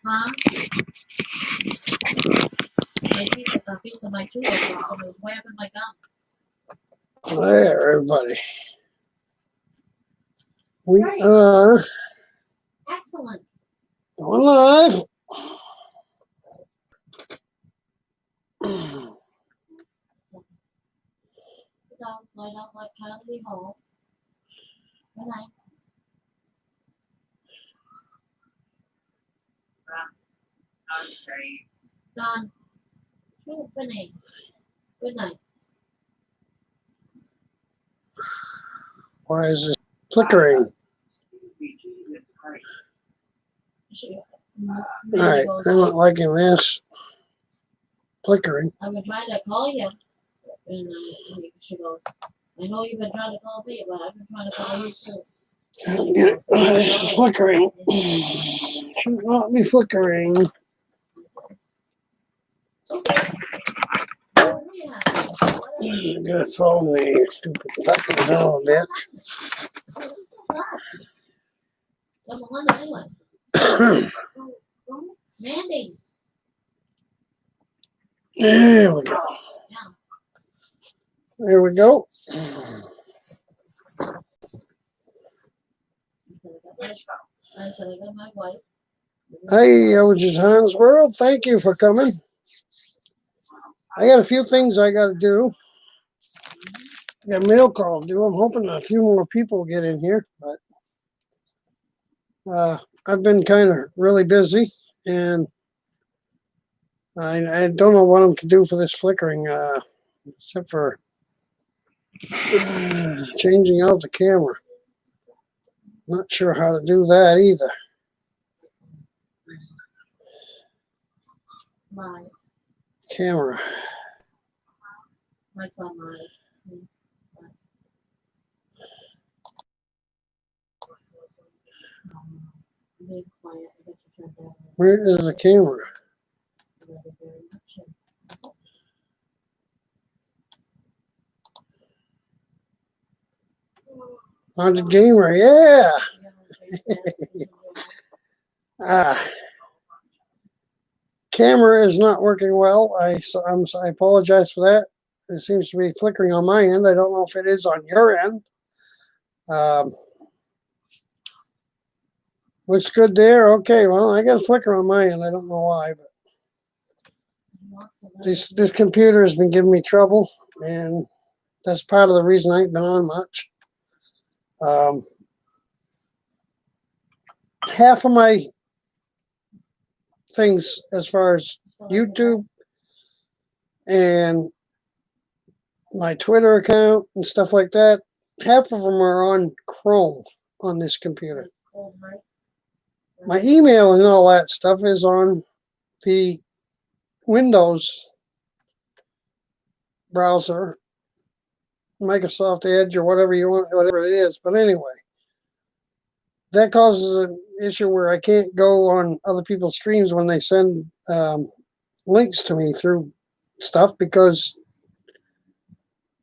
Huh? Maybe a piece of my tooth was way up in my gum. Hi, everybody. We are excellent. Going live. Lie down like Kennedy Hall. Good night. Done. Tiffany. Good night. Why is this flickering? All right, I'm not liking this flickering. I've been trying to call you, and she goes, I know you've been trying to call me, but I've been trying to call you too. This is flickering. Should not be flickering. I'm gonna phone me, stupid fucking phone, bitch. Mandy. There we go. There we go. I said, I got my wife. Hey, Oja's Hans World, thank you for coming. I got a few things I got to do. I got a mail call to do. I'm hoping a few more people get in here, but I've been kind of really busy, and I don't know what I'm to do for this flickering, except for changing out the camera. Not sure how to do that either. My Camera. mic's on my. Being quiet. I bet you turned that. Where is the camera? Haunted Gamer, yeah. Camera is not working well. I apologize for that. It seems to be flickering on my end. I don't know if it is on your end. Looks good there. Okay, well, I got a flicker on my end. I don't know why, but this computer has been giving me trouble, and that's part of the reason I ain't been on much. Half of my things as far as YouTube and my Twitter account and stuff like that, half of them are on Chrome on this computer. My email and all that stuff is on the Windows browser, Microsoft Edge or whatever you want, whatever it is. But anyway, that causes an issue where I can't go on other people's streams when they send links to me through stuff, because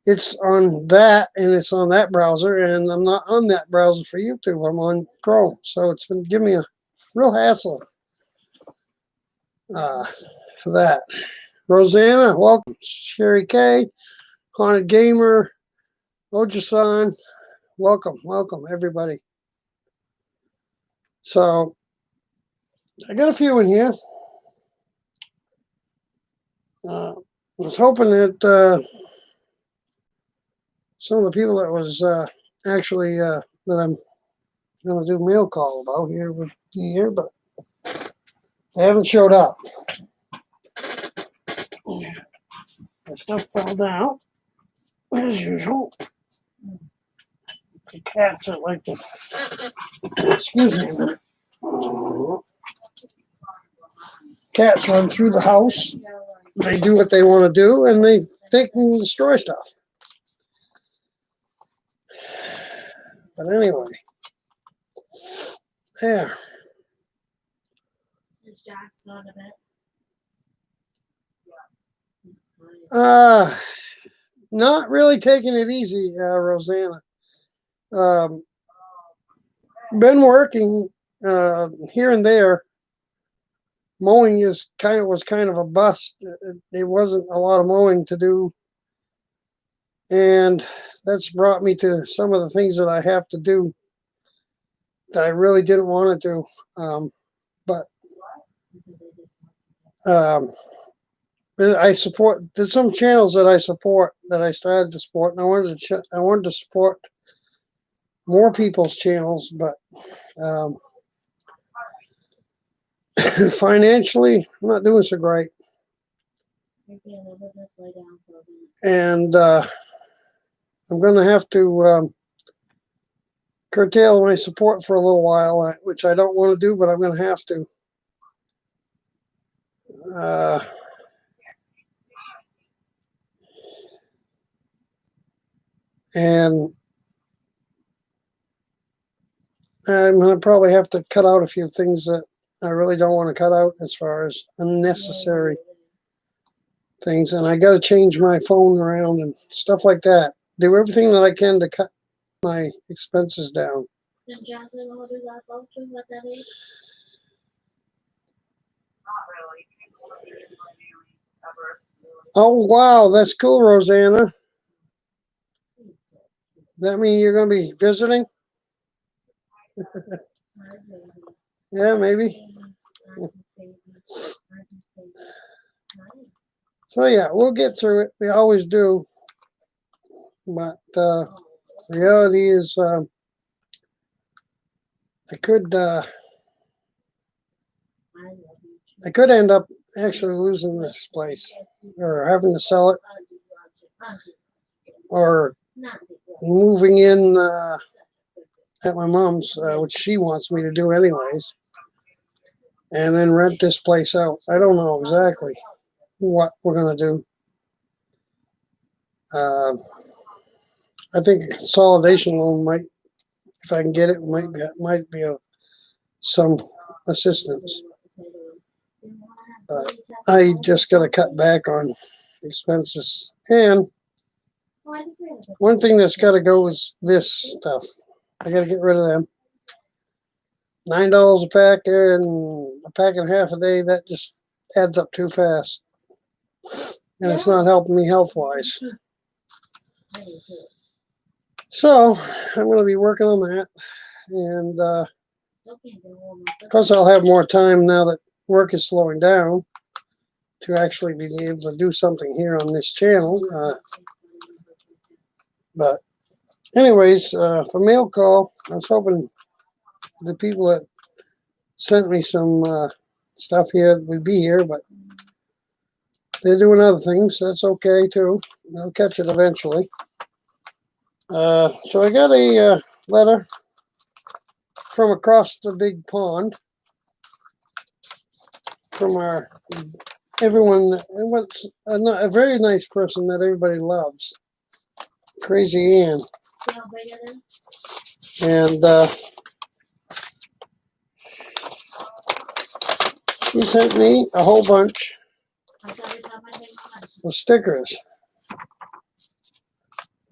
it's on that and it's on that browser, and I'm not on that browser for YouTube. I'm on Chrome. So it's been giving me a real hassle for that. Rosanna, welcome. Sherry K, Haunted Gamer, Ojasan, welcome everybody. So I got a few in here. I was hoping that some of the people that was actually that I'm going to do mail call about here would be here, but they haven't showed up. The stuff fell down as usual. The cats are like to, excuse me a minute. Cats run through the house. They do what they want to do, and they can destroy stuff. But anyway, there. Is Jack's gone a bit? Not really taking it easy, Rosanna. Been working here and there. mowing was kind of a bust. There wasn't a lot of mowing to do, and that's brought me to some of the things that I have to do that I really didn't want to do. But there's some channels that I support, that I started to support, and I wanted to support more people's channels, but financially, I'm not doing so great. And I'm going to have to curtail my support for a little while, which I don't want to do, but I'm going to have to. And I'm going to probably have to cut out a few things that I really don't want to cut out, as far as unnecessary things. And I got to change my phone around and stuff like that. Do everything that I can to cut my expenses down. Did Johnson want to do that vote too, what that is? Oh, wow, that's cool, Rosanna. That mean you're going to be visiting? Yeah, maybe. So yeah, we'll get through it. We always do. But reality is, I could end up actually losing this place, or having to sell it, or moving in at my mom's, which she wants me to do anyways, and then rent this place out. I don't know exactly what we're going to do. I think a consolidation loan might, if I can get it, might be of some assistance. But I just got to cut back on expenses. And one thing that's got to go is this stuff. I got to get rid of them. $9 a pack and a pack and a half a day, that just adds up too fast. And it's not helping me health-wise. So I'm going to be working on that. And of course, I'll have more time now that work is slowing down to actually be able to do something here on this channel. But anyways, for mail call, I was hoping the people that sent me some stuff here would be here, but they're doing other things. That's okay too. I'll catch it eventually. So I got a letter from across the big pond from everyone. What's a very nice person that everybody loves, Crazy Ann. And she sent me a whole bunch of stickers.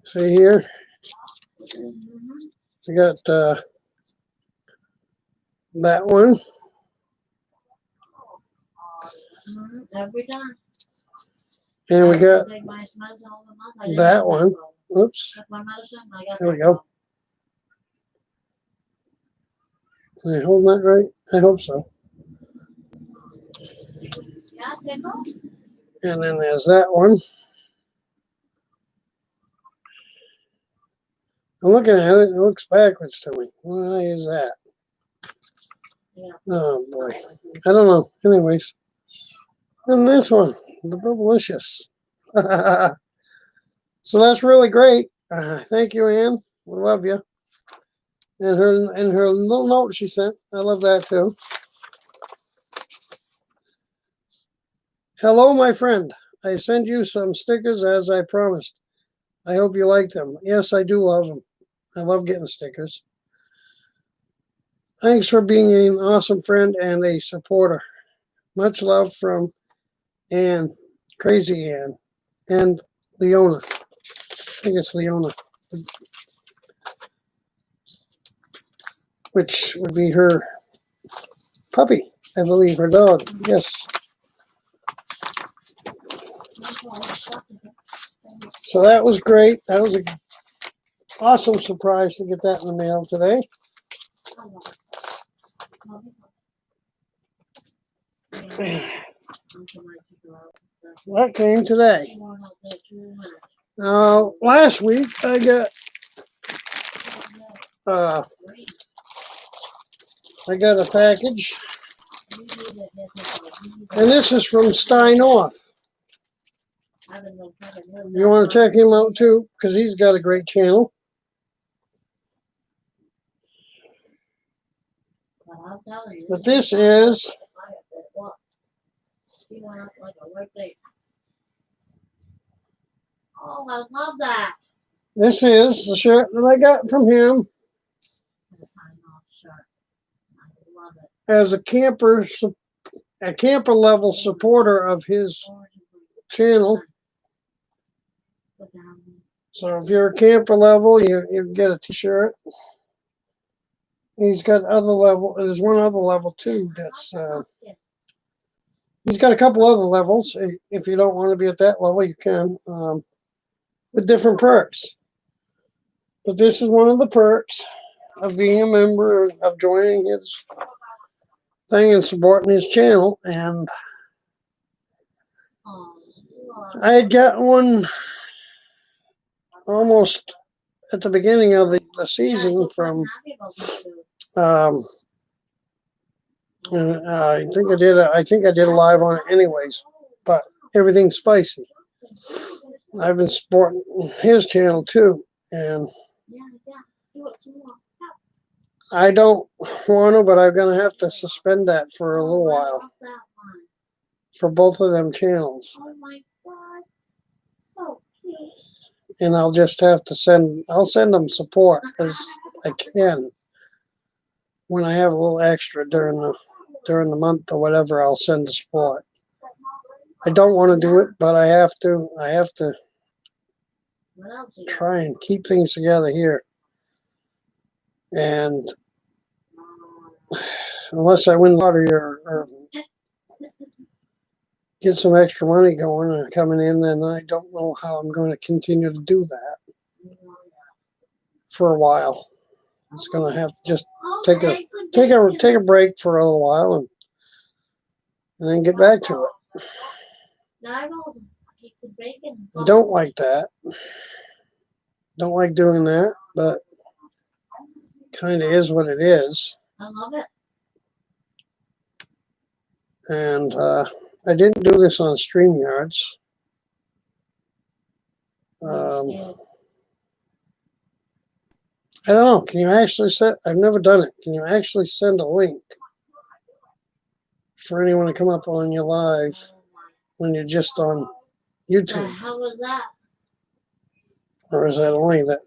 See here, we got that one. Every time. And we got that one. Oops. There we go. Am I holding that right? I hope so. And then there's that one. I'm looking at it. It looks backwards to me. Why is that? Oh boy. I don't know. Anyways. And this one, the Bubblicious. So that's really great. Thank you, Ann. We love you. And her little note she sent. I love that too. Hello, my friend. I send you some stickers as I promised. I hope you like them. Yes, I do love them. I love getting stickers. Thanks for being an awesome friend and a supporter. Much love from Ann, Crazy Ann, and Leona. I think it's Leona, which would be her puppy. I believe her dog. Yes. So that was great. That was an awesome surprise to get that in the mail today. That came today. Now, last week I got a package, and this is from Stein Off. You want to check him out too, because he's got a great channel. But this is oh, I love that. This is the shirt that I got from him as a camper level supporter of his channel. So if you're a camper level, you get a t-shirt. He's got other level. There's one other level too. That's he's got a couple other levels. If you don't want to be at that level, you can with different perks. But this is one of the perks of being a member, of joining his thing and supporting his channel. And I had got one almost at the beginning of the season from and I think I did a live on it anyways, but everything's spicy. I've been supporting his channel too, and I don't want to, but I'm gonna have to suspend that for a little while for both of them channels. Oh my God, so cute. And I'll just have to send them support as I can when I have a little extra during the month or whatever. I'll send the support. I don't want to do it, but I have to try and keep things together here. And unless I win the lottery or get some extra money going and coming in, then I don't know how I'm going to continue to do that for a while. It's going to have to just take a break for a little while and then get back to it. I don't like that. Don't like doing that, but kind of is what it is. I love it. And I didn't do this on StreamYards. I don't know. Can you actually send? I've never done it. Can you actually send a link for anyone to come up on your live when you're just on YouTube? How was that? Or is that only that?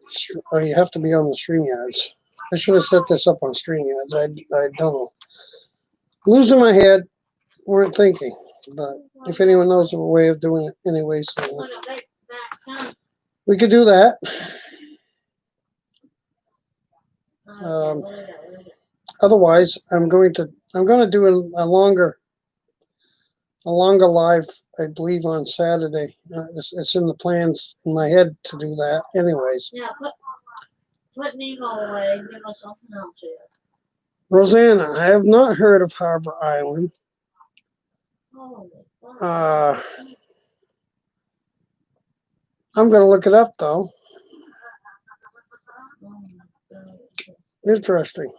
Or you have to be on the StreamYards? I should have set this up on StreamYards. I don't know. Losing my head. Weren't thinking. But if anyone knows of a way of doing it anyways, we could do that. Otherwise, I'm going to do a longer live, I believe, on Saturday. It's in the plans in my head to do that anyways. Yeah, put Nemo away and give us something else here. Rosanna, I have not heard of Harbor Island. I'm going to look it up though. Interesting.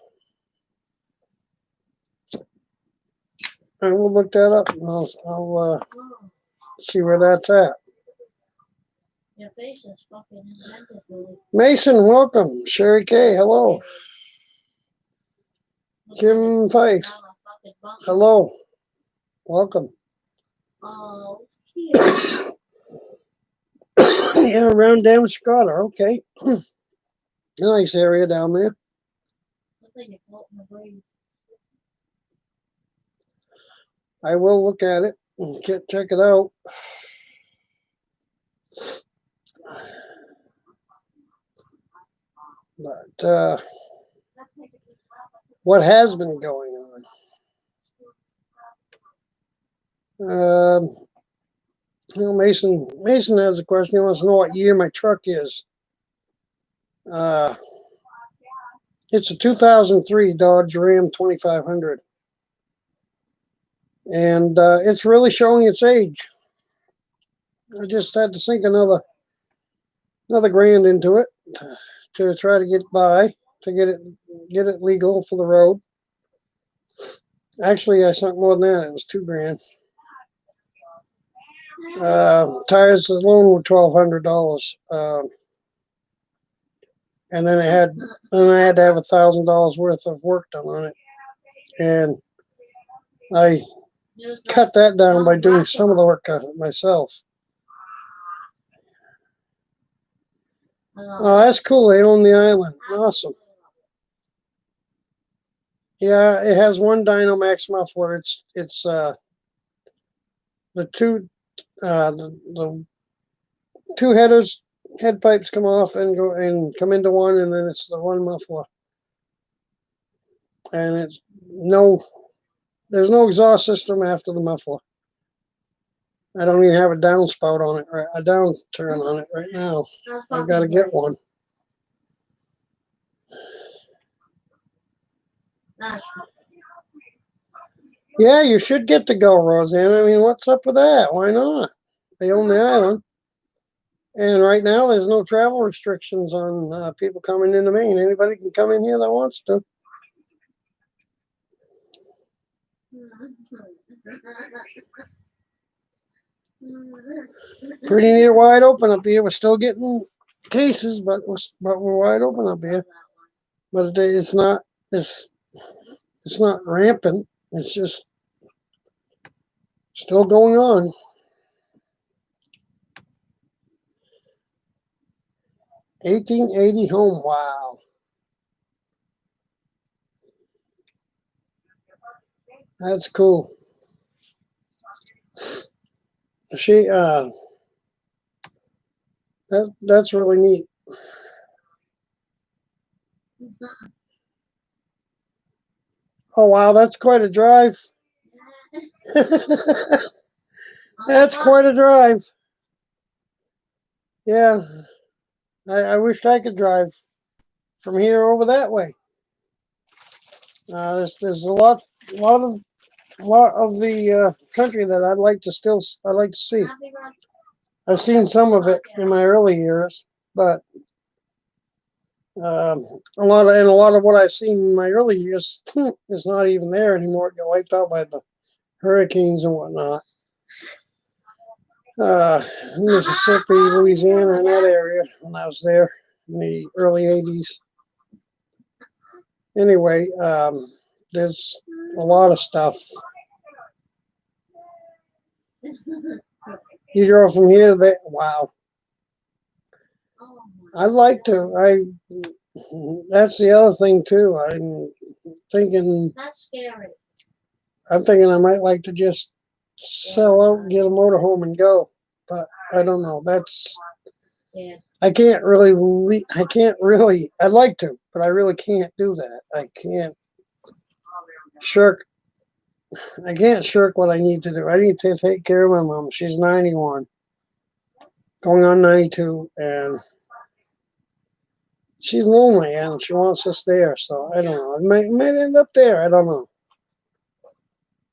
I will look that up and I'll see where that's at. Your face is fucking invented. Mason, welcome. Sherry K, hello. Kim Faith, hello. Welcome. Oh, yeah, around Damariscotta. Okay. Nice area down there. looks like you're floating the breeze. I will look at it and check it out. But what has been going on? Um, well, Mason has a question. He wants to know what year my truck is. It's a 2003 Dodge Ram 2500. And it's really showing its age. I just had to sink another grand into it to try to get by, to get it legal for the road. Actually, I sunk more than that. It was $2,000. Tires alone were $1,200. And then I had to have $1,000 worth of work done on it, and I cut that down by doing some of the work myself. Oh, that's cool. They own the island. Awesome. Yeah, it has one Dynamax muffler. It's the two headers, head pipes come off and come into one, and then it's the one muffler. And there's no exhaust system after the muffler. I don't even have a downspout on it, a down turn on it right now. I've got to get one. Yeah, you should get to go, Roseanne. I mean, what's up with that? Why not? They own the island. And right now, there's no travel restrictions on people coming into Maine. Anybody can come in here that wants to. Pretty near wide open up here. We're still getting cases, but we're wide open up here. But it's not rampant. It's just still going on. $18.80 home. Wow. That's cool. That's really neat. Oh wow, that's quite a drive. That's quite a drive. Yeah. I wished I could drive from here over that way. There's a lot of the country that I'd like to see. I've seen some of it in my early years, but a lot of what I've seen in my early years is not even there anymore. It got wiped out by the hurricanes and whatnot. Mississippi, Louisiana, and that area when I was there in the early 80s. Anyway, there's a lot of stuff. You drove from here to there. Wow. I'd like to. That's the other thing too. I'm thinking. That's scary. I'm thinking I might like to just sell out, get a motorhome, and go. But I don't know. Yeah. I can't really. I'd like to, but I really can't do that. I can't shirk. I can't shirk what I need to do. I need to take care of my mom. She's 91, going on 92, and she's lonely, and she wants us there. So I don't know. It might end up there. I don't know.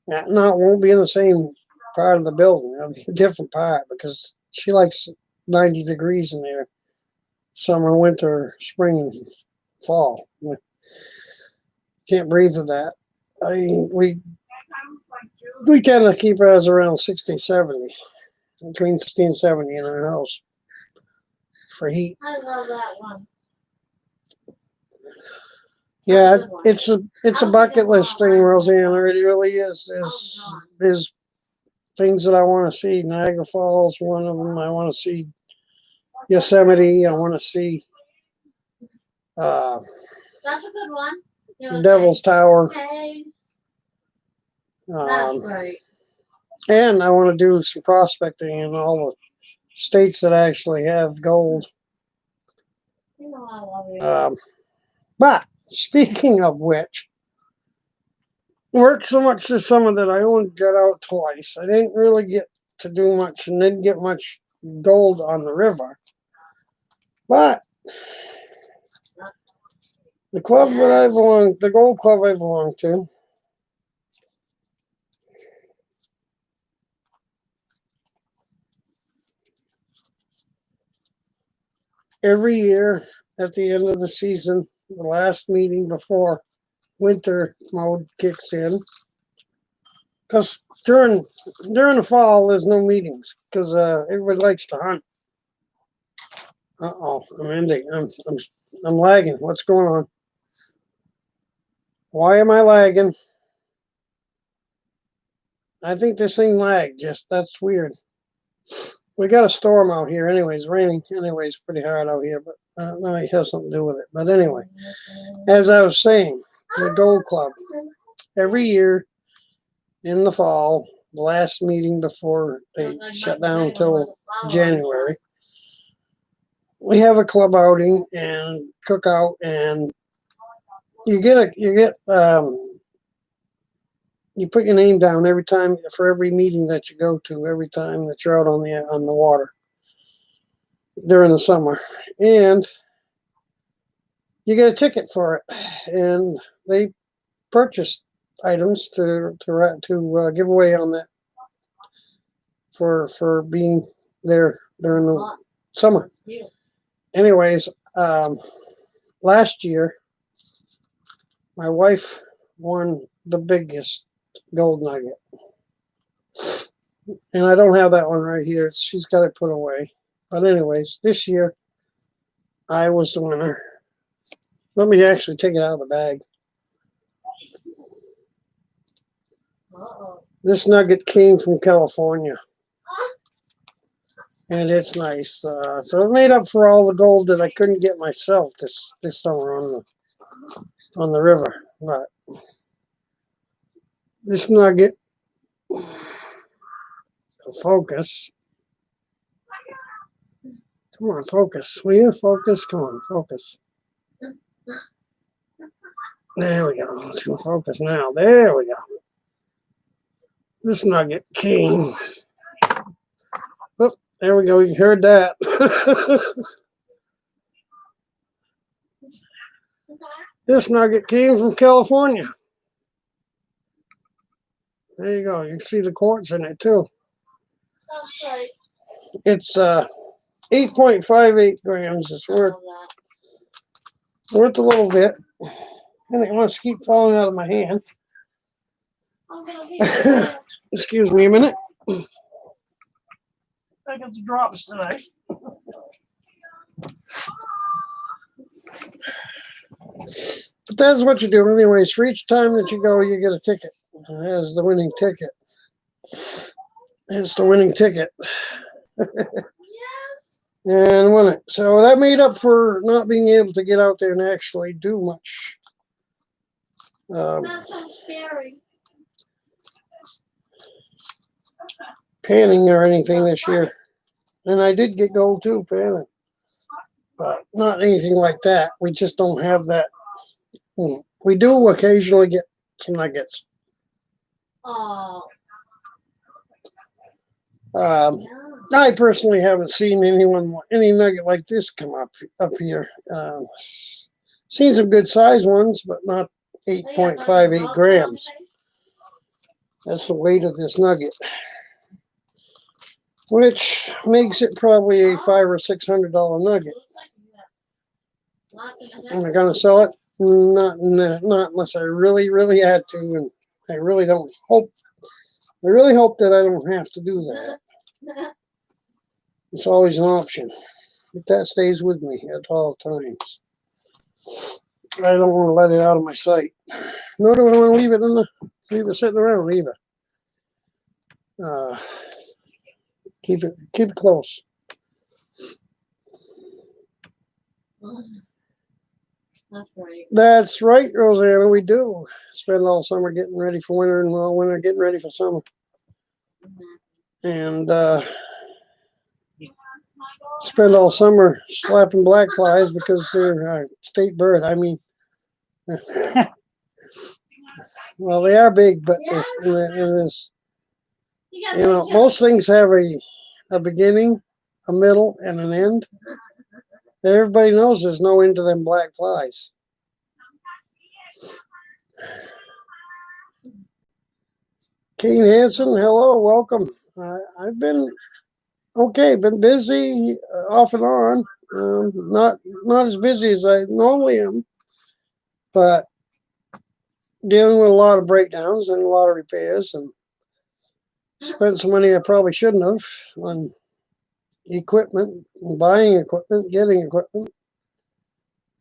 No, it won't be in the same part of the building. It'll be a different part because she likes 90 degrees in there. Summer, winter, spring, and fall. Can't breathe with that. I mean, we tend to keep ours around 60, 70, between 60 and 70 in our house for heat. I love that one. Yeah, it's a bucket list thing, Roseanne. It really is. There's things that I want to see. Niagara Falls, one of them. I want to see Yosemite. I want to see. That's a good one. Devil's Tower. Okay. That's right. And I want to do some prospecting in all the states that actually have gold. You know I love you. But speaking of which, worked so much this summer that I only got out twice. I didn't really get to do much and didn't get much gold on the river. But the club that I belong, the gold club I belong to, every year at the end of the season, the last meeting before winter mode kicks in, because during the fall there's no meetings because everybody likes to hunt. I'm ending. I'm lagging. What's going on? Why am I lagging? I think this thing lagged. Just that's weird. We got a storm out here. Anyways, raining. Anyways, pretty hard out here, but no, it has something to do with it. But anyway, as I was saying, the Gold Club every year in the fall, the last meeting before they shut down till January, we have a club outing and cookout, and you put your name down every time for every meeting that you go to, every time that you're out on the water during the summer, and you get a ticket for it, and they purchase items to give away on that for being there during the summer. Anyways, last year my wife won the biggest gold nugget, and I don't have that one right here. She's got it put away. But anyways, this year I was the winner. Let me actually take it out of the bag. This nugget came from California, and it's nice. So it made up for all the gold that I couldn't get myself this summer on the river. But this nugget, focus. Come on, focus. Will you focus? Come on, focus. There we go. Let's go focus now. There we go. This nugget came. Oh, there we go. You heard that. This nugget came from California. There you go. You can see the quartz in it too. It's 8.58 grams. It's worth a little bit. And it wants to keep falling out of my hand. Excuse me a minute. I got the drops tonight. But that's what you do. Anyways, for each time that you go, you get a ticket. There's the winning ticket. It's the winning ticket. And won it. So that made up for not being able to get out there and actually do much. Panning or anything this year. And I did get gold too, panning. But not anything like that. We just don't have that. We do occasionally get some nuggets. I personally haven't seen any nugget like this come up here. Seen some good size ones, but not 8.58 grams. That's the weight of this nugget, which makes it probably a $500 or $600 nugget. Am I gonna sell it? Not unless I really, really had to, and I really hope that I don't have to do that. It's always an option, but that stays with me at all times. I don't want to let it out of my sight. Nor do I want to leave it sitting around either. Keep it close. That's right. That's right, Rosanna. We do spend all summer getting ready for winter, and all winter getting ready for summer. And spend all summer slapping black flies because they're a state bird. I mean, Well, they are big, but in this, most things have a beginning, a middle, and an end. Everybody knows there's no end to them black flies. Kane Hansen, hello, welcome. I've been okay, been busy off and on. Not as busy as I normally am, but dealing with a lot of breakdowns and a lot of repairs, and spent some money I probably shouldn't have on equipment, buying equipment, getting equipment,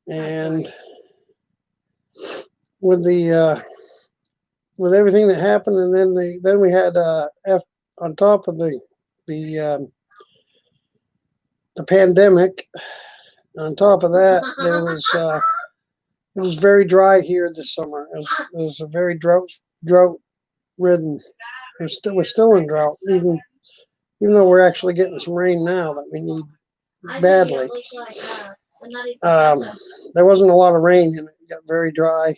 and with the with everything that happened, and then we had on top of the pandemic. On top of that, there was it was very dry here this summer. It was a very drought ridden. We're still in drought, even though we're actually getting some rain now that we need badly. There wasn't a lot of rain, and it got very dry.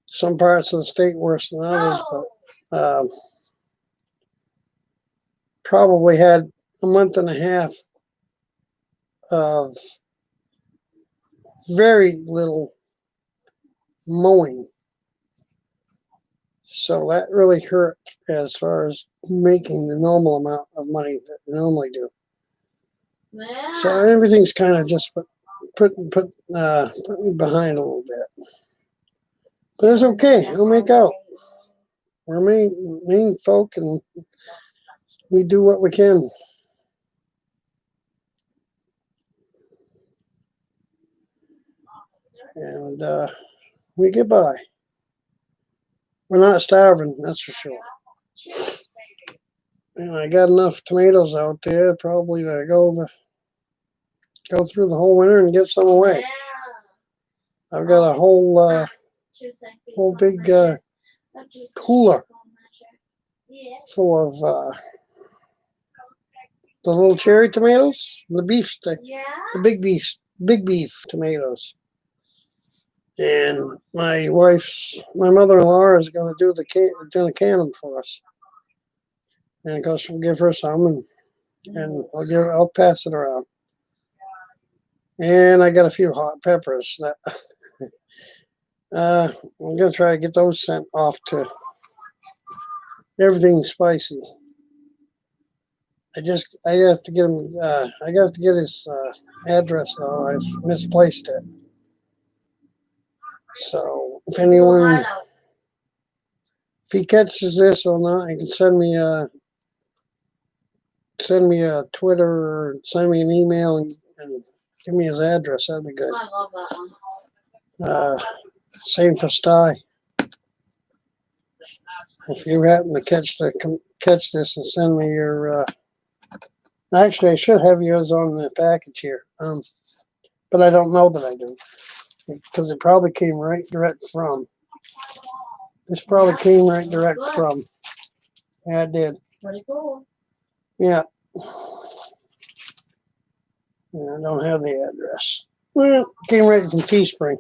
Some parts of the state worse than others, but probably had a month and a half of very little mowing. So that really hurt as far as making the normal amount of money that we normally do. Yeah. So everything's kind of just put me behind a little bit. But it's okay. I'll make out. We're mean folk, and we do what we can. And we get by. We're not starving, that's for sure. And I got enough tomatoes out there probably to go through the whole winter and give some away. I've got a whole big cooler full of the little cherry tomatoes, the beef stick, the big beef tomatoes. And my mother-in-law is going to can them for us. And of course, we'll give her some, and I'll pass it around. And I got a few hot peppers that I'm going to try to get those sent off to everything spicy. I have to get him. I have to get his address though. I've misplaced it. So if he catches this or not, he can send me a Twitter or send me an email and give me his address. That'd be good. I love that one. Same for Sty. If you happen to catch this and send me your, actually I should have yours on the package here, but I don't know that I do, because it probably came direct from. This probably came direct from. Yeah, it did. Pretty cool. Yeah. I don't have the address. Well, it came right from Teespring.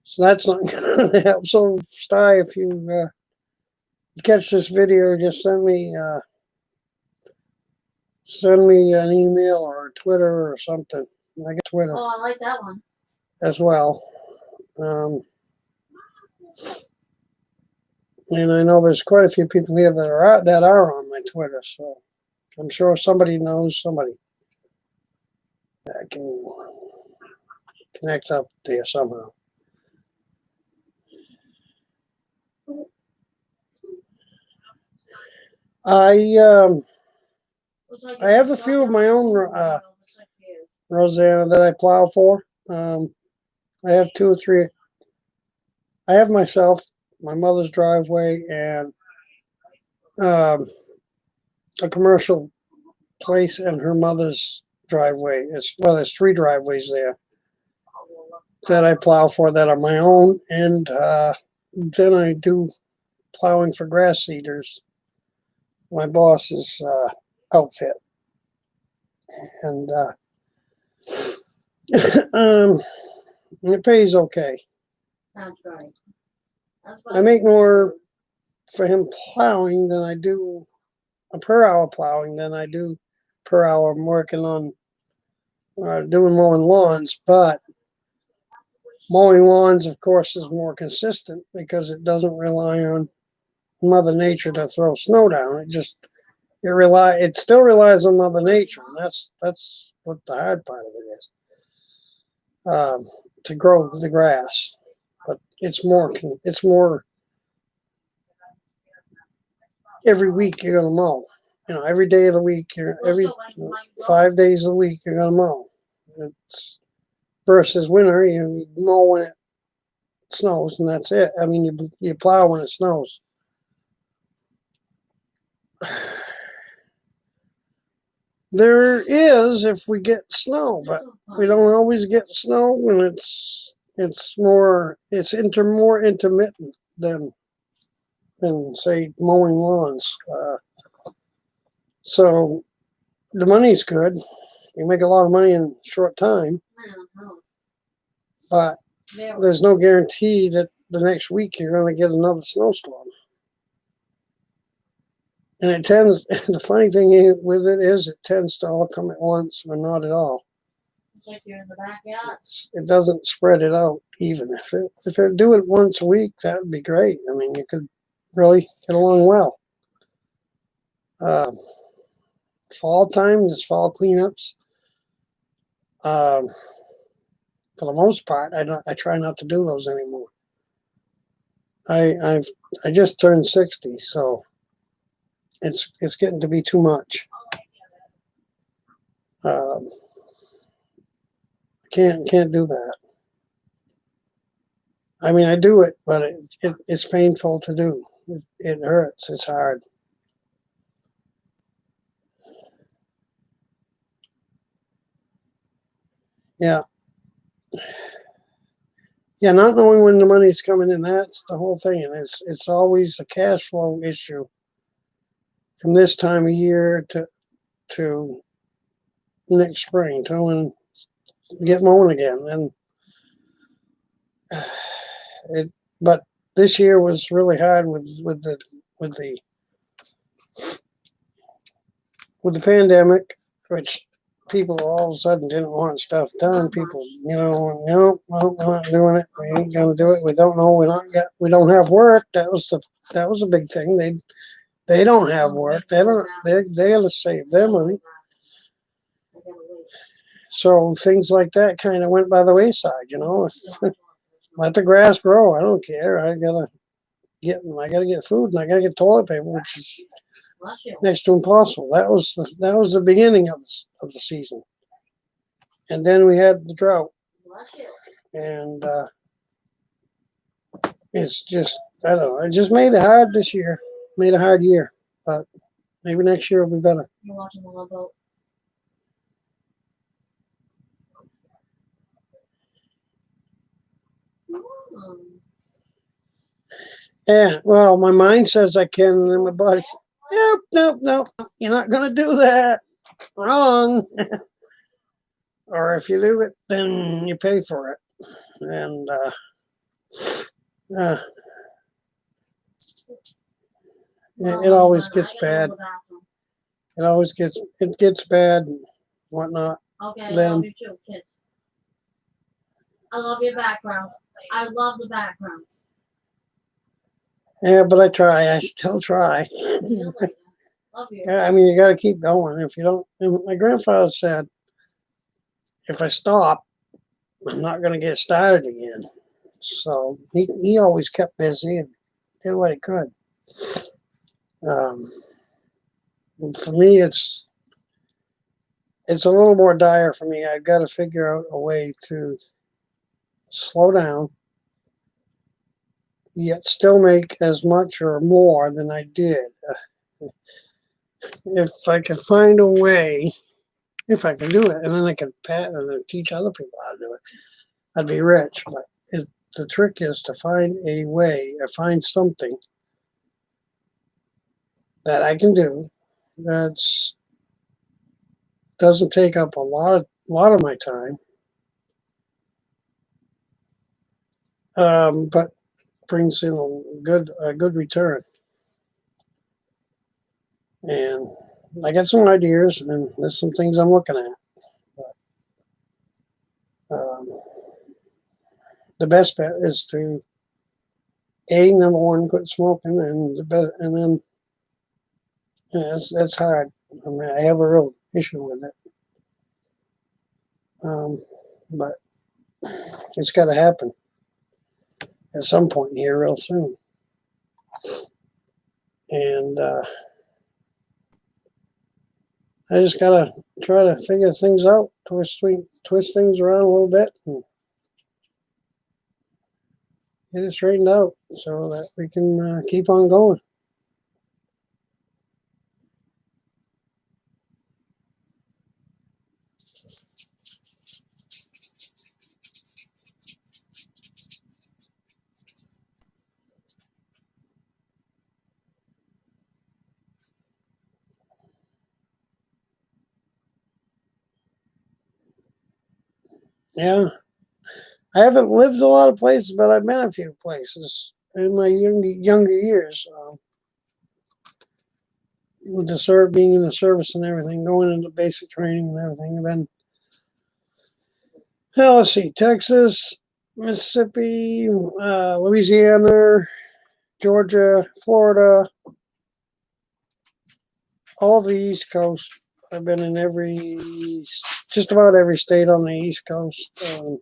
So that's not going to help. So, Sty, if you catch this video, just send me an email or a Twitter or something. I get Twitter. Oh, I like that one. As well. And I know there's quite a few people here that are on my Twitter, so I'm sure somebody knows somebody that can connect up there somehow. I have a few of my own, Rosanna, that I plow for. I have 2 or 3. I have myself, my mother's driveway, and a commercial place and her mother's driveway. There's 3 driveways there that I plow for that are my own, and then I do plowing for grass seeders, my boss's outfit, and it pays okay. That's right. That's what I make more for him plowing than I do per hour plowing than I do per hour I'm working on doing mowing lawns. But mowing lawns, of course, is more consistent because it doesn't rely on Mother Nature to throw snow down. It still relies on Mother Nature, and that's what the hard part of it is. To grow the grass, but it's more every week you're gonna mow. Every day of the week, every 5 days a week you're gonna mow. It's versus winter, you mow when it snows, and that's it. I mean, you plow when it snows. There is if we get snow, but we don't always get snow, and it's more intermittent than say mowing lawns. So the money's good. You make a lot of money in a short time, but there's no guarantee that the next week you're going to get another snowstorm. And it tends, the funny thing with it is it tends to all come at once or not at all. It's like you're in the backyard. It doesn't spread it out even. If it do it once a week, that would be great. I mean, you could really get along well. Fall time, there's fall cleanups. For the most part, I try not to do those anymore. I just turned 60, so it's getting to be too much. Can't do that. I mean, I do it, but it's painful to do. It hurts. It's hard. Yeah. Yeah, not knowing when the money's coming in, that's the whole thing. And it's always a cash flow issue from this time of year to next spring, till when get mowing again. And but this year was really hard with the pandemic, which people all of a sudden didn't want stuff done. People, well, we're not doing it. We ain't gonna do it. We don't know. We don't have work. That was a big thing. They don't have work. They gotta save their money. So things like that kind of went by the wayside, Let the grass grow. I don't care. I gotta get food, and I gotta get toilet paper, which is next to impossible. That was the beginning of the season, and then we had the drought, and it's just, I don't know. It just made it hard this year. Made a hard year, but maybe next year will be better. You're watching the Love Boat. Yeah, well, my mind says I can, and then my body says, nope, you're not gonna do that. Wrong. Or if you do it, then you pay for it. And it always gets bad. It gets bad and whatnot. Okay, I love you too, kid. I love your background. I love the backgrounds. Yeah, but I still try. Love you. Yeah, I mean, you got to keep going. If you don't, my grandfather said, if I stop, I'm not going to get started again. So he always kept busy and did what he could. For me, it's a little more dire for me. I've got to figure out a way to slow down, yet still make as much or more than I did. If I could find a way, if I could do it, and then I could teach other people how to do it, I'd be rich. But the trick is to find a way or find something that I can do that's doesn't take up a lot of my time, but brings in a good return. And I got some ideas, and there's some things I'm looking at. But, the best bet is to number one, quit smoking, and then yeah, that's hard. I mean, I have a real issue with it, but it's got to happen at some point here, real soon. And I just gotta try to figure things out, twist things around a little bit, and get it straightened out so that we can keep on going. Yeah, I haven't lived a lot of places, but I've been a few places in my younger years. With being in the service and everything, going into basic training and everything. I've been, let's see, Texas, Mississippi, Louisiana, Georgia, Florida, all of the East Coast. I've been in just about every state on the East Coast.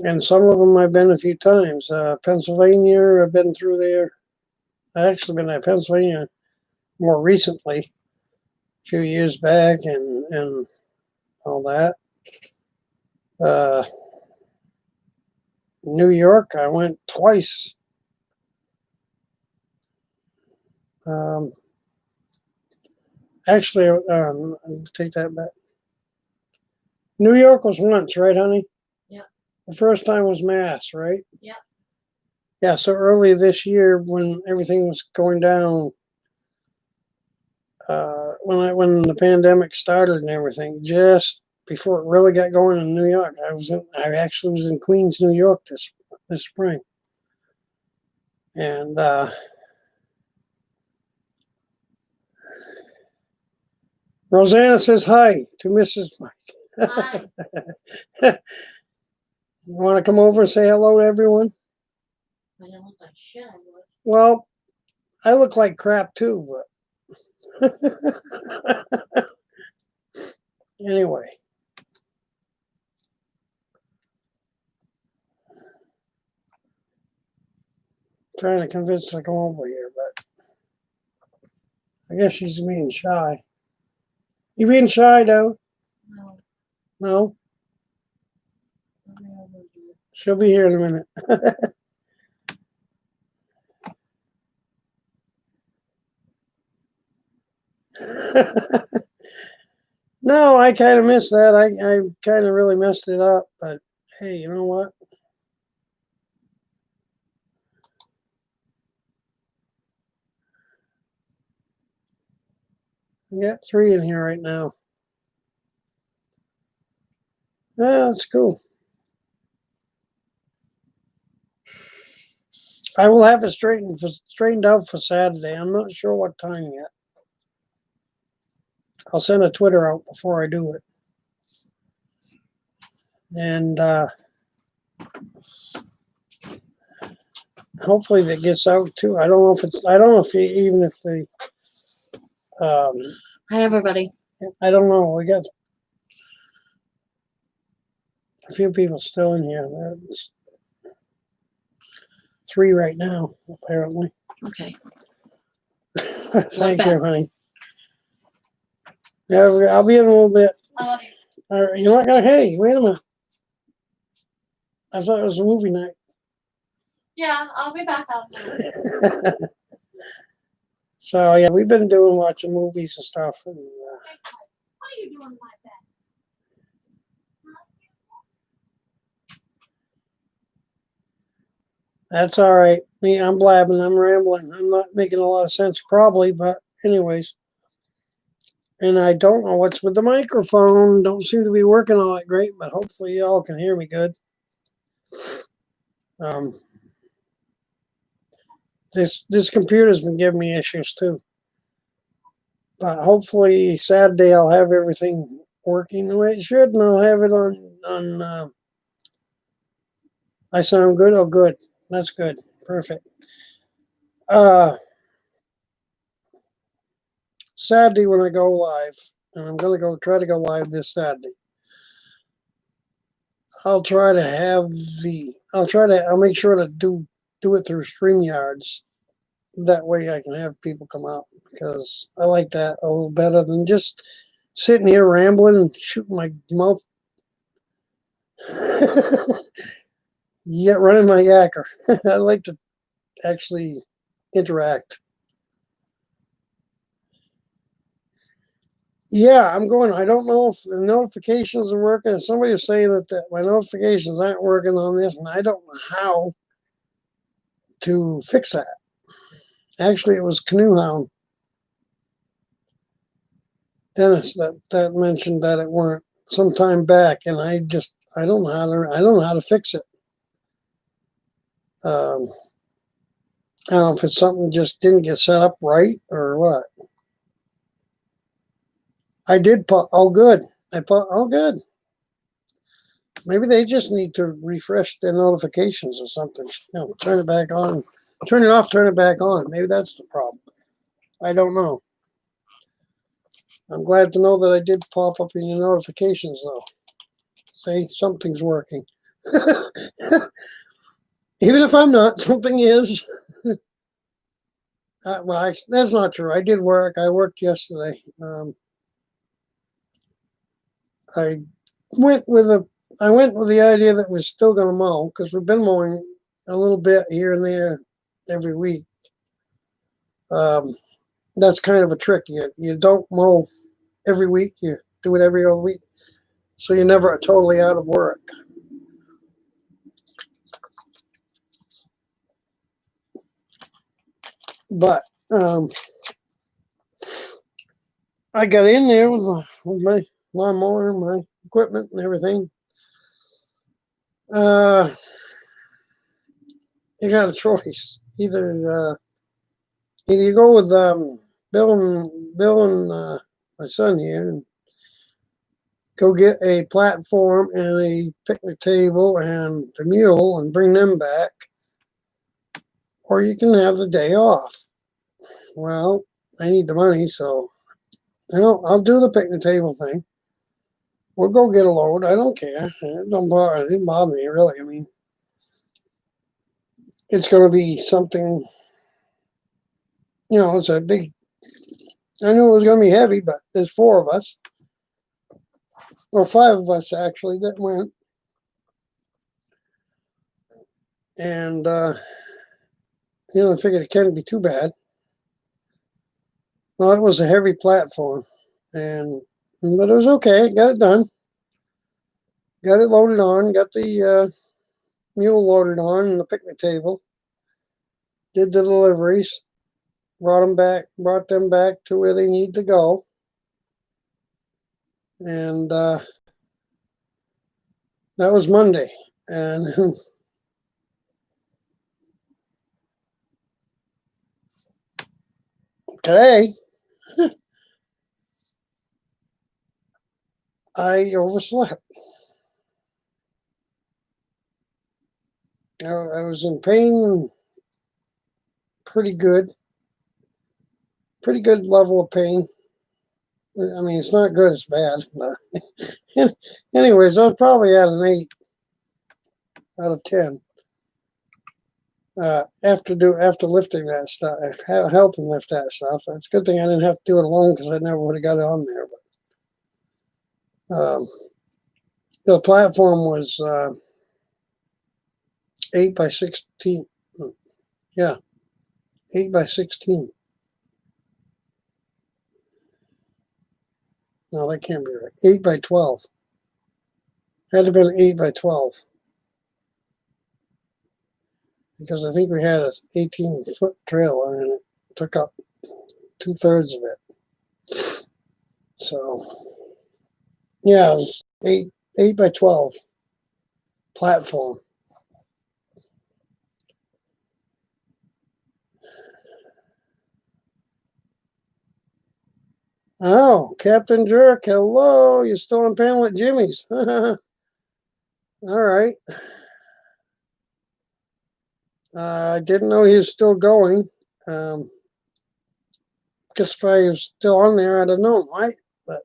And some of them I've been a few times. Pennsylvania, I've been through there. I've actually been to Pennsylvania more recently, a few years back, and all that. New York, I went twice. Actually, I'll take that back. New York was once, right, honey? Yeah. The first time was Mass, right? Yeah. Yeah, so early this year when everything was going down, when the pandemic started and everything, just before it really got going in New York, I actually was in Queens, New York this spring. And Rosanna says hi to Mrs. Mike. Hi. You want to come over and say hello to everyone? I don't look like shit, I would. Well, I look like crap too, but anyway. Trying to convince her to come over here, but I guess she's being shy. You being shy, though? No. No? I don't know what to do. She'll be here in a minute. No, I kind of missed that. I kind of really messed it up, but hey, you know what? We got 3 in here right now. Yeah, that's cool. I will have it straightened out for Saturday. I'm not sure what time yet. I'll send a Twitter out before I do it. And hopefully that gets out too. I don't know if the Hi, everybody. I don't know. We got a few people still in here. There's 3 right now, apparently. Okay. Thank you, honey. Yeah, I'll be in a little bit. You're not gonna. Hey, wait a minute. I thought it was a movie night. Yeah, I'll be back out. So yeah, we've been watching movies and stuff. And, What are you doing like that? that's all right. I'm blabbing. I'm rambling. I'm not making a lot of sense, probably, but anyways. And I don't know what's with the microphone. Don't seem to be working all that great, but hopefully y'all can hear me good. Um, this computer's been giving me issues too. But hopefully Saturday I'll have everything working the way it should, and I'll have it on. I sound good. Oh, good. That's good. Perfect. Saturday when I go live, and I'm gonna try to go live this Saturday. I'll make sure to do it through StreamYards. That way I can have people come out because I like that a little better than just sitting here rambling and shooting my mouth. Yet running my yacker. I like to actually interact. Yeah, I'm going. I don't know if the notifications are working. Somebody is saying that my notifications aren't working on this, and I don't know how to fix that. Actually, it was Canoe Hound Dennis that mentioned that it weren't some time back, and I don't know how to fix it. I don't know if it's something just didn't get set up right or what. I did put. Oh, good. Oh, good. Maybe they just need to refresh their notifications or something. Turn it back on. Turn it off, turn it back on. Maybe that's the problem. I don't know. I'm glad to know that I did pop up in your notifications, though. Say something's working. Even if I'm not, something is. Well, that's not true. I did work. I worked yesterday. I went with the idea that we're still going to mow because we've been mowing a little bit here and there every week. That's kind of a trick. You don't mow every week. You do it every other week, so you're never totally out of work. But I got in there with my lawnmower, my equipment, and everything. You got a choice. Either you go with Bill and my son here, and go get a platform and a picnic table and a mule and bring them back, or you can have the day off. Well, I need the money, so I'll do the picnic table thing. We'll go get a load. I don't care. It didn't bother me really. I mean, it's going to be something. It's a big. I knew it was going to be heavy, but there's 4 of us, or 5 of us actually that went, and I figured it can't be too bad. Well, it was a heavy platform, but it was okay. Got it done. Got it loaded on. Got the mule loaded on and the picnic table. Did the deliveries. Brought them back to where they need to go. And that was Monday. And today, I overslept. I was in pain, pretty good level of pain. I mean, it's not good, it's bad. Anyways, I was probably at an 8 out of 10. After lifting that stuff, helping lift that stuff. It's a good thing I didn't have to do it alone because I never would have got it on there. But the platform was 8 by 16. Yeah, 8 by 16. No, that can't be right. 8 by 12. Had to be an 8 by 12. Because I think we had a 18-foot trailer and it took up 2/3 of it. So, yeah, it was 8 by 12 platform. Oh, Captain Jerk, hello. You're still on panel at Jimmy's. All right. I didn't know he was still going. Guess if I was still on there, I'd have known, right? But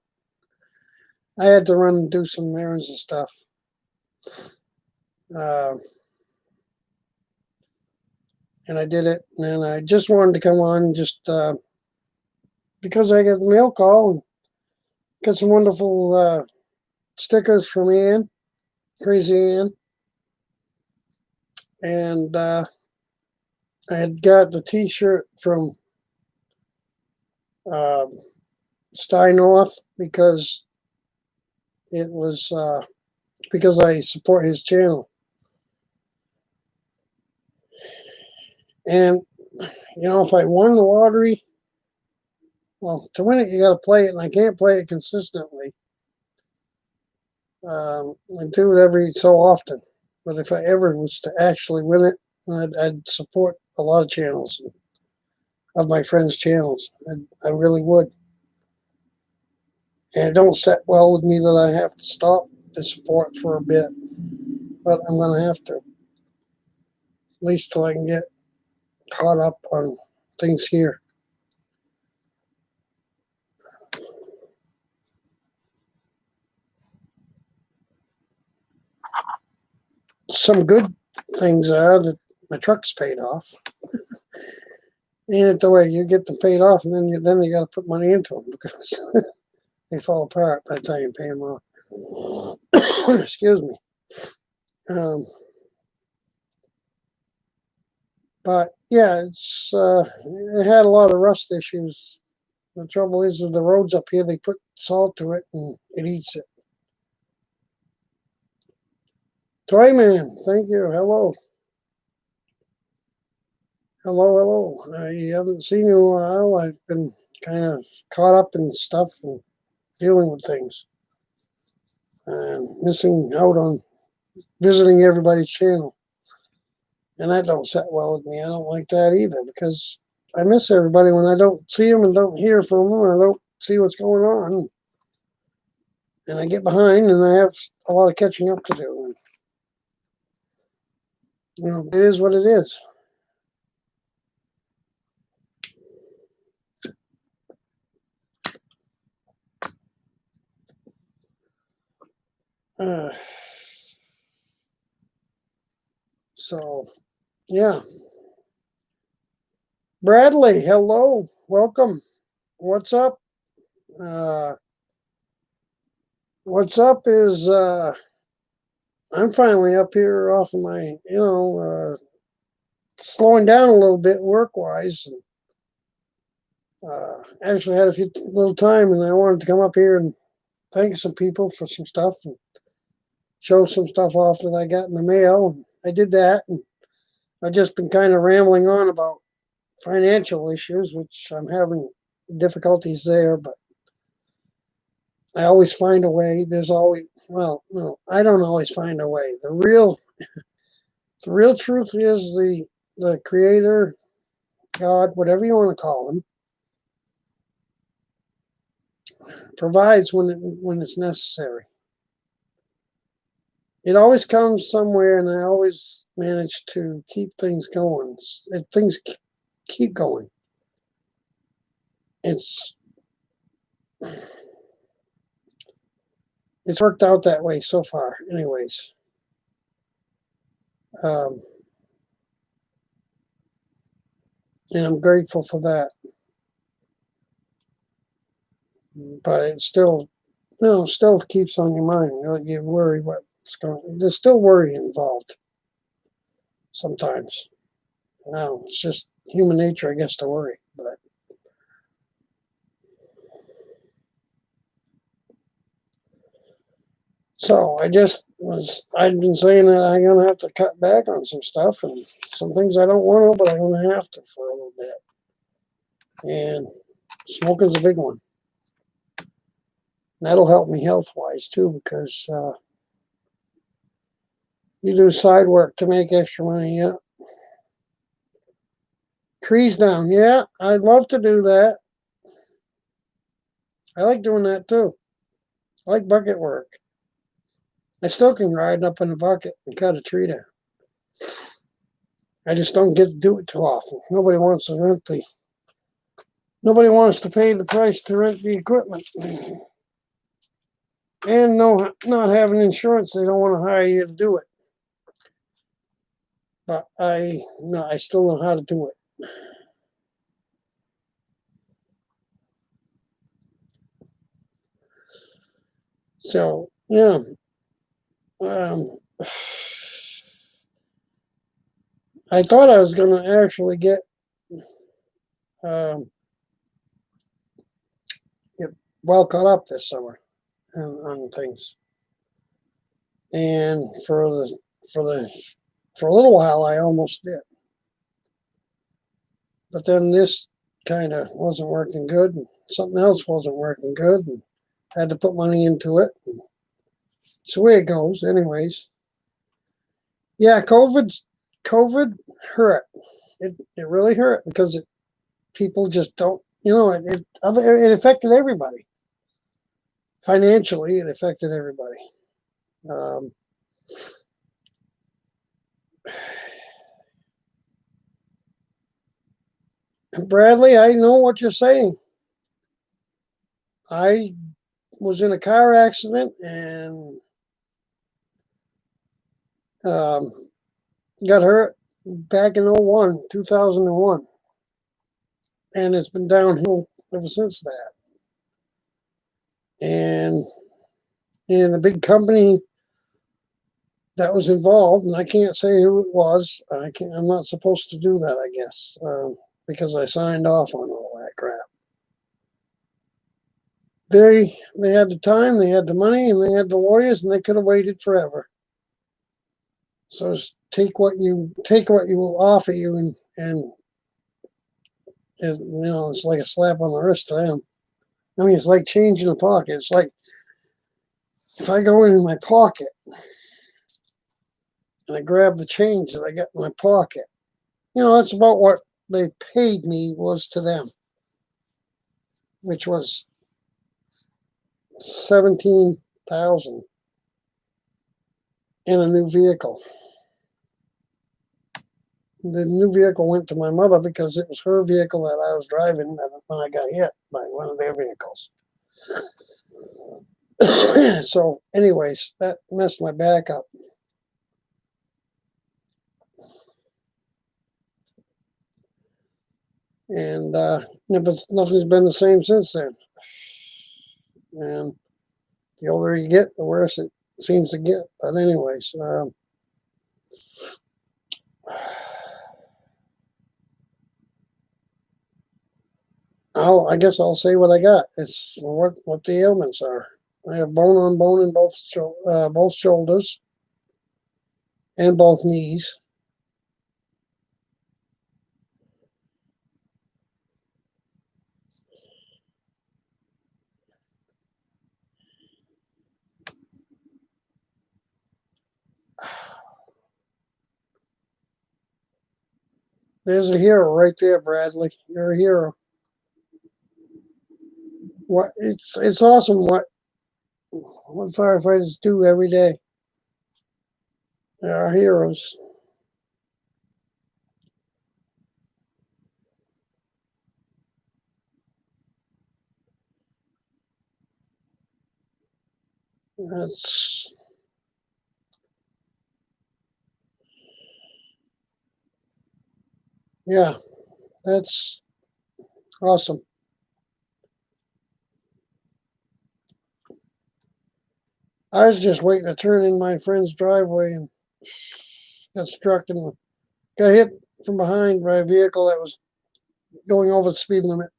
I had to run and do some errands and stuff. And I did it. And I just wanted to come on just because I got the mail call and got some wonderful stickers from Ann, Crazy Ann. And I had got the t-shirt from Steinorth because it was because I support his channel. And, you know, if I won the lottery, well, to win it, you got to play it, and I can't play it consistently. I do it every so often. But if I ever was to actually win it, I'd support a lot of channels of my friends' channels. I really would. And it don't set well with me that I have to stop the support for a bit. But I'm going to have to. At least till I can get caught up on things here. Some good things are that my truck's paid off. Ain't it the way you get them paid off, and then you got to put money into them because they fall apart by the time you pay them off. Excuse me. But yeah, it had a lot of rust issues. The trouble is with the roads up here, they put salt to it and it eats it. Toyman, thank you. Hello. Hello. I haven't seen you in a while. I've been kind of caught up in stuff and dealing with things. And missing out on visiting everybody's channel. And that don't set well with me. I don't like that either because I miss everybody when I don't see them and don't hear from them. I don't see what's going on. And I get behind and I have a lot of catching up to do. And, you know, it is what it is. So, yeah. Bradley, hello. Welcome. What's up? What's up is I'm finally up here off of my, slowing down a little bit work-wise. Actually had a few little time and I wanted to come up here and thank some people for some stuff and show some stuff off that I got in the mail. And I did that, and I've just been kind of rambling on about financial issues, which I'm having difficulties there, but I always find a way. There's always, well, no, I don't always find a way. The real truth is the creator, God, whatever you want to call him, provides when it's necessary. It always comes somewhere, and I always manage to keep things going. Things keep going. It's worked out that way so far, anyways. And I'm grateful for that. But it still, still keeps on your mind. You worry what's going. There's still worry involved sometimes. It's just human nature, I guess, to worry. But so I'd been saying that I'm gonna have to cut back on some stuff and some things I don't want to, but I'm gonna have to for a little bit. And smoking's a big one. That'll help me health-wise too, because you do side work to make extra money. Yeah. Trees down. Yeah, I'd love to do that. I like doing that too. I like bucket work. I still can ride up in a bucket and cut a tree down. I just don't get to do it too often. Nobody wants to pay the price to rent the equipment. And no, not having insurance, they don't want to hire you to do it. But I still know how to do it. So yeah, I thought I was going to actually get um, well caught up this summer on things, and for a little while I almost did, but then this kind of wasn't working good, and something else wasn't working good, and had to put money into it. And it's the way it goes, anyways. Yeah, COVID hurt. It really hurt because people just don't. It affected everybody. Financially, it affected everybody. Um, Bradley, I know what you're saying. I was in a car accident and got hurt back in 2001. And it's been downhill ever since that. And the big company that was involved, and I can't say who it was. I'm not supposed to do that, I guess, because I signed off on all that crap. They had the time, they had the money, and they had the lawyers, and they could have waited forever. So take what you will offer you, and it's like a slap on the wrist to them. I mean, it's like change in the pocket. It's like if I go in my pocket and I grab the change that I got in my pocket, that's about what they paid me was to them, which was $17,000 in a new vehicle. The new vehicle went to my mother because it was her vehicle that I was driving when I got hit by one of their vehicles. So, anyways, that messed my back up. And nothing's been the same since then. And the older you get, the worse it seems to get. But anyways, I guess I'll say what I got. It's what the ailments are. I have bone on bone in both shoulders and both knees. There's a hero right there, Bradley. You're a hero. What it's awesome what firefighters do every day. They are heroes. That's awesome. I was just waiting to turn in my friend's driveway and got struck and got hit from behind by a vehicle that was going over the speed limit.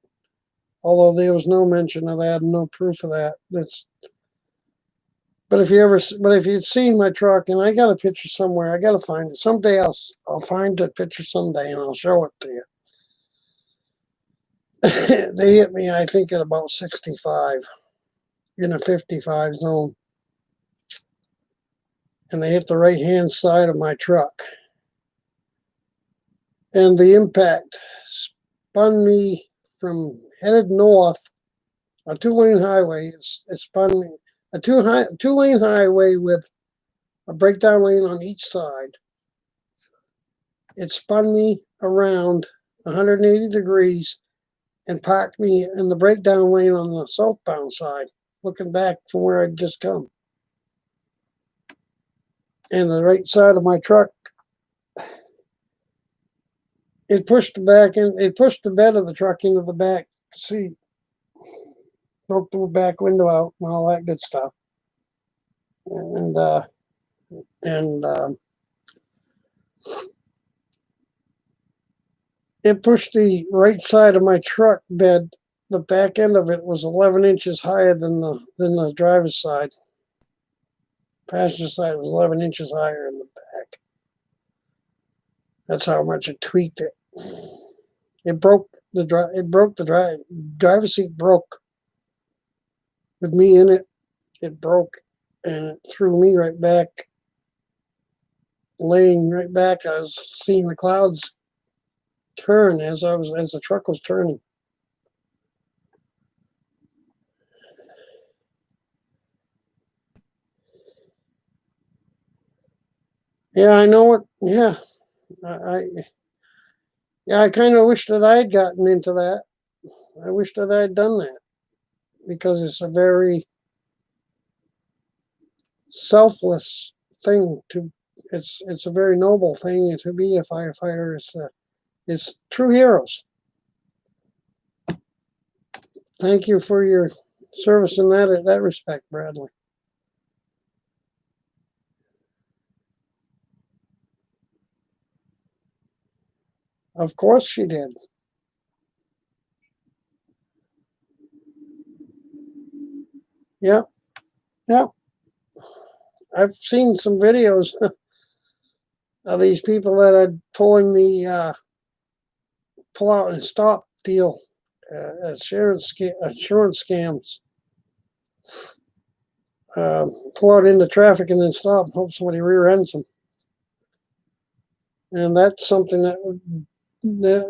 Although there was no mention of that and no proof of that. But if you'd seen my truck, and I got a picture somewhere, I gotta find it. Someday I'll find the picture someday and I'll show it to you. They hit me, I think, at about 65 in a 55 zone. And they hit the right-hand side of my truck. And the impact spun me from headed north a 2-lane highway. It spun me a 2-lane highway with a breakdown lane on each side. It spun me around 180 degrees and parked me in the breakdown lane on the southbound side, looking back from where I'd just come. And the right side of my truck, it pushed the bed of the truck into the back seat, broke the back window out and all that good stuff. And it pushed the right side of my truck bed. The back end of it was 11 inches higher than the driver's side. Passenger side was 11 inches higher in the back. That's how much it tweaked it. It broke the driver's seat broke with me in it. It broke and it threw me right back, laying right back. I was seeing the clouds turn as the truck was turning. Yeah, I know what. Yeah, I kind of wish that I had gotten into that. I wish that I had done that because it's a very selfless thing to. It's a very noble thing to be a firefighter. It's true heroes. Thank you for your service in that respect, Bradley. Of course she did. Yeah, yeah. I've seen some videos of these people that are pulling the pull out and stop deal, insurance scams. Pull out into traffic and then stop and hope somebody rear ends them. And that's something that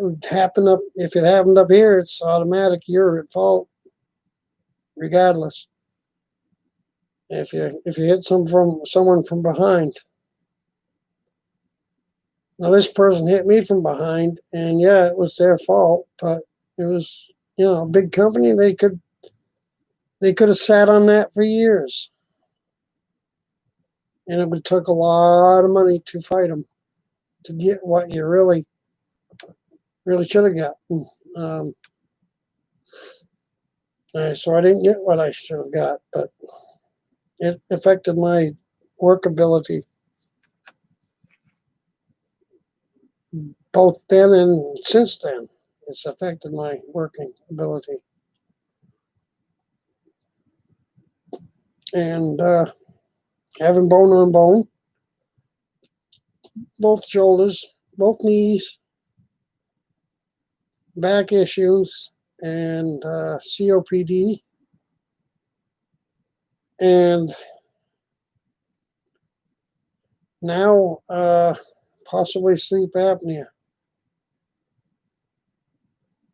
would happen up. If it happened up here, it's automatic. You're at fault, regardless. If you hit someone from behind. Now this person hit me from behind, and yeah, it was their fault. But it was, a big company. They could have sat on that for years, and it would took a lot of money to fight them to get what you really should have got. So I didn't get what I should have got, but it affected my work ability both then and since then. It's affected my working ability. And having bone on bone, both shoulders, both knees, back issues, and COPD, and now possibly sleep apnea.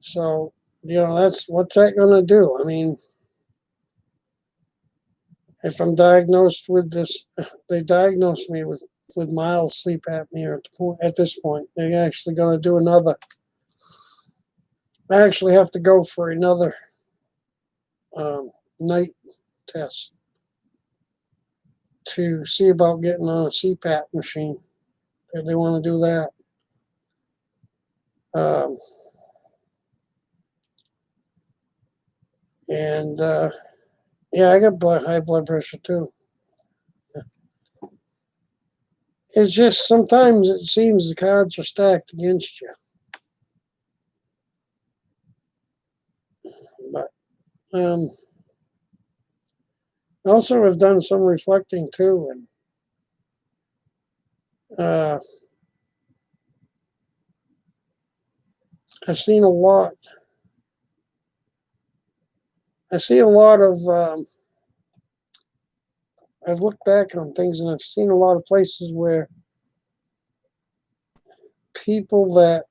So, what's that going to do? I mean, if I'm diagnosed with this, they diagnosed me with mild sleep apnea at this point. They're actually going to do another. I actually have to go for another night test to see about getting on a CPAP machine. If they want to do that. And I got high blood pressure too. It's just sometimes it seems the cards are stacked against you. But I also have done some reflecting too, and I've seen a lot. I see a lot of. I've looked back on things, and I've seen a lot of places where people that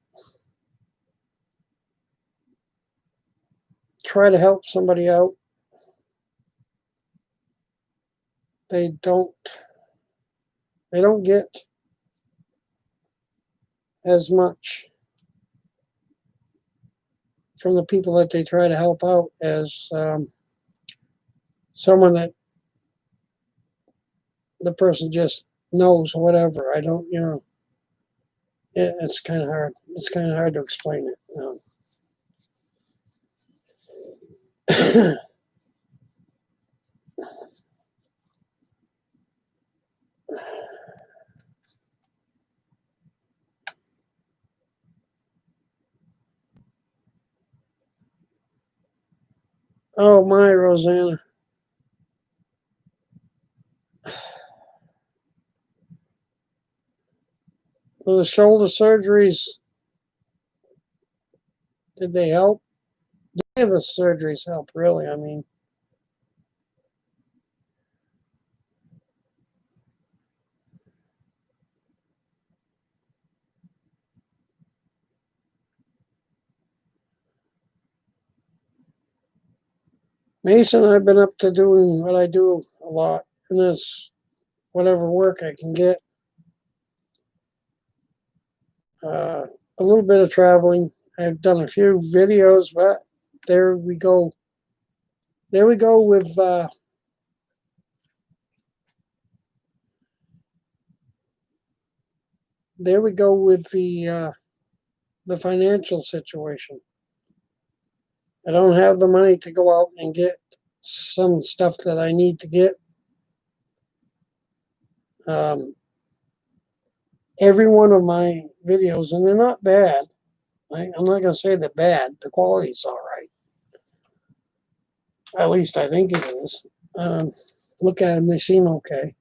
try to help somebody out they don't get as much from the people that they try to help out as someone that the person just knows or whatever. I don't, it's kind of hard. It's kind of hard to explain it. Oh my, Rosanna. Well, the shoulder surgeries, did they help? Any of the surgeries help, really. I mean, Mason, I've been up to doing what I do a lot, and that's whatever work I can get. A little bit of traveling. I've done a few videos, but there we go. There we go with the financial situation. I don't have the money to go out and get some stuff that I need to get. Every one of my videos, and they're not bad. I'm not going to say they're bad. The quality's all right. At least I think it is. Look at them; they seem okay.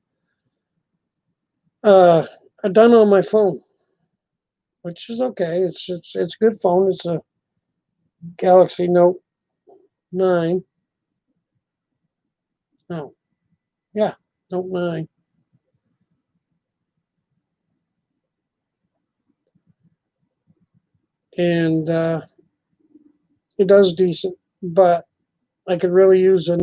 I'm done on my phone, which is okay. It's a good phone. It's a Galaxy Note 9. No, yeah, Note 9. And it does decent, but I could really use a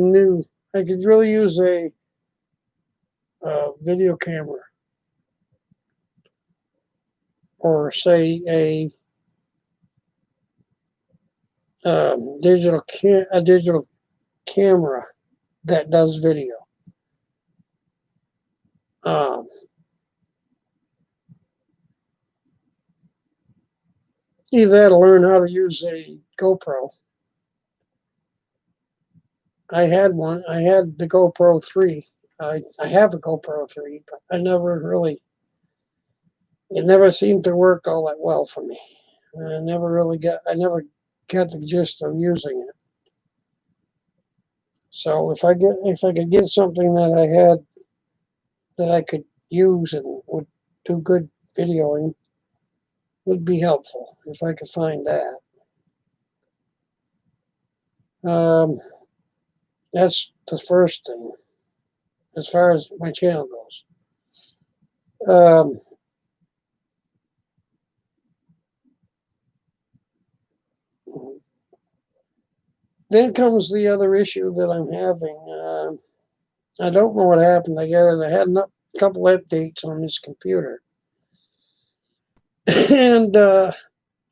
video camera, or say a digital camera that does video. Either that or learn how to use a GoPro. I had one. I had the GoPro 3. I have a GoPro 3, but it never seemed to work all that well for me. I never got the gist of using it. So if I could get something that I could use and would do good videoing, would be helpful if I could find that. That's the first thing as far as my channel goes. Then comes the other issue that I'm having. I don't know what happened. I had a couple updates on this computer. And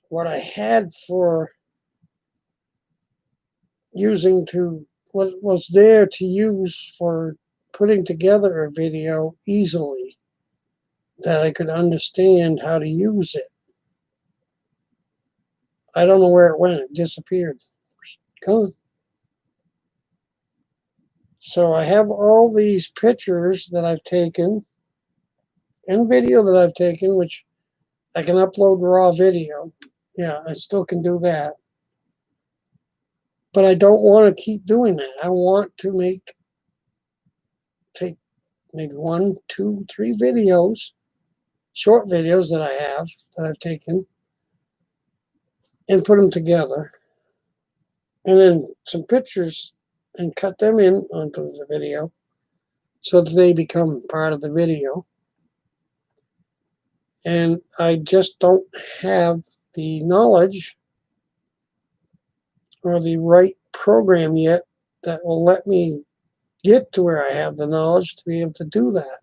what I had for what was there to use for putting together a video easily, that I could understand how to use it. I don't know where it went. It disappeared. Gone. So I have all these pictures that I've taken and video that I've taken, which I can upload raw video. Yeah, I still can do that. But I don't want to keep doing that. I want to take maybe 1, 2, 3 videos, short videos that I've taken, and put them together. And then some pictures and cut them in onto the video so that they become part of the video. And I just don't have the knowledge or the right program yet that will let me get to where I have the knowledge to be able to do that.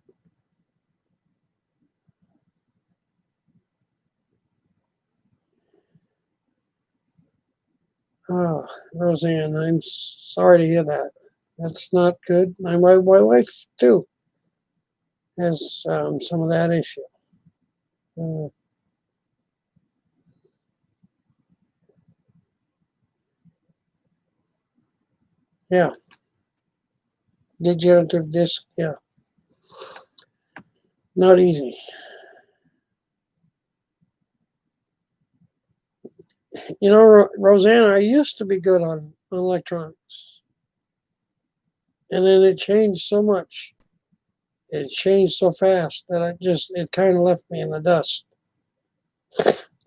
Oh, Roseanne, I'm sorry to hear that. That's not good. My wife, too, has some of that issue. Uh, yeah, degenerative disc, yeah, not easy. You know, Roseanne, I used to be good on electronics, and then it changed so much. It changed so fast that it kind of left me in the dust.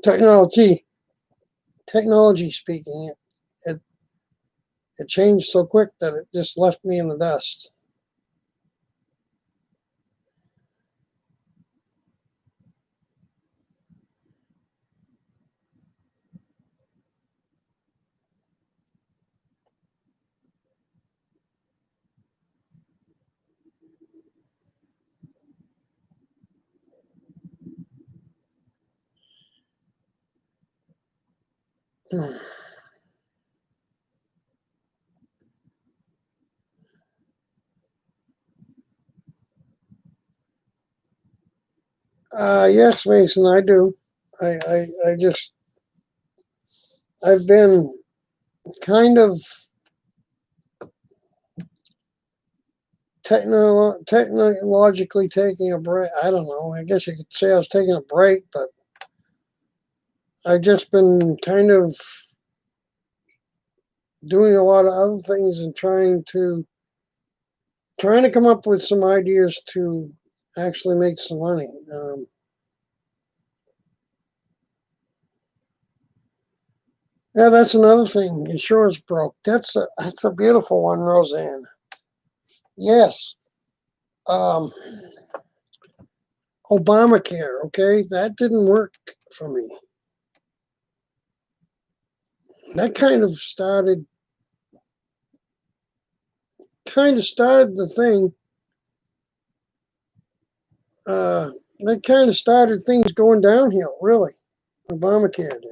Technology, technology speaking, it it changed so quick that it just left me in the dust. Yes, Mason, I do. I just I've been kind of technologically taking a break. I don't know. I guess you could say I was taking a break, but I've just been kind of doing a lot of other things and trying to come up with some ideas to actually make some money. Yeah, that's another thing. Insurance broke. That's a beautiful one, Roseanne. Yes. Um, Obamacare. Okay, that didn't work for me. That kind of started the thing. Uh, that kind of started things going downhill. Really, Obamacare did.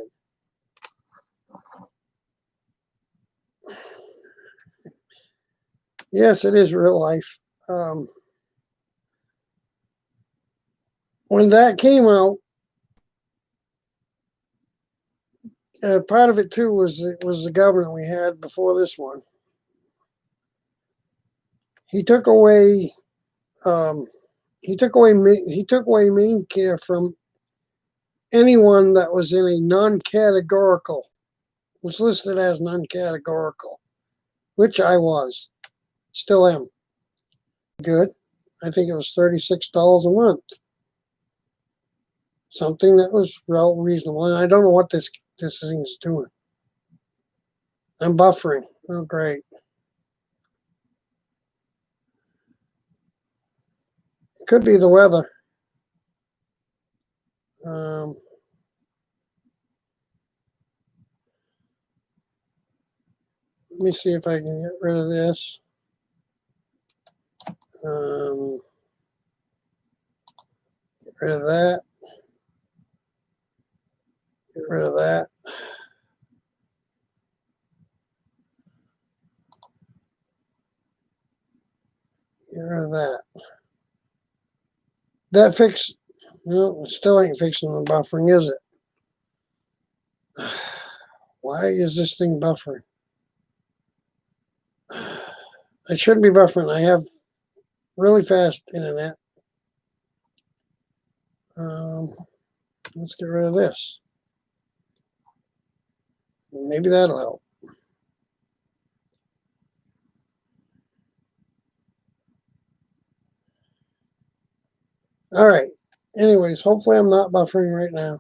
Yes, it is real life. Um, when that came out, part of it too was the governor we had before this one. He took away um, he took away main care from anyone that was in a non-categorical, was listed as non-categorical, which I was, still am. Good. I think it was $36 a month, something that was real reasonable. And I don't know what this thing is doing. I'm buffering. Oh, great. It could be the weather. Um, let me see if I can get rid of this. Get rid of that. Get rid of that. Get rid of that. That fix. No, it still ain't fixing the buffering, is it? Why is this thing buffering? I shouldn't be buffering. I have really fast internet. Let's get rid of this. Maybe that'll help. All right. Anyways, hopefully I'm not buffering right now.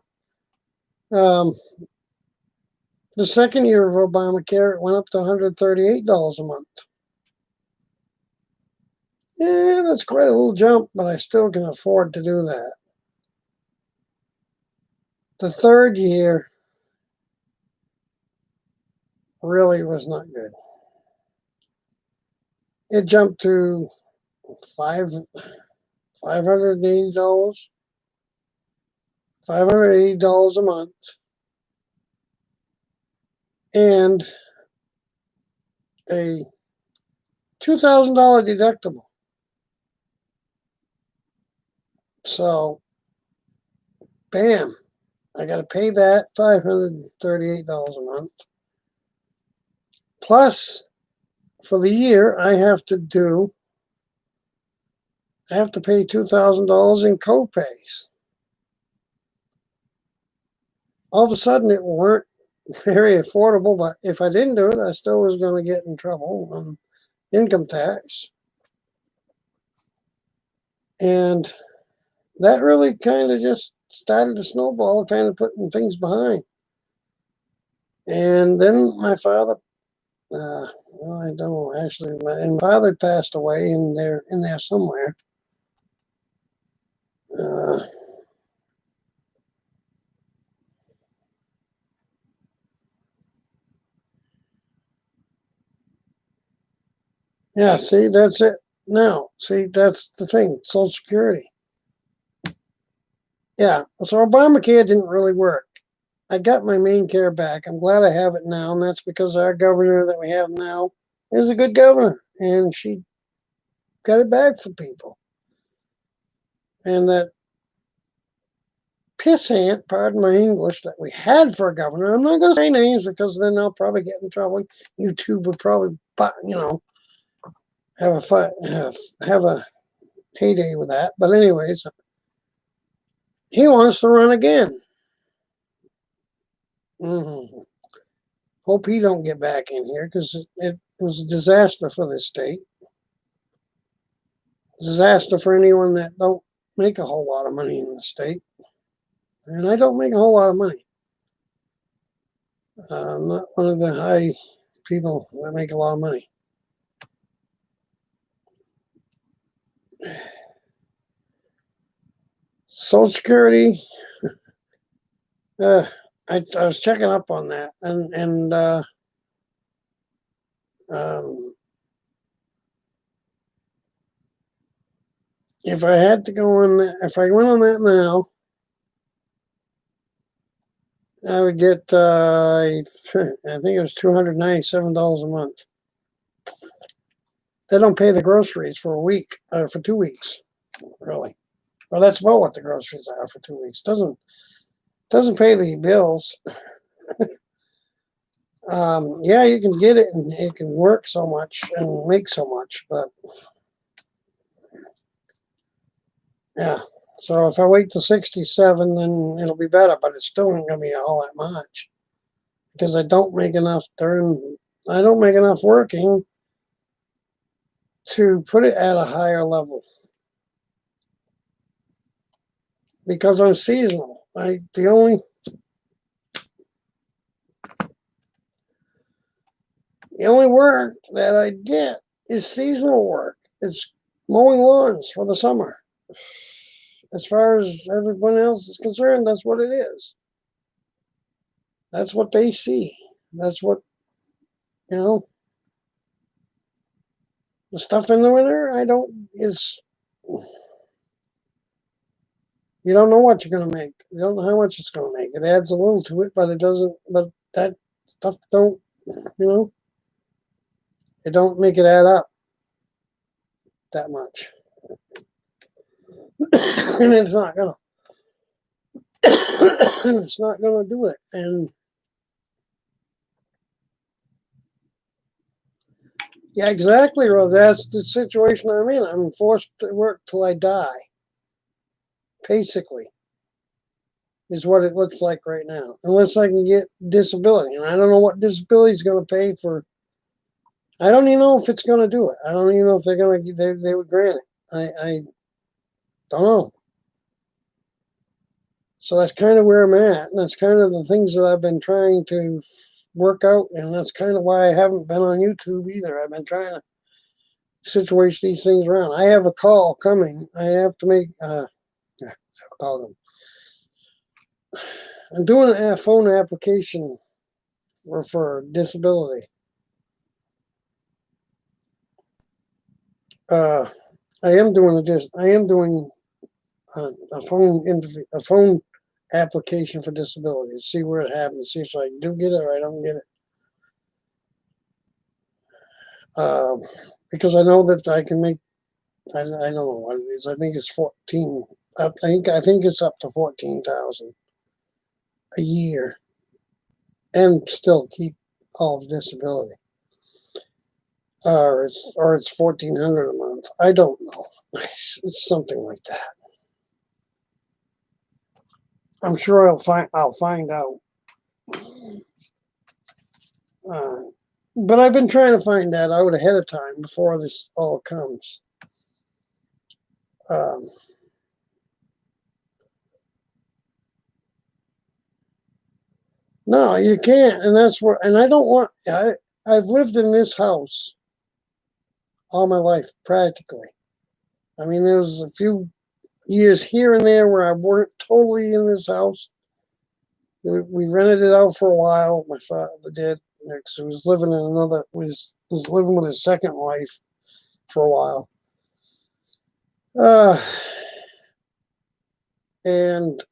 The second year of Obamacare, it went up to $138 a month. Yeah, that's quite a little jump, but I still can afford to do that. The third year really was not good. it jumped to $580, $580 a month, and a $2,000 deductible. So, bam, I got to pay that $538 a month. Plus, for the year, I have to pay $2,000 in co-pays. All of a sudden, it weren't very affordable, but if I didn't do it, I still was going to get in trouble on income tax. And that really kind of just started to snowball, kind of putting things behind. And then my father, well, I don't know, actually, my father passed away in there somewhere. Yeah, see, that's it. Now, see, that's the thing, Social Security. Yeah, so Obamacare didn't really work. I got my main care back. I'm glad I have it now, and that's because our governor that we have now is a good governor, and she got it back for people. And that pissant, pardon my English, that we had for a governor, I'm not going to say names because then I'll probably get in trouble. YouTube would probably, have a heyday with that. But anyways, he wants to run again. Hope he don't get back in here because it was a disaster for this state. Disaster for anyone that don't make a whole lot of money in the state. And I don't make a whole lot of money. I'm not one of the high people that make a lot of money. Social Security, I was checking up on that, and if I had to go on that, if I went on that now, I would get, I think it was $297 a month. They don't pay the groceries for a week, for 2 weeks, really. Well, that's about what the groceries are for 2 weeks. Doesn't pay the bills. Yeah, you can get it and it can work so much and make so much, but yeah. So if I wait till 67, then it'll be better, but it's still not going to be all that much because I don't make enough working to put it at a higher level because I'm seasonal. The only work that I get is seasonal work. It's mowing lawns for the summer. As far as everyone else is concerned, that's what it is. That's what they see. That's what, the stuff in the winter, you don't know what you're going to make. You don't know how much it's going to make. It adds a little to it, but it doesn't, but that stuff don't, it don't make it add up that much. And it's not going to do it. And yeah, exactly, Rose. That's the situation I'm in. I'm forced to work till I die. Basically, is what it looks like right now. Unless I can get disability. And I don't know what disability is going to pay for. I don't even know if it's going to do it. I don't even know if they're going to, they would grant it. I don't know. So that's kind of where I'm at. And that's kind of the things that I've been trying to work out. And that's kind of why I haven't been on YouTube either. I've been trying to situate these things around. I have a call coming. I have to make, call them. I'm doing a phone application for disability. I am doing a phone interview, a phone application for disability. See where it happens. See if I do get it or I don't get it. Because I know that I can make. I don't know what it is. I think it's 14. I think it's up to 14,000 a year, and still keep all of disability. It's 1,400 a month. I don't know. It's something like that. I'm sure I'll find out. But I've been trying to find that out ahead of time before this all comes. No, you can't, and that's where. And I don't want. I've lived in this house all my life, practically. I mean, there was a few years here and there where I weren't totally in this house. We rented it out for a while. My father did. Next, he was living in another. Was living with his second wife for a while. And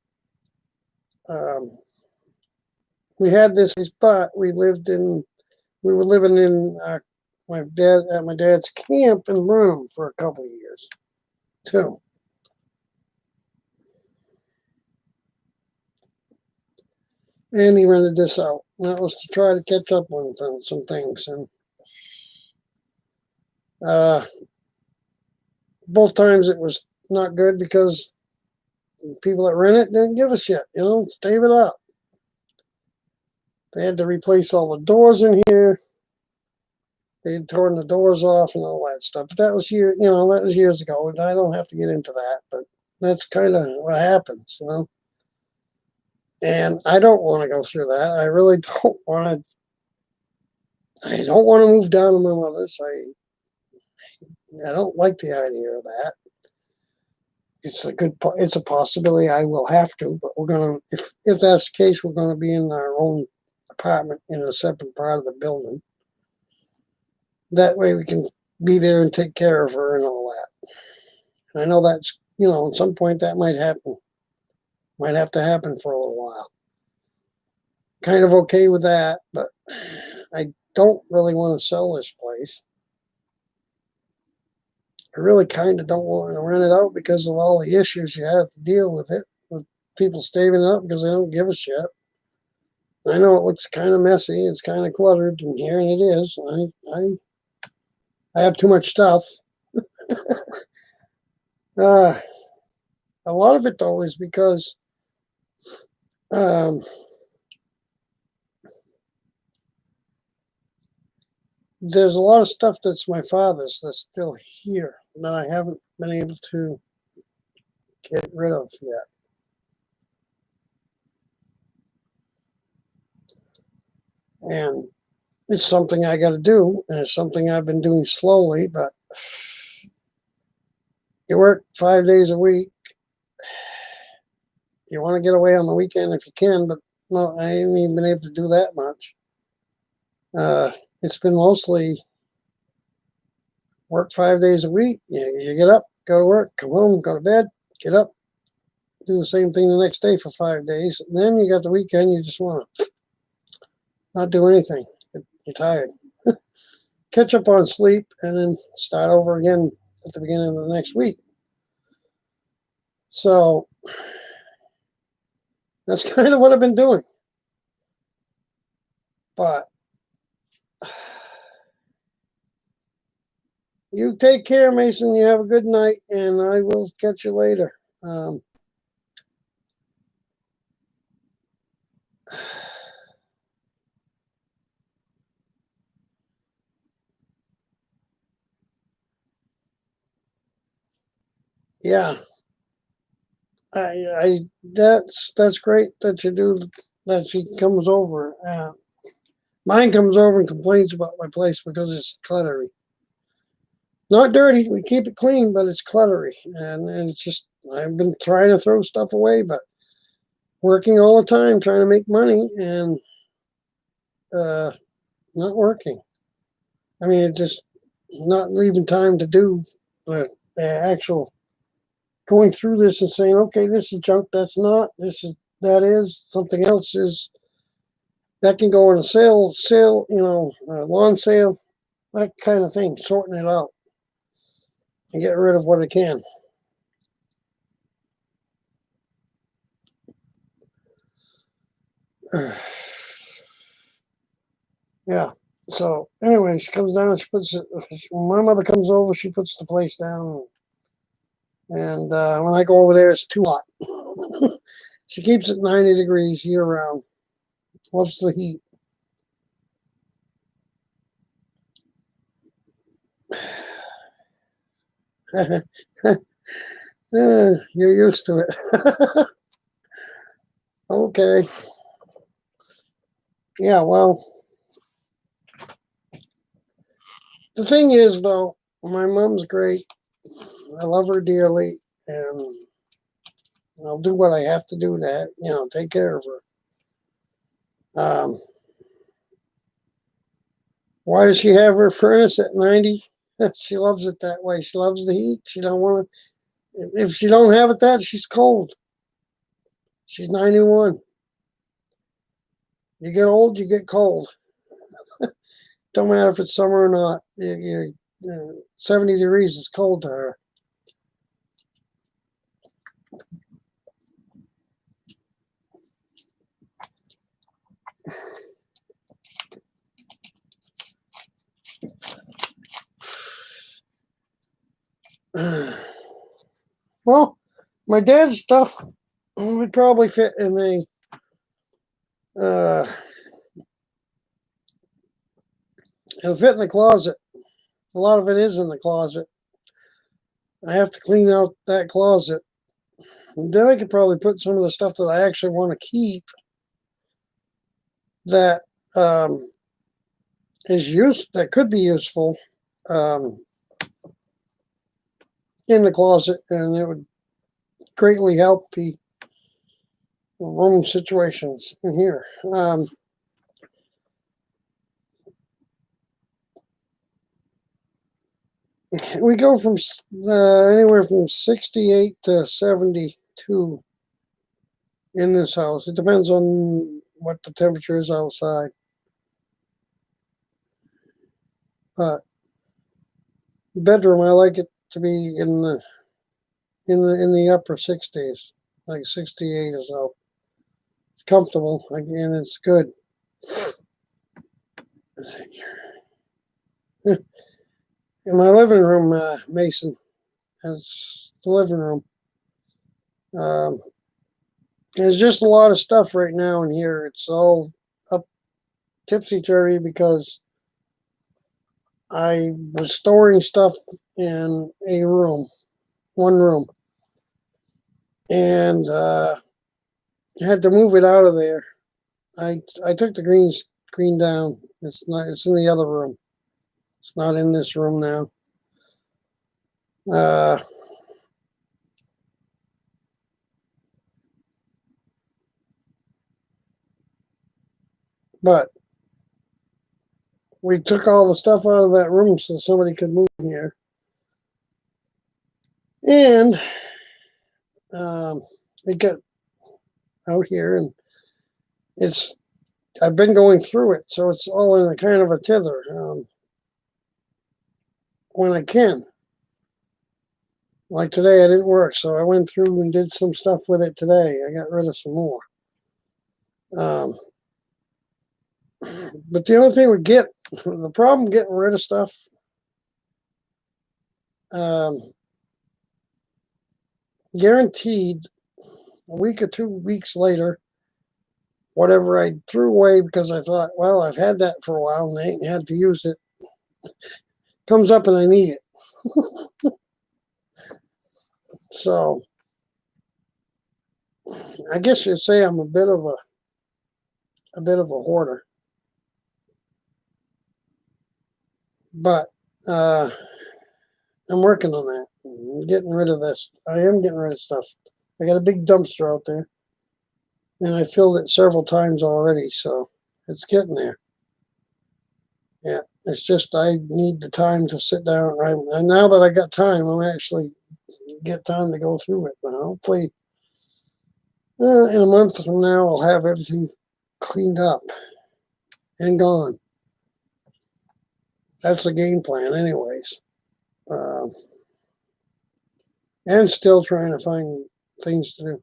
we had this spot. We were living in my dad's camp in Burnham for a couple of years too. And he rented this out. And that was to try to catch up on some things. And both times it was not good because people that rent it didn't give a shit, stave it up. They had to replace all the doors in here. They had torn the doors off and all that stuff. But that was years ago. And I don't have to get into that, but that's kind of what happens, And I don't want to go through that. I really don't want to. I don't want to move down to my mother's. I don't like the idea of that. It's a possibility I will have to, but we're gonna. If that's the case, we're gonna be in our own apartment in a separate part of the building. That way we can be there and take care of her and all that. And I know that's at some point that might happen. Might have to happen for a little while. Kind of okay with that, but I don't really want to sell this place. I really kind of don't want to rent it out because of all the issues you have to deal with it, with people staving it up because they don't give a shit. I know it looks kind of messy, it's kind of cluttered in here, and it is. I have too much stuff. A lot of it though is because there's a lot of stuff that's my father's that's still here that I haven't been able to get rid of yet. And it's something I got to do, and it's something I've been doing slowly, but you work 5 days a week. You want to get away on the weekend if you can, but no, I ain't even been able to do that much. It's been mostly work 5 days a week. You get up, go to work, come home, go to bed, get up, do the same thing the next day for 5 days. And then you got the weekend, you just want to not do anything. You're tired. Catch up on sleep and then start over again at the beginning of the next week. So that's kind of what I've been doing. But you take care, Mason. You have a good night, and I will catch you later. Yeah, that's great that you do. That she comes over. Mine comes over and complains about my place because it's cluttery. Not dirty. We keep it clean, but it's cluttery, and it's just I've been trying to throw stuff away, but working all the time trying to make money and not working. I mean, it just not leaving time to do the actual going through this and saying, okay, this is junk, that's not, that is, something else is, that can go on a sale, lawn sale, that kind of thing, sorting it out and get rid of what it can. Yeah. So anyway, she comes down, she puts it, my mother comes over, she puts the place down. And when I go over there, it's too hot. She keeps it 90 degrees year round. Loves the heat. You're used to it. Okay. Yeah, well, the thing is, though, my mom's great. I love her dearly, and I'll do what I have to do to, take care of her. Why does she have her furnace at 90? She loves it that way. She loves the heat. She don't want to. If she don't have it that, she's cold. She's 91. You get old, you get cold. Don't matter if it's summer or not. 70 degrees is cold to her. Well, my dad's stuff would probably fit in it'll fit in the closet. A lot of it is in the closet. I have to clean out that closet. And then I could probably put some of the stuff that I actually want to keep that that could be useful in the closet, and it would greatly help the room situations in here. We go from anywhere from 68 to 72 in this house. It depends on what the temperature is outside. But bedroom, I like it to be in the upper 60s, like 68 or so. It's comfortable, and it's good. In my living room, Mason, that's the living room. There's just a lot of stuff right now in here. It's all up tipsy-turvy because I was storing stuff in one room, and had to move it out of there. I took the green screen down. It's in the other room. It's not in this room now. But we took all the stuff out of that room so somebody could move in here. And it got out here, and I've been going through it, so it's all in a kind of a tether when I can. Like today, I didn't work, so I went through and did some stuff with it today. I got rid of some more. But the only thing the problem getting rid of stuff, guaranteed a week or 2 weeks later, whatever I threw away because I thought, well, I've had that for a while and I ain't had to use it, comes up and I need it. So I guess you'd say I'm a bit of a hoarder. But I'm working on that. I'm getting rid of this. I am getting rid of stuff. I got a big dumpster out there, and I filled it several times already, so it's getting there. Yeah, It's just I need the time to sit down. And now that I got time, I'm actually get time to go through it. But hopefully, in a month from now, I'll have everything cleaned up and gone. That's the game plan, anyways. And still trying to find things to do.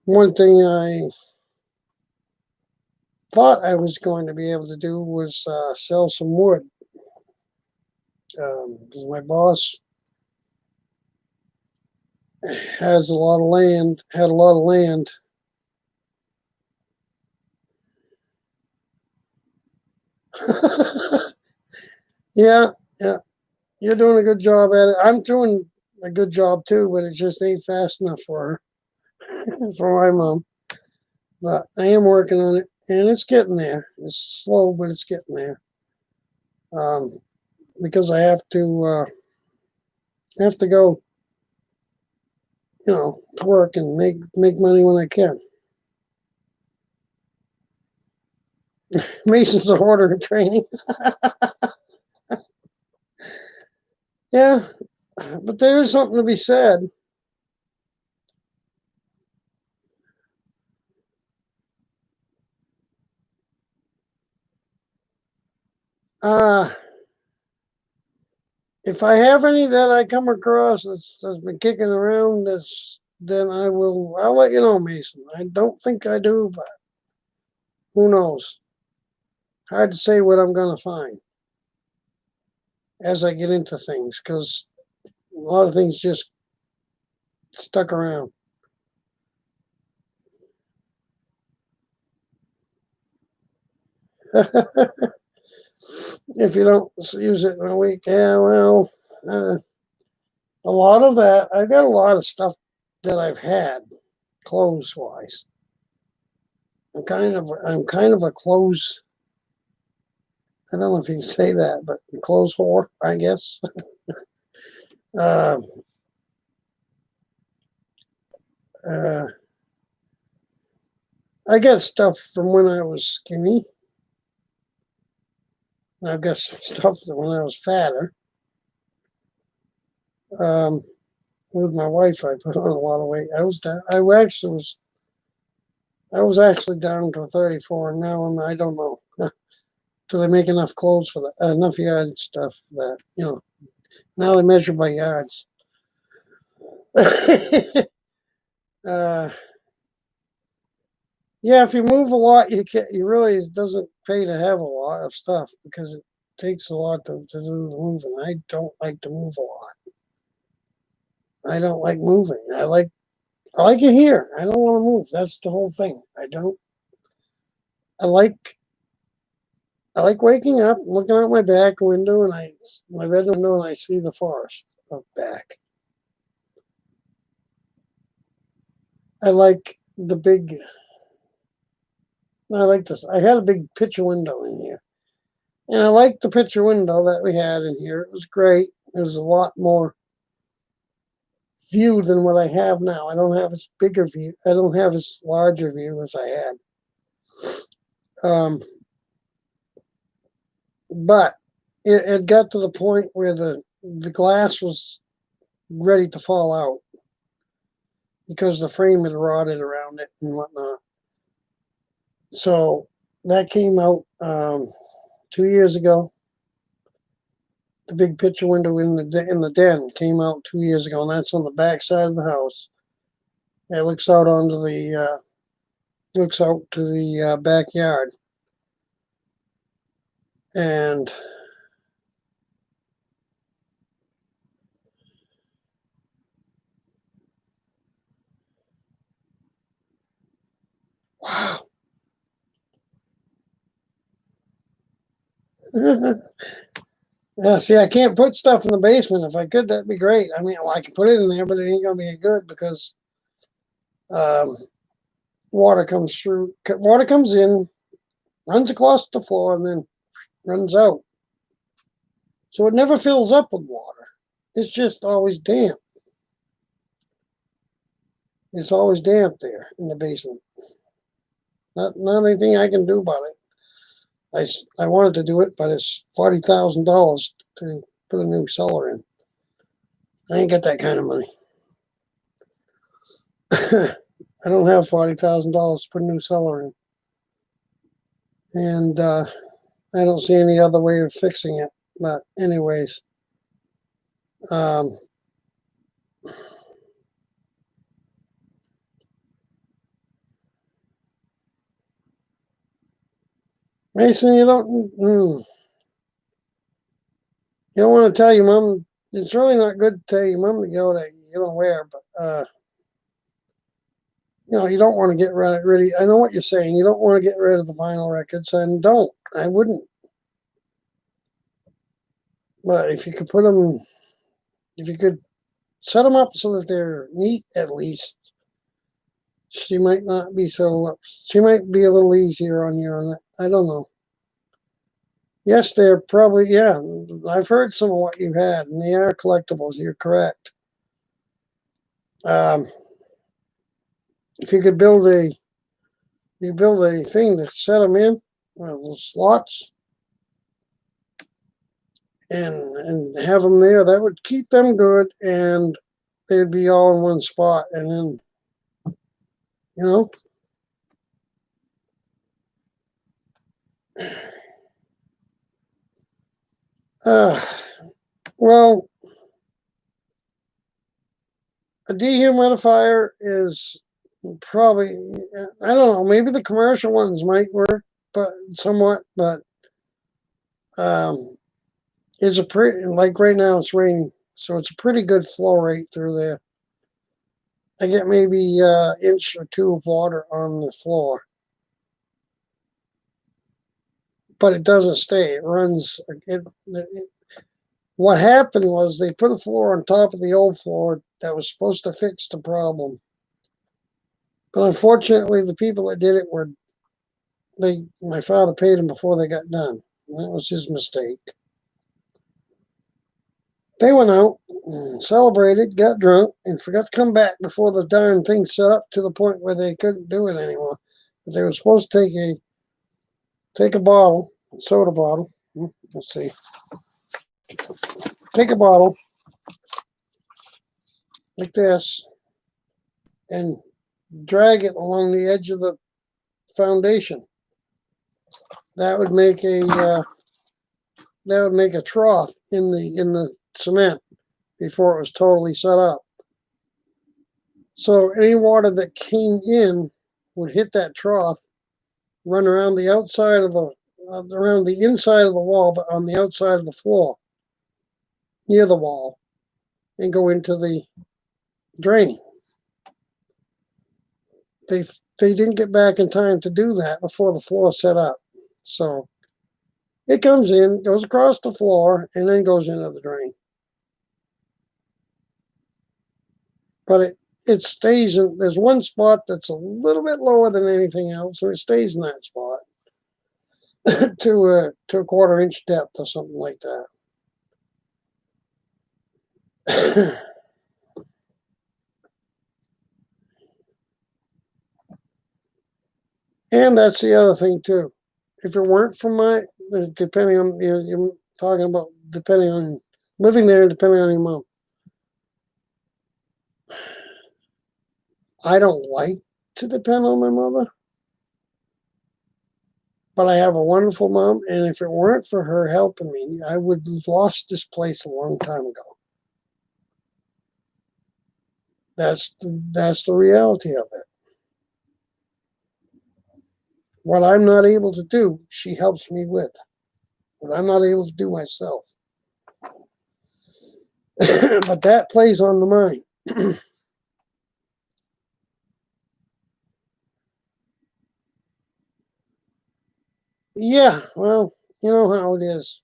One thing I thought I was going to be able to do was sell some wood. Because my boss has a lot of land, had a lot of land. Yeah, yeah. You're doing a good job at it. I'm doing a good job too, but it just ain't fast enough for her, for my mom. But I am working on it, and it's getting there. It's slow, but it's getting there. Because I have to go, to work and make money when I can. Mason's a hoarder in training. Yeah, but there is something to be said. If I have any that I come across that's been kicking around, then I'll let you know, Mason. I don't think I do, but who knows? Hard to say what I'm gonna find as I get into things, because a lot of things just stuck around. If you don't use it in a week, yeah, well, a lot of that. I've got a lot of stuff that I've had, clothes wise. I'm kind of a clothes. I don't know if you can say that, but clothes whore, I guess. uh, uh, I got stuff from when I was skinny. I've got some stuff from when I was fatter. With my wife, I put on a lot of weight. I was down. I was actually down to 34, and now I don't know. Do they make enough clothes for that? Enough yard stuff for that? Now they measure by yards. uh, yeah, if you move a lot, you really it doesn't pay to have a lot of stuff because it takes a lot to do the moving. I don't like to move a lot. I don't like moving. I like it here. I don't want to move. That's the whole thing. I like waking up, looking out my back window, and my bedroom window, and I see the forest up back. I like the big. I like this. I had a big picture window in here, and I liked the picture window that we had in here. It was great. It was a lot more view than what I have now. I don't have as bigger view. I don't have as larger view as I had. But it got to the point where the glass was ready to fall out because the frame had rotted around it and whatnot. So that came out 2 years ago. The big picture window in the den came out 2 years ago, and that's on the back side of the house. It looks out onto the backyard, and wow. Yeah, see, I can't put stuff in the basement. If I could, that'd be great. I mean, well, I can put it in there, but it ain't gonna be good because water comes through. Water comes in, runs across the floor, and then runs out. So it never fills up with water. It's just always damp. It's always damp there in the basement. Not anything I can do about it. I wanted to do it, but it's $40,000 to put a new cellar in. I ain't got that kind of money. I don't have $40,000 to put a new cellar in, and I don't see any other way of fixing it. But anyways, Mason, you don't want to tell your mom. It's really not good to tell your mom to go to where, but you don't want to get rid of. I know what you're saying. You don't want to get rid of the vinyl records, and don't. I wouldn't. But if you could put them, if you could set them up so that they're neat, at least, she might not be so. She might be a little easier on you on that. I don't know. Yes, they're probably, yeah. I've heard some of what you had, and they are collectibles. You're correct. If you could build a thing to set them in, little slots, and have them there, that would keep them good, and they'd be all in one spot, and then, well, a dehumidifier is probably, I don't know, maybe the commercial ones might work, but somewhat, but it's a pretty, like right now it's raining, so it's a pretty good flow rate through there. I get maybe an inch or two of water on the floor, but it doesn't stay. It runs. What happened was they put a floor on top of the old floor that was supposed to fix the problem, but unfortunately, the people that did it were my father paid them before they got done. That was his mistake. They went out and celebrated, got drunk, and forgot to come back before the darn thing set up to the point where they couldn't do it anymore. But they were supposed to take a bottle, a soda bottle. Let's see. Take a bottle like this and drag it along the edge of the foundation. That would make a trough in the cement before it was totally set up. So any water that came in would hit that trough, run around the outside of around the inside of the wall, but on the outside of the floor, near the wall, and go into the drain. They didn't get back in time to do that before the floor set up. So it comes in, goes across the floor, and then goes into the drain. But it stays in, there's one spot that's a little bit lower than anything else, so it stays in that spot to a 1/4 inch depth or something like that. And that's the other thing too. If it weren't for depending on, you're talking about depending on living there, depending on your mom. I don't like to depend on my mother, but I have a wonderful mom, and if it weren't for her helping me, I would have lost this place a long time ago. That's the reality of it. What I'm not able to do, she helps me with. What I'm not able to do myself. But that plays on the mind. Yeah, well, you know how it is.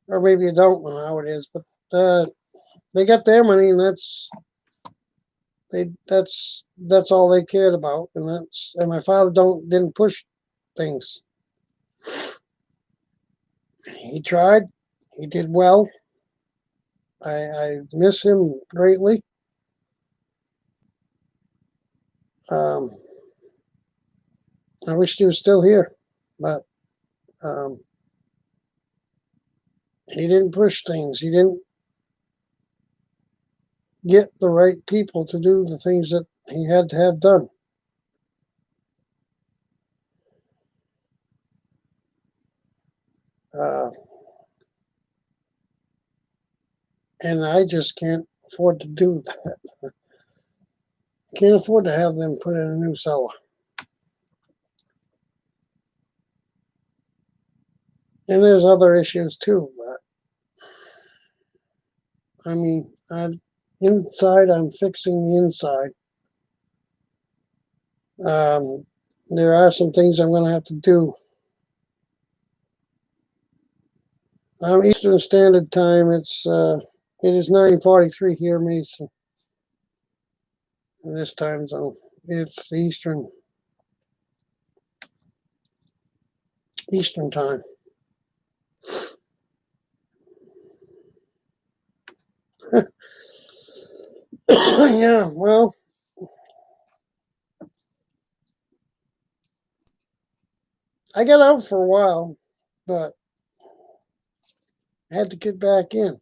Or maybe you don't know how it is, but they got their money, and that's all they cared about, and my father didn't push things. He tried, he did well. I miss him greatly. I wish he was still here. but he didn't push things. He didn't get the right people to do the things that he had to have done. And I just can't afford to do that. I can't afford to have them put in a new cellar. And there's other issues too, but I mean, inside, I'm fixing the inside. There are some things I'm going to have to do. Eastern Standard Time. It is 9:43 here, Mason. In this time zone, it's Eastern time. Yeah, well, I got out for a while, but I had to get back in.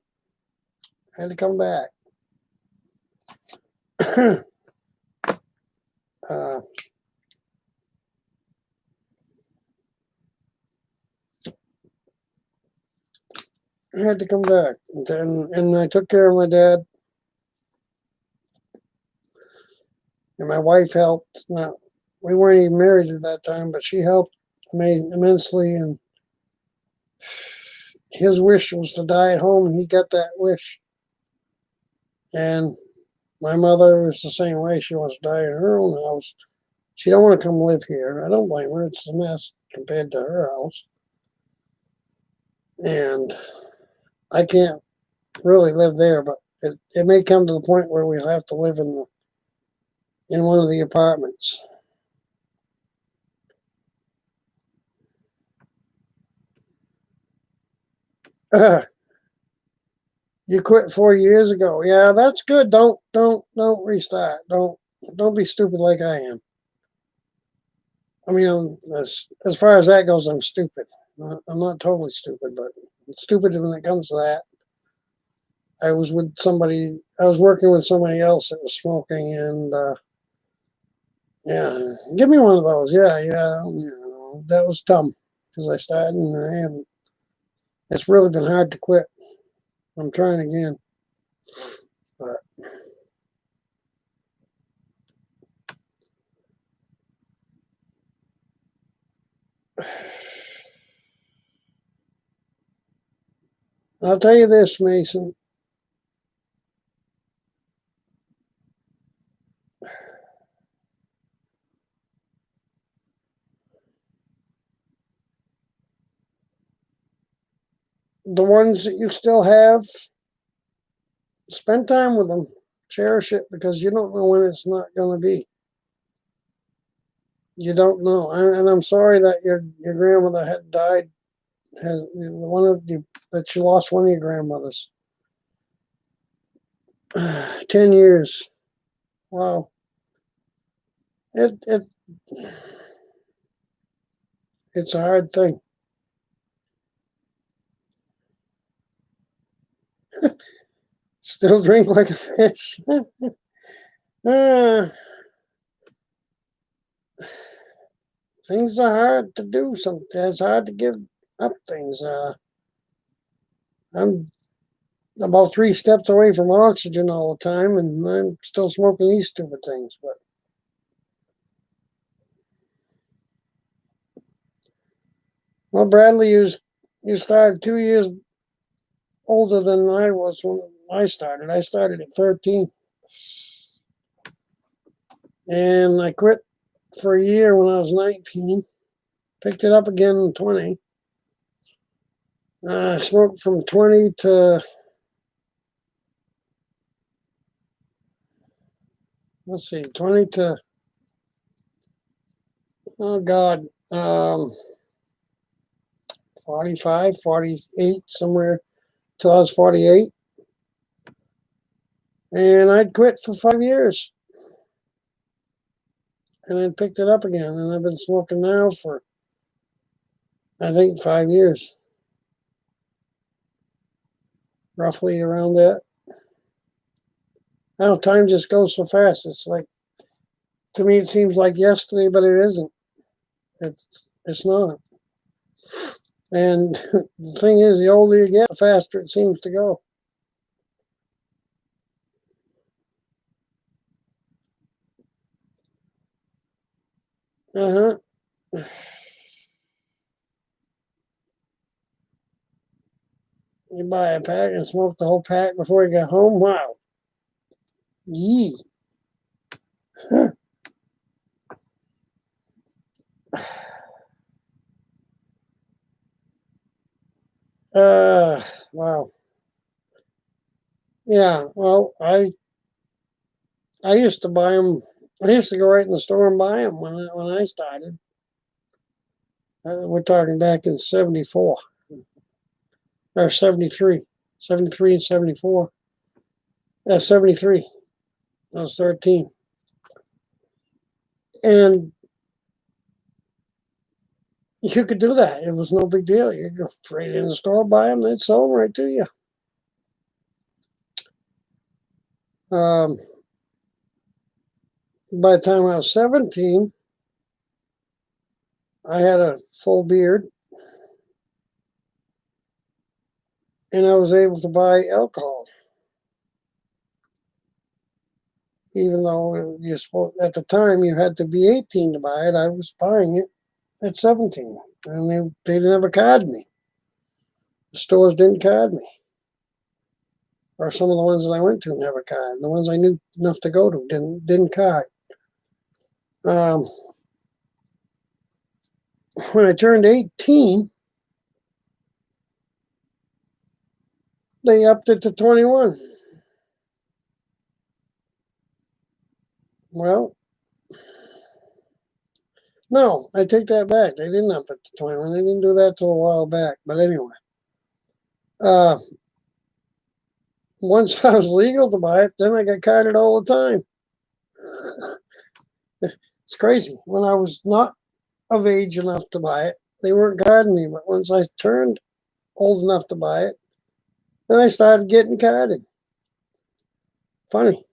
I had to come back. I had to come back, and I took care of my dad, and my wife helped. Now, we weren't even married at that time, but she helped me immensely, and his wish was to die at home, and he got that wish. And my mother was the same way. She wants to die in her own house. She don't want to come live here. I don't blame her. It's a mess compared to her house. And I can't really live there, but it may come to the point where we'll have to live in one of the apartments. You quit 4 years ago. Yeah, that's good. Don't restart. Don't be stupid like I am. I mean, as far as that goes, I'm stupid. I'm not totally stupid, but stupid when it comes to that. I was working with somebody else that was smoking, and yeah, give me one of those. Yeah, that was dumb because I started and I haven't. It's really been hard to quit. I'm trying again, but I'll tell you this, Mason. The ones that you still have, spend time with them. Cherish it because you don't know when it's not going to be. You don't know, and I'm sorry that your grandmother had died. Has one of you that you lost one of your grandmothers. 10 years. Wow. It's a hard thing. Still drink like a fish. Things are hard to do. Sometimes it's hard to give up things. I'm about 3 steps away from oxygen all the time, and I'm still smoking these stupid things. But well, Bradley, you started 2 years older than I was when I started. I started at 13, and I quit for a year when I was 19. Picked it up again in 20. I smoked from 20 to, let's see, 20 to, oh God, 45, 48, somewhere till I was 48. And I'd quit for 5 years. And then picked it up again. And I've been smoking now for I think 5 years. Roughly around that. I know time just goes so fast. It's like, to me, it seems like yesterday, but it isn't. It's not. And the thing is, the older you get, the faster it seems to go. Uh huh. You buy a pack and smoke the whole pack before you get home. Wow. Yee. Wow. Yeah. Well, I used to buy them. I used to go right in the store and buy them when I started. We're talking back in '74 or '73, '73 and '74. Yeah, '73. I was 13, and you could do that. It was no big deal. You could go straight in the store, buy them, they'd sell them right to you. Um, by the time I was 17, I had a full beard, and I was able to buy alcohol. Even though you're supposed, at the time you had to be 18 to buy it, I was buying it at 17, and they never carded me. The stores didn't card me, or some of the ones that I went to never card. The ones I knew enough to go to didn't card. When I turned 18, they upped it to 21. Well, no, I take that back. They didn't up it to 21. They didn't do that till a while back. But anyway, uh, once I was legal to buy it, then I got carded all the time. It's crazy. When I was not of age enough to buy it, they weren't carding me. But once I turned old enough to buy it, then I started getting carded. Funny.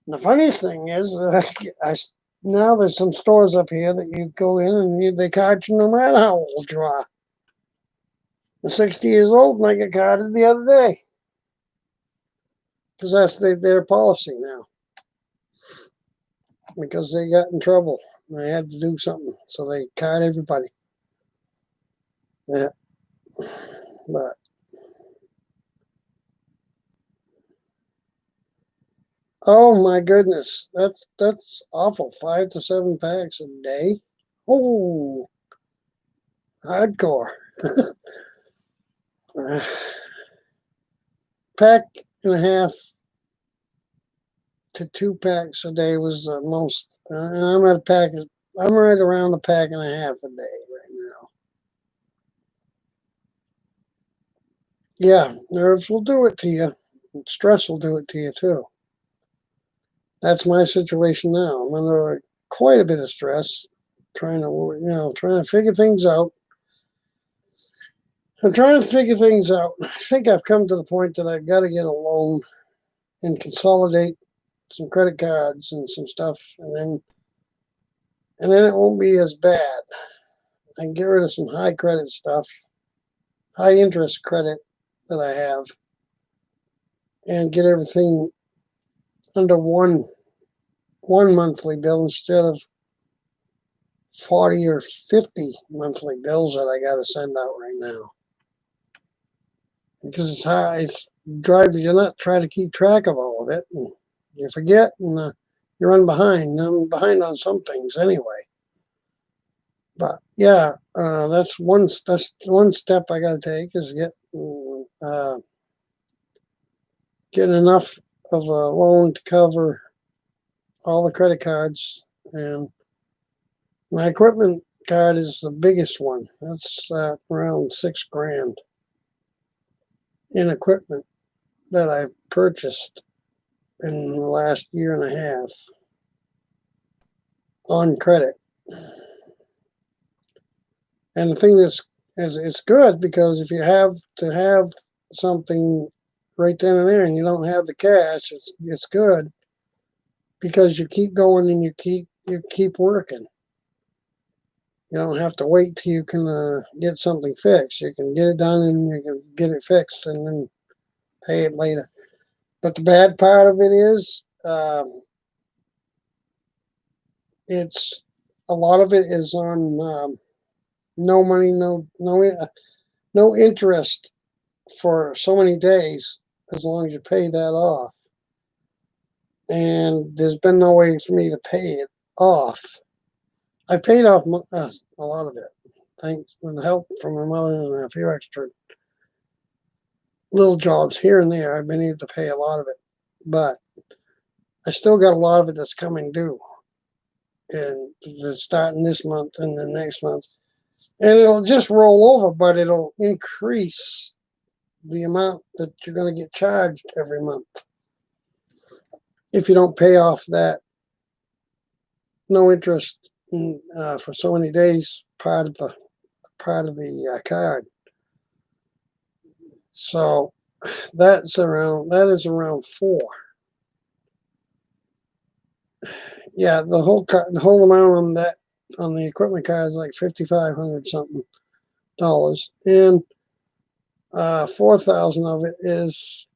And the funniest thing is, now there's some stores up here that you go in and they card you no matter how old you are. I'm 60 years old and I got carded the other day because that's their policy now. Because they got in trouble and they had to do something, so they card everybody. Yeah, but oh my goodness, that's awful. 5 to 7 packs a day. Oh, hardcore. Pack and a half to 2 packs a day was the most. I'm at a pack. I'm right around a pack and a half a day right now. Yeah, nerves will do it to you. Stress will do it to you too. That's my situation now. I'm under quite a bit of stress, trying to figure things out. I'm trying to figure things out. I think I've come to the point that I've got to get a loan and consolidate some credit cards and some stuff, and then it won't be as bad. I can get rid of some high credit stuff, high interest credit that I have, and get everything under one monthly bill instead of 40 or 50 monthly bills that I got to send out right now. Because it's high, it's drives you nuts. Try to keep track of all of it, and you forget, and you run behind. I'm behind on some things anyway. But yeah, that's one step I got to take is getting enough of a loan to cover all the credit cards, and my equipment card is the biggest one. That's around $6,000 in equipment that I've purchased in the last year and a half on credit. And the thing it's good because if you have to have something right then and there and you don't have the cash, it's good because you keep going and you keep working. You don't have to wait till you can get something fixed. You can get it done and you can get it fixed and then pay it later. But the bad part of it is, it's a lot of it is on no money, no interest for so many days as long as you pay that off. And there's been no way for me to pay it off. I paid off a lot of it, thanks with the help from my mother and a few extra little jobs here and there. I've been able to pay a lot of it, but I still got a lot of it that's coming due, and it's starting this month and the next month, and it'll just roll over, but it'll increase the amount that you're going to get charged every month if you don't pay off that no interest for so many days part of the card. So that is around 4. Yeah, the whole amount on the equipment card is like $5,500 something dollars, and 4,000 of it is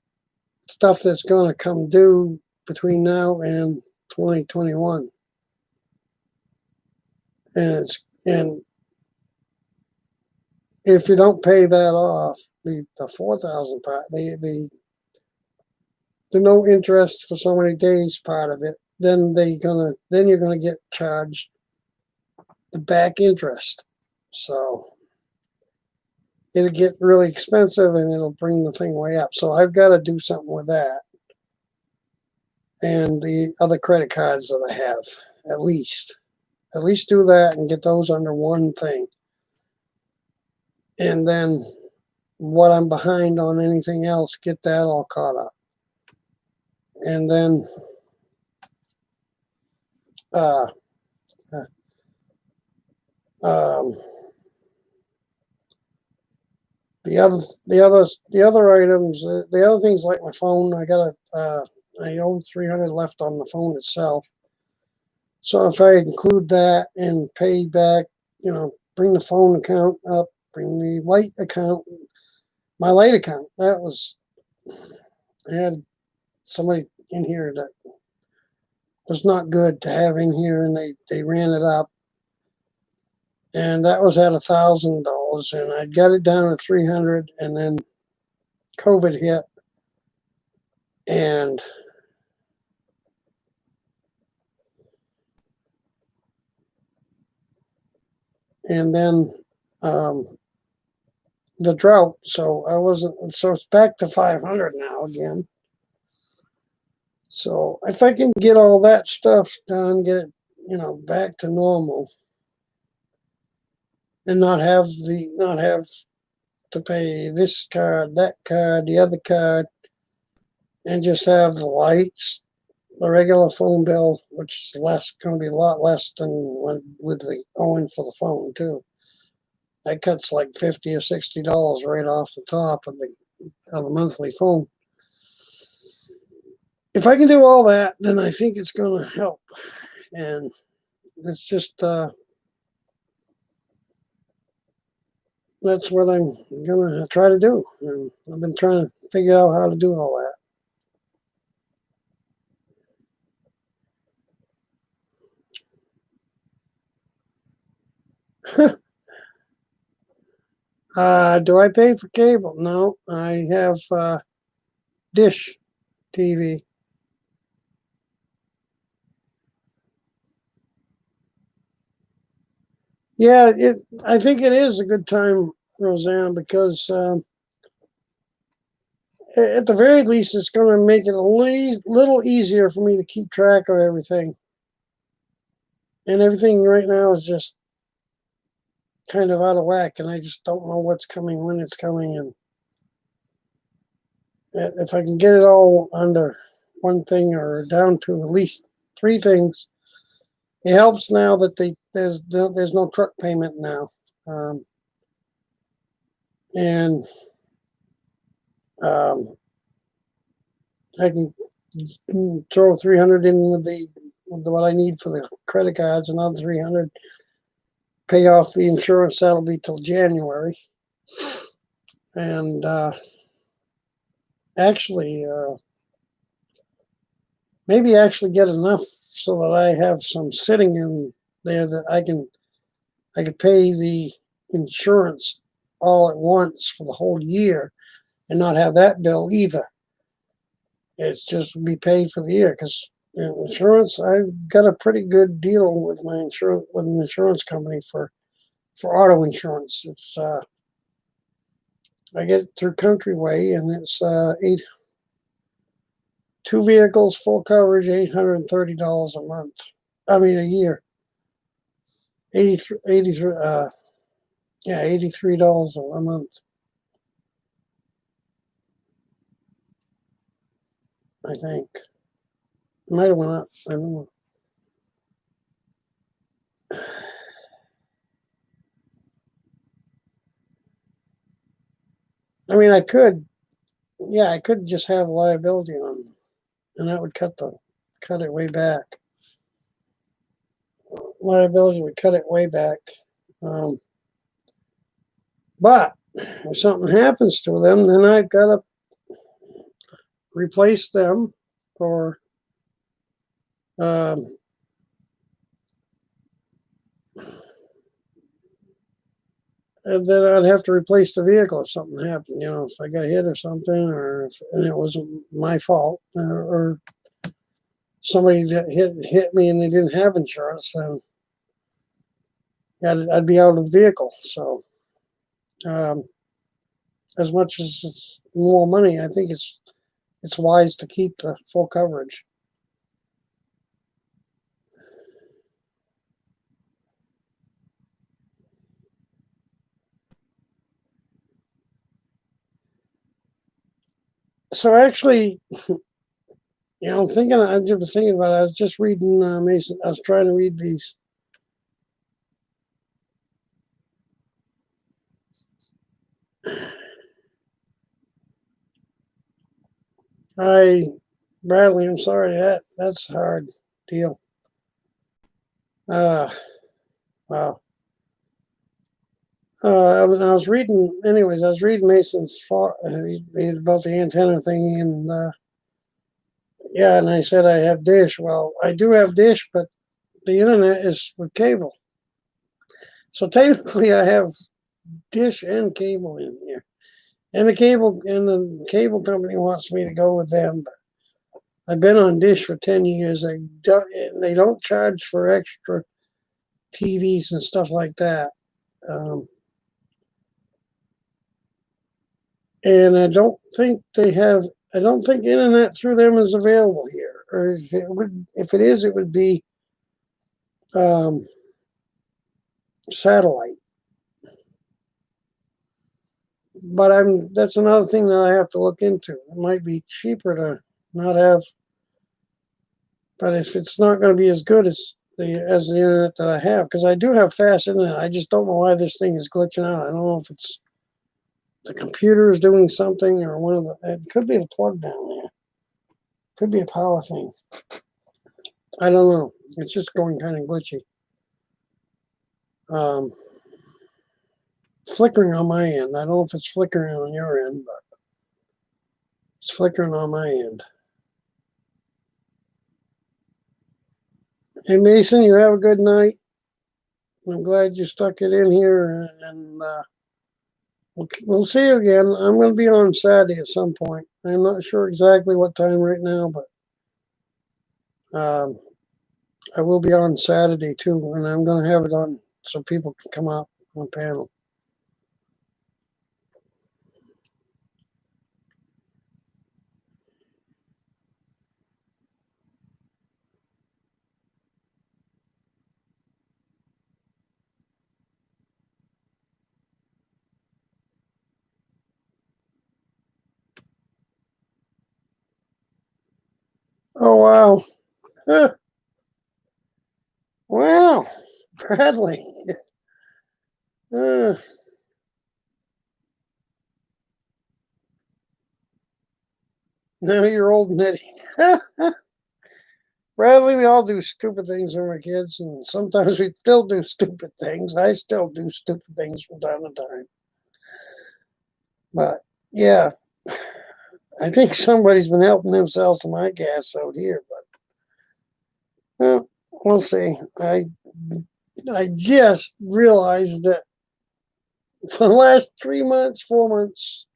stuff that's going to come due between now and 2021. And if you don't pay that off, the 4,000 part, the no interest for so many days part of it, then you're gonna get charged the back interest. So it'll get really expensive and it'll bring the thing way up. So I've got to do something with that. And the other credit cards that I have, at least do that and get those under one thing. And then what I'm behind on anything else, get that all caught up. And then the other items, the other things like my phone, I owe $300 left on the phone itself. So if I include that and pay back, bring the phone account up, bring the light account, my light account, I had somebody in here that was not good to have in here, and they ran it up, and that was at $1,000, and I got it down to $300, and then COVID hit, and then the drought. So it's back to 500 now again. So if I can get all that stuff done, get it, back to normal, and not have to pay this card, that card, the other card, and just have the lights, the regular phone bill, which is going to be a lot less than with the owing for the phone too. That cuts like $50 or $60 right off the top of the monthly phone. If I can do all that, then I think it's going to help. And it's just that's what I'm going to try to do. And I've been trying to figure out how to do all that. Do I pay for cable? No, I have Dish TV. Yeah, I think it is a good time, Roseanne, because at the very least, it's going to make it a little easier for me to keep track of everything. And everything right now is just kind of out of whack, and I just don't know what's coming, when it's coming, and if I can get it all under one thing or down to at least 3 things. It helps now that there's no truck payment now. and I can throw 300 in with what I need for the credit cards, another 300, pay off the insurance. That'll be till January, and actually, maybe actually get enough so that I have some sitting in there that I could pay the insurance all at once for the whole year and not have that bill either. It's just be paid for the year because insurance. I've got a pretty good deal with my insurance with an insurance company for auto insurance. It's I get it through Countryway, and it's two vehicles, full coverage, $830 a month. I mean a year. 83 yeah, $83 a month. I think. It might have went up. I don't know. I mean, I could just have liability on them, and that would cut it way back. Liability would cut it way back. But if something happens to them, then I've got to replace them, or and then I'd have to replace the vehicle if something happened. You know, if I got hit or something, and it wasn't my fault, or somebody that hit me and they didn't have insurance, then I'd be out of the vehicle. So, as much as it's more money, I think it's wise to keep the full coverage. So actually, I'm thinking. I've been thinking about it. I was just reading Mason. I was trying to read these. Bradley, I'm sorry, that's a hard deal. Wow. I was reading, anyways. I was reading Mason's about the antenna thingy, and yeah, and I said I have Dish. Well, I do have Dish, but the internet is with cable. So technically, I have Dish and cable in here, and the cable company wants me to go with them. But I've been on Dish for 10 years. They don't charge for extra TVs and stuff like that. And I don't think internet through them is available here. Or if it is, it would be satellite. But that's another thing that I have to look into. It might be cheaper to not have, but if it's not going to be as good as the internet that I have, because I do have fast internet, I just don't know why this thing is glitching out. I don't know if it's the computer is doing something, or it could be the plug down there. Could be a power thing. I don't know. It's just going kind of glitchy. Flickering on my end. I don't know if it's flickering on your end, but it's flickering on my end. Hey, Mason, you have a good night. I'm glad you stuck it in here, and we'll see you again. I'm going to be on Saturday at some point. I'm not sure exactly what time right now, but I will be on Saturday too, and I'm going to have it on so people can come out on panel. Oh, wow. Huh. Wow. Bradley. Now you're old and nitty. Bradley, we all do stupid things when we're kids, and sometimes we still do stupid things. I still do stupid things from time to time. But yeah, I think somebody's been helping themselves to my gas out here. But well, we'll see. I just realized that for the last 3 months, 4 months,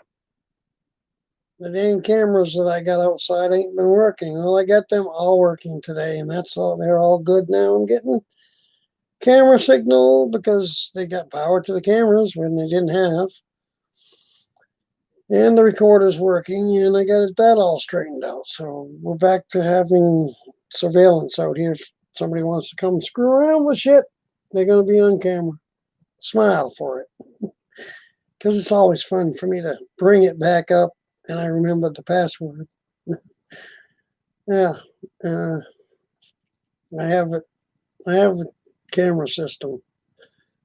the dang cameras that I got outside ain't been working. Well, I got them all working today, and that's all. They're all good now. I'm getting camera signal because they got power to the cameras when they didn't have. And the recorder's working, and I got that all straightened out. So we're back to having surveillance out here. If somebody wants to come screw around with shit, they're going to be on camera. Smile for it. Because it's always fun for me to bring it back up, and I remember the password. Yeah. I have it. I have a camera system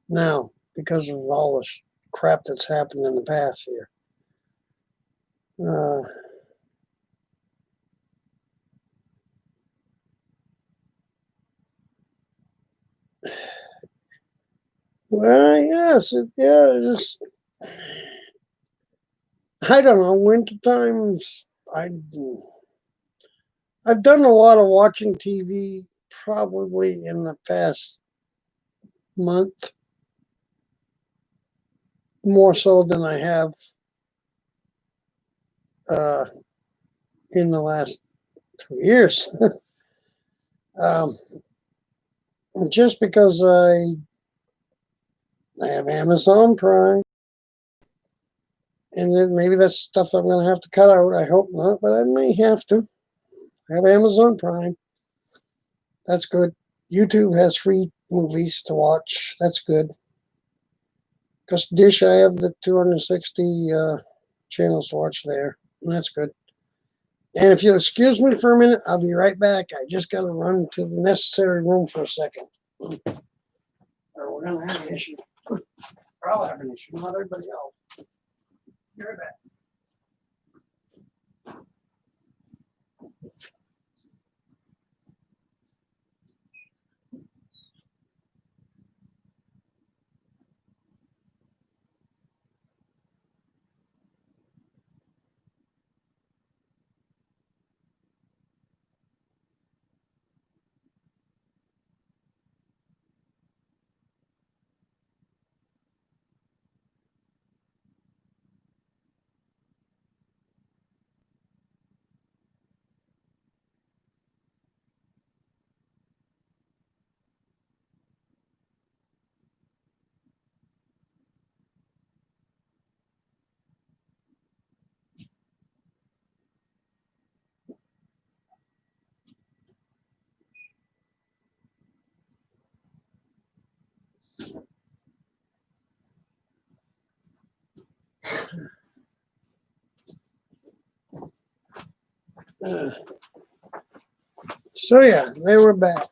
now because of all this crap that's happened in the past here. Well, yes, just I don't know. Winter times, I've done a lot of watching TV probably in the past month, more so than I have in the last 2 years. um, just because I have Amazon Prime, and then maybe that's stuff I'm going to have to cut out. I hope not, but I may have to. I have Amazon Prime. That's good. YouTube has free movies to watch. That's good. Because Dish, I have the 260 channels to watch there. And that's good. And if you'll excuse me for a minute, I'll be right back. I just got to run to the necessary room for a second. Or we're going to have an issue. I'll have an issue, not everybody else. Be right back. So yeah, they were back.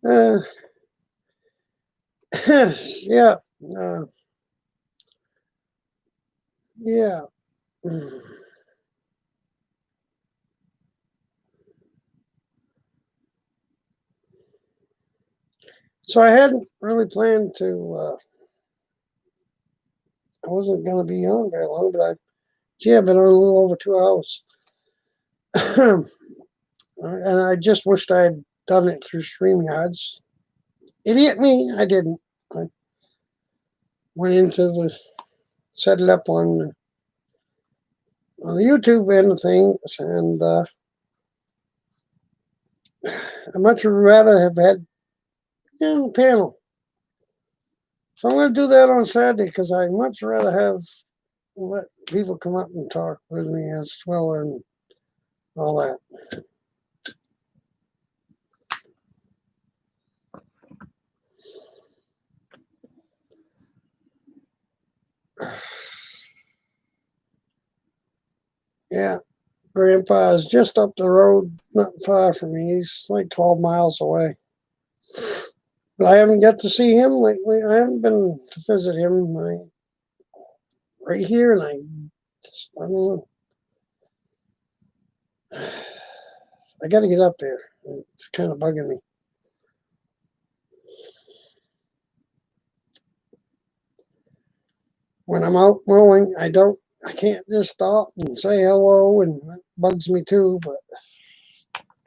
uh, yeah. Yeah. So I hadn't really planned to. I wasn't going to be on very long, but I've been on a little over 2 hours. And I just wished I had done it through StreamYards. Idiot me, I didn't. I went into set it up on the YouTube end of things, and I'd much rather have had a panel. So I'm going to do that on Saturday because I'd much rather have let people come up and talk with me as well and all that. Grandpa is just up the road, not far from me. He's like 12 miles away. But I haven't got to see him lately. I haven't been to visit him. Right here, and I don't know. I got to get up there. It's kind of bugging me. When I'm out mowing, I can't just stop and say hello, and it bugs me too. But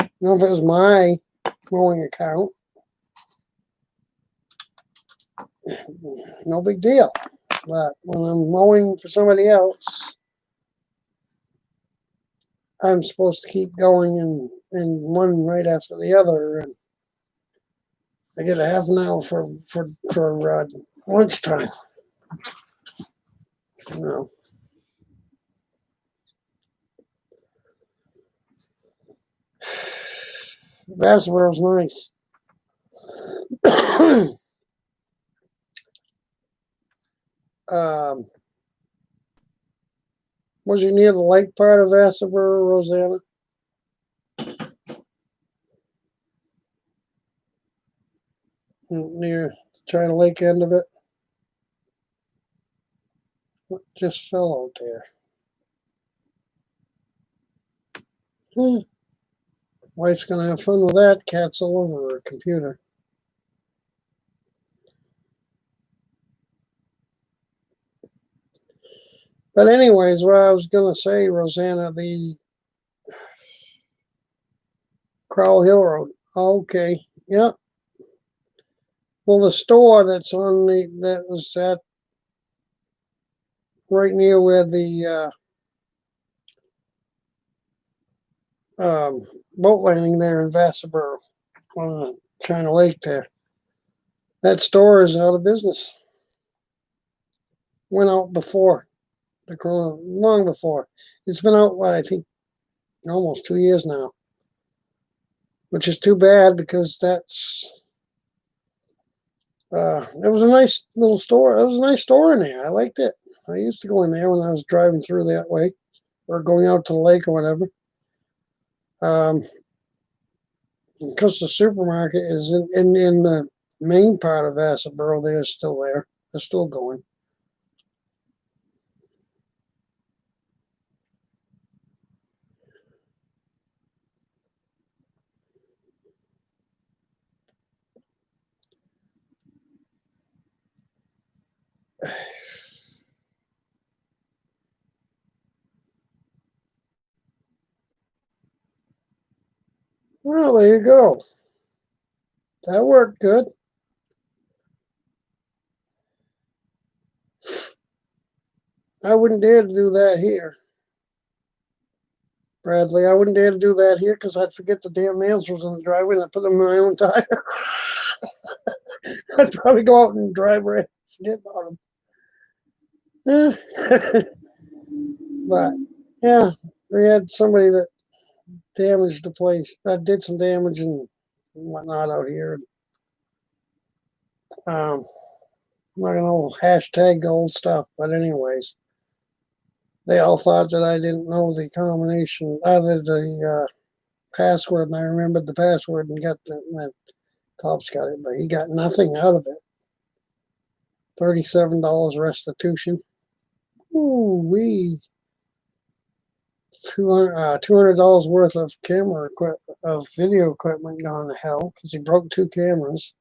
you know, if it was my mowing account, no big deal. But when I'm mowing for somebody else, I'm supposed to keep going and one right after the other, and I get a half an hour for lunchtime. You know. Vassalboro's nice. Was you near the lake part of Vassalboro, Rosanna? Near the China Lake end of it? What just fell out there? Wife's gonna have fun with that. Cat's all over her computer. But anyways, what I was gonna say, Rosanna, the Crowell Hill Road. Okay, yeah. Well, the store that was at right near where the boat landing there in Vassalboro on the China Lake there. That store is out of business. Went out before the corona, long before. It's been out, I think, almost 2 years now, which is too bad because it was a nice little store. It was a nice store in there. I liked it. I used to go in there when I was driving through that way or going out to the lake or whatever. Because the supermarket is in the main part of Vassalboro, they're still there. They're still going. Well, there you go. That worked good. I wouldn't dare to do that here, Bradley. I wouldn't dare to do that here because I'd forget the damn nails was in the driveway and I'd put them in my own tire. I'd probably go out and drive right and forget about them. But yeah, we had somebody that damaged the place. That did some damage and whatnot out here. I'm not gonna hashtag old stuff, but anyways, they all thought that I didn't know the combination, other the password, and I remembered the password and the cops got it, but he got nothing out of it. $37 restitution. Ooh wee. $200 worth of video equipment gone to hell because he broke 2 cameras.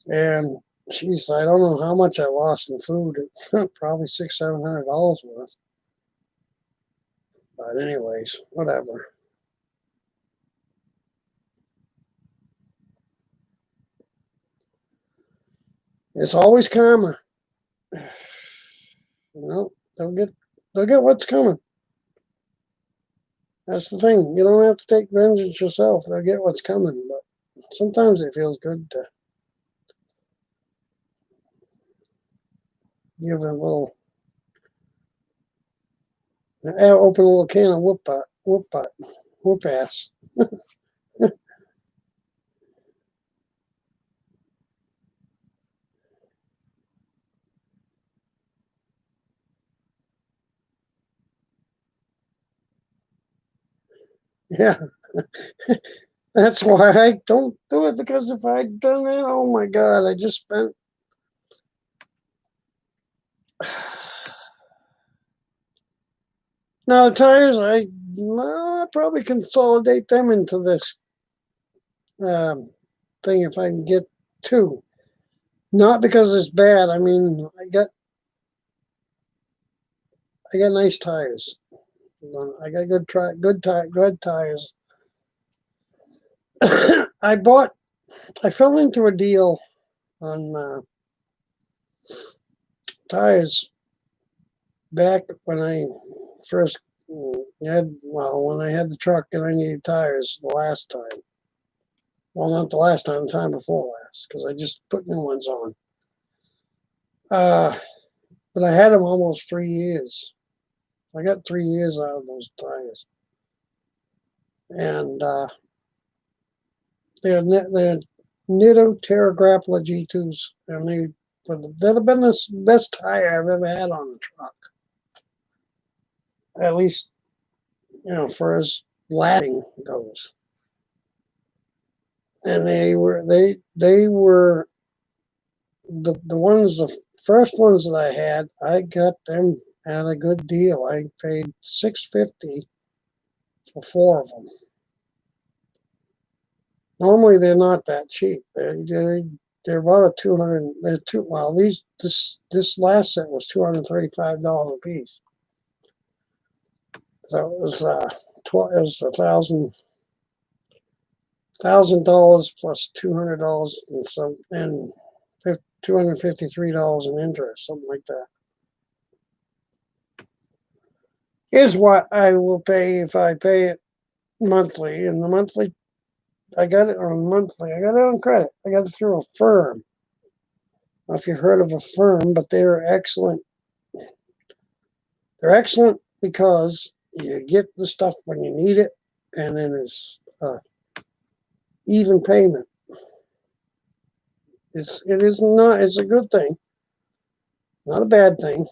And geez, I don't know how much I lost in food. Probably $600-700 worth. But anyways, whatever. It's always karma. They'll get what's coming. That's the thing. You don't have to take vengeance yourself. They'll get what's coming. But sometimes it feels good to give a little, open a little can of whoop ass. Yeah. That's why I don't do it, because if I'd done that, oh my God, I just spent. Now the tires, probably consolidate them into this um, thing if I can get two. Not because it's bad. I mean, I got nice tires. I got good tires. I fell into a deal on tires back when I first when I had the truck and I needed tires the last time. Well, not the last time, the time before last, because I just put new ones on. But I had them almost 3 years. I got 3 years out of those tires, and they're Nitto Terra Grappler G2s, and they'd have been the best tire I've ever had on a truck. At least, for as lasting goes. And they were the first ones that I had. I got them at a good deal. I paid $650 for 4 of them. Normally they're not that cheap. They're about a 200. Well, this last set was $235 a piece. So it was it was $1,000 plus $200 and $253 in interest, something like that. Is what I will pay if I pay it monthly. And the monthly, I got it on monthly. I got it on credit. I got it through a firm. I don't know if you've heard of a firm, but they're excellent. They're excellent because you get the stuff when you need it, and then it's even payment. It's a good thing, not a bad thing,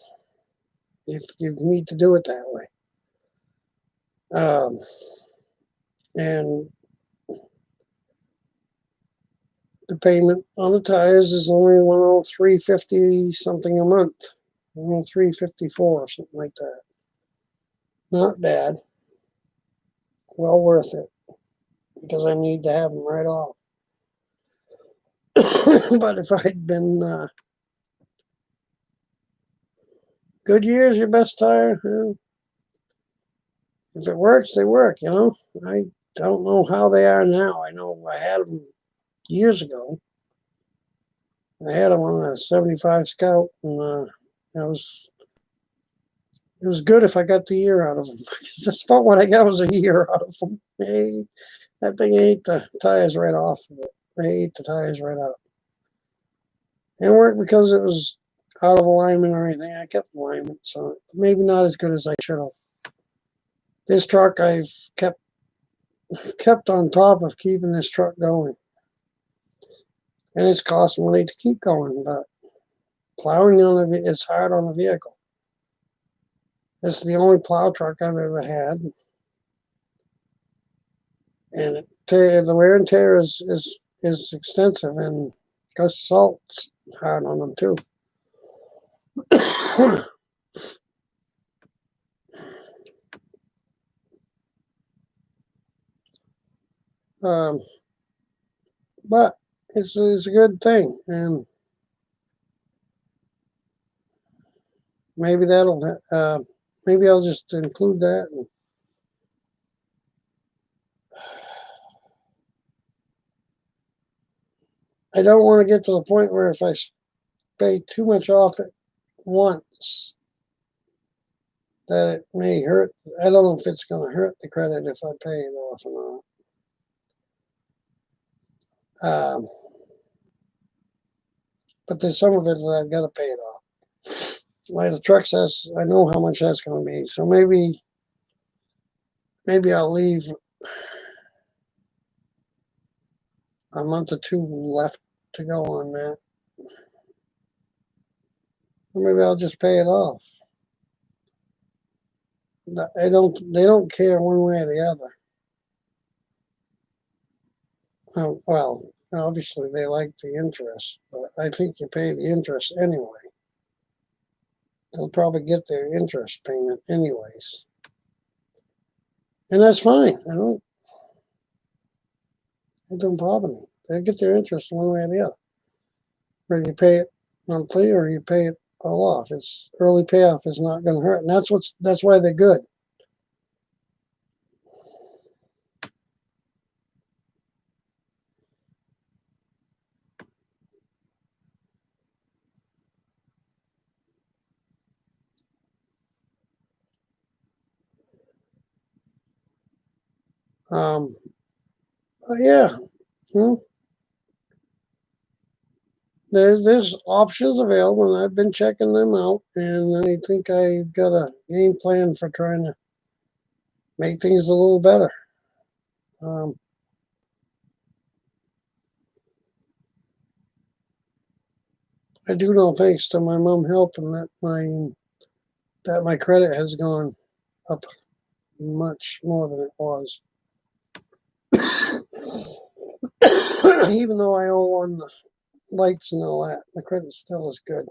if you need to do it that way. And the payment on the tires is only $103.50 something a month, $103.54 or something like that. Not bad. Well worth it, because I need to have them right off. But if I'd been Goodyear's your best tire. If it works, they work. I don't know how they are now. I know I had them years ago. I had them on a 75 Scout, and it was good if I got the year out of them. That's about what I got, was a year out of them. That thing ate the tires right off of it. They ate the tires right out. It worked because it was out of alignment or anything. I kept alignment, so maybe not as good as I should have. This truck, I've kept on top of keeping this truck going. And it's cost money to keep going, but plowing it's hard on a vehicle. It's the only plow truck I've ever had. And the wear and tear is extensive, and because salt's hard on them too. But it's a good thing, and maybe maybe I'll just include that. I don't want to get to the point where if I pay too much off at once, that it may hurt. I don't know if it's going to hurt the credit if I pay it off or not. But there's some of it that I've got to pay it off. Like the truck says, I know how much that's going to be. So maybe I'll leave a month or two left to go on that. Or maybe I'll just pay it off. They don't care one way or the other. Well, obviously they like the interest, but I think you pay the interest anyway. They'll probably get their interest payment anyways. And that's fine. It don't bother me. They get their interest one way or the other. Whether you pay it monthly or you pay it all off. It's early payoff is not gonna hurt. And that's why they're good. Yeah. There's options available, and I've been checking them out, and I think I've got a game plan for trying to make things a little better. I do know, thanks to my mom helping, that my credit has gone up much more than it was. Even though I owe on the lights and all that, the credit still is good.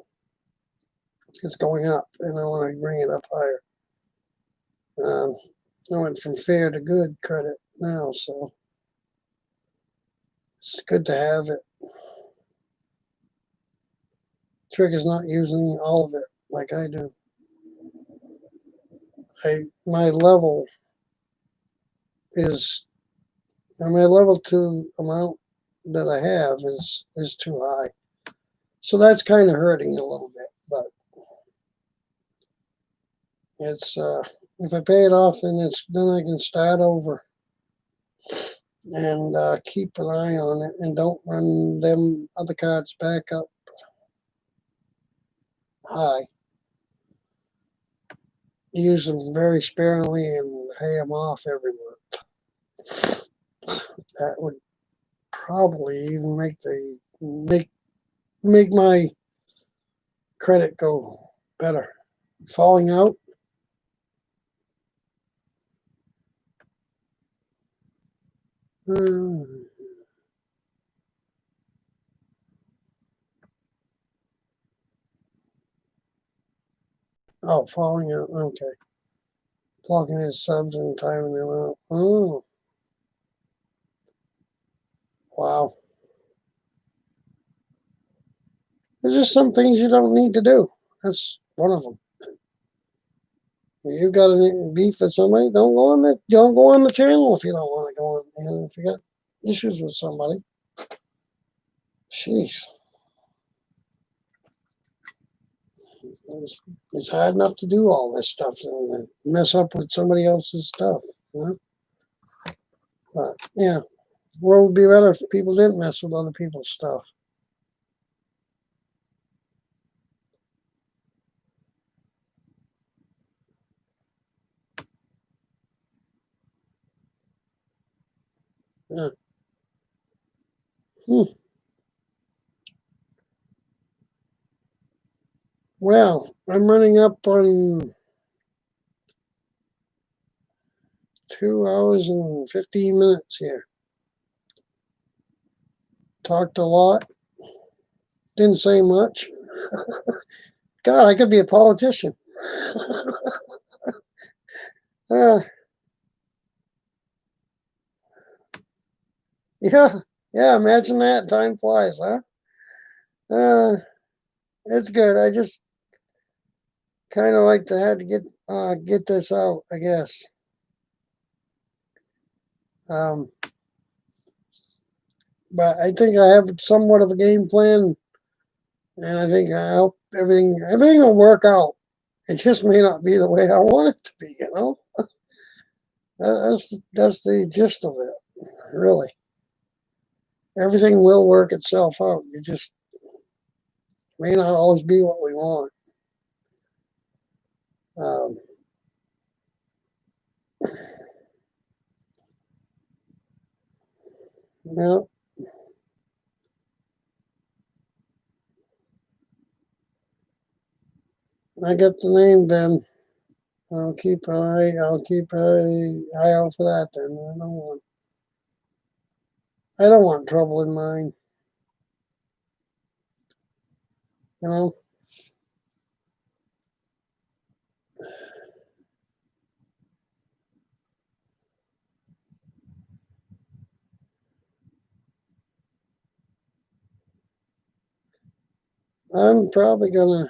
It's going up, and I want to bring it up higher. I went from fair to good credit now, so it's good to have it. Trick is not using all of it like I do. My level is, and my level 2 amount that I have is too high. So that's kind of hurting a little bit, but it's if I pay it off, then I can start over and keep an eye on it and don't run them other cards back up high. Use them very sparingly and pay them off every month. That would probably even make my credit go better. Falling out. Oh, falling out. Okay. Blocking his subs and timing them out. Oh. Wow. There's just some things you don't need to do. That's one of them. If you got any beef with somebody, don't go on the channel if you don't want to go on. If you got issues with somebody. Jeez. It's hard enough to do all this stuff and mess up with somebody else's stuff, you know? But yeah, the world would be better if people didn't mess with other people's stuff. Yeah. Well, I'm running up on 2 hours and 15 minutes here. Talked a lot. Didn't say much. God, I could be a politician. Yeah, imagine that. Time flies, huh? It's good. I just kind of like to have to get this out, I guess. But I think I have somewhat of a game plan, and I think I hope everything will work out. It just may not be the way I want it to be, you know. That's the gist of it, really. Everything will work itself out. You just may not always be what we want. Yeah. I got the name then. I'll keep an eye out for that then. I don't want. I don't want trouble in mine. You know? I'm probably gonna,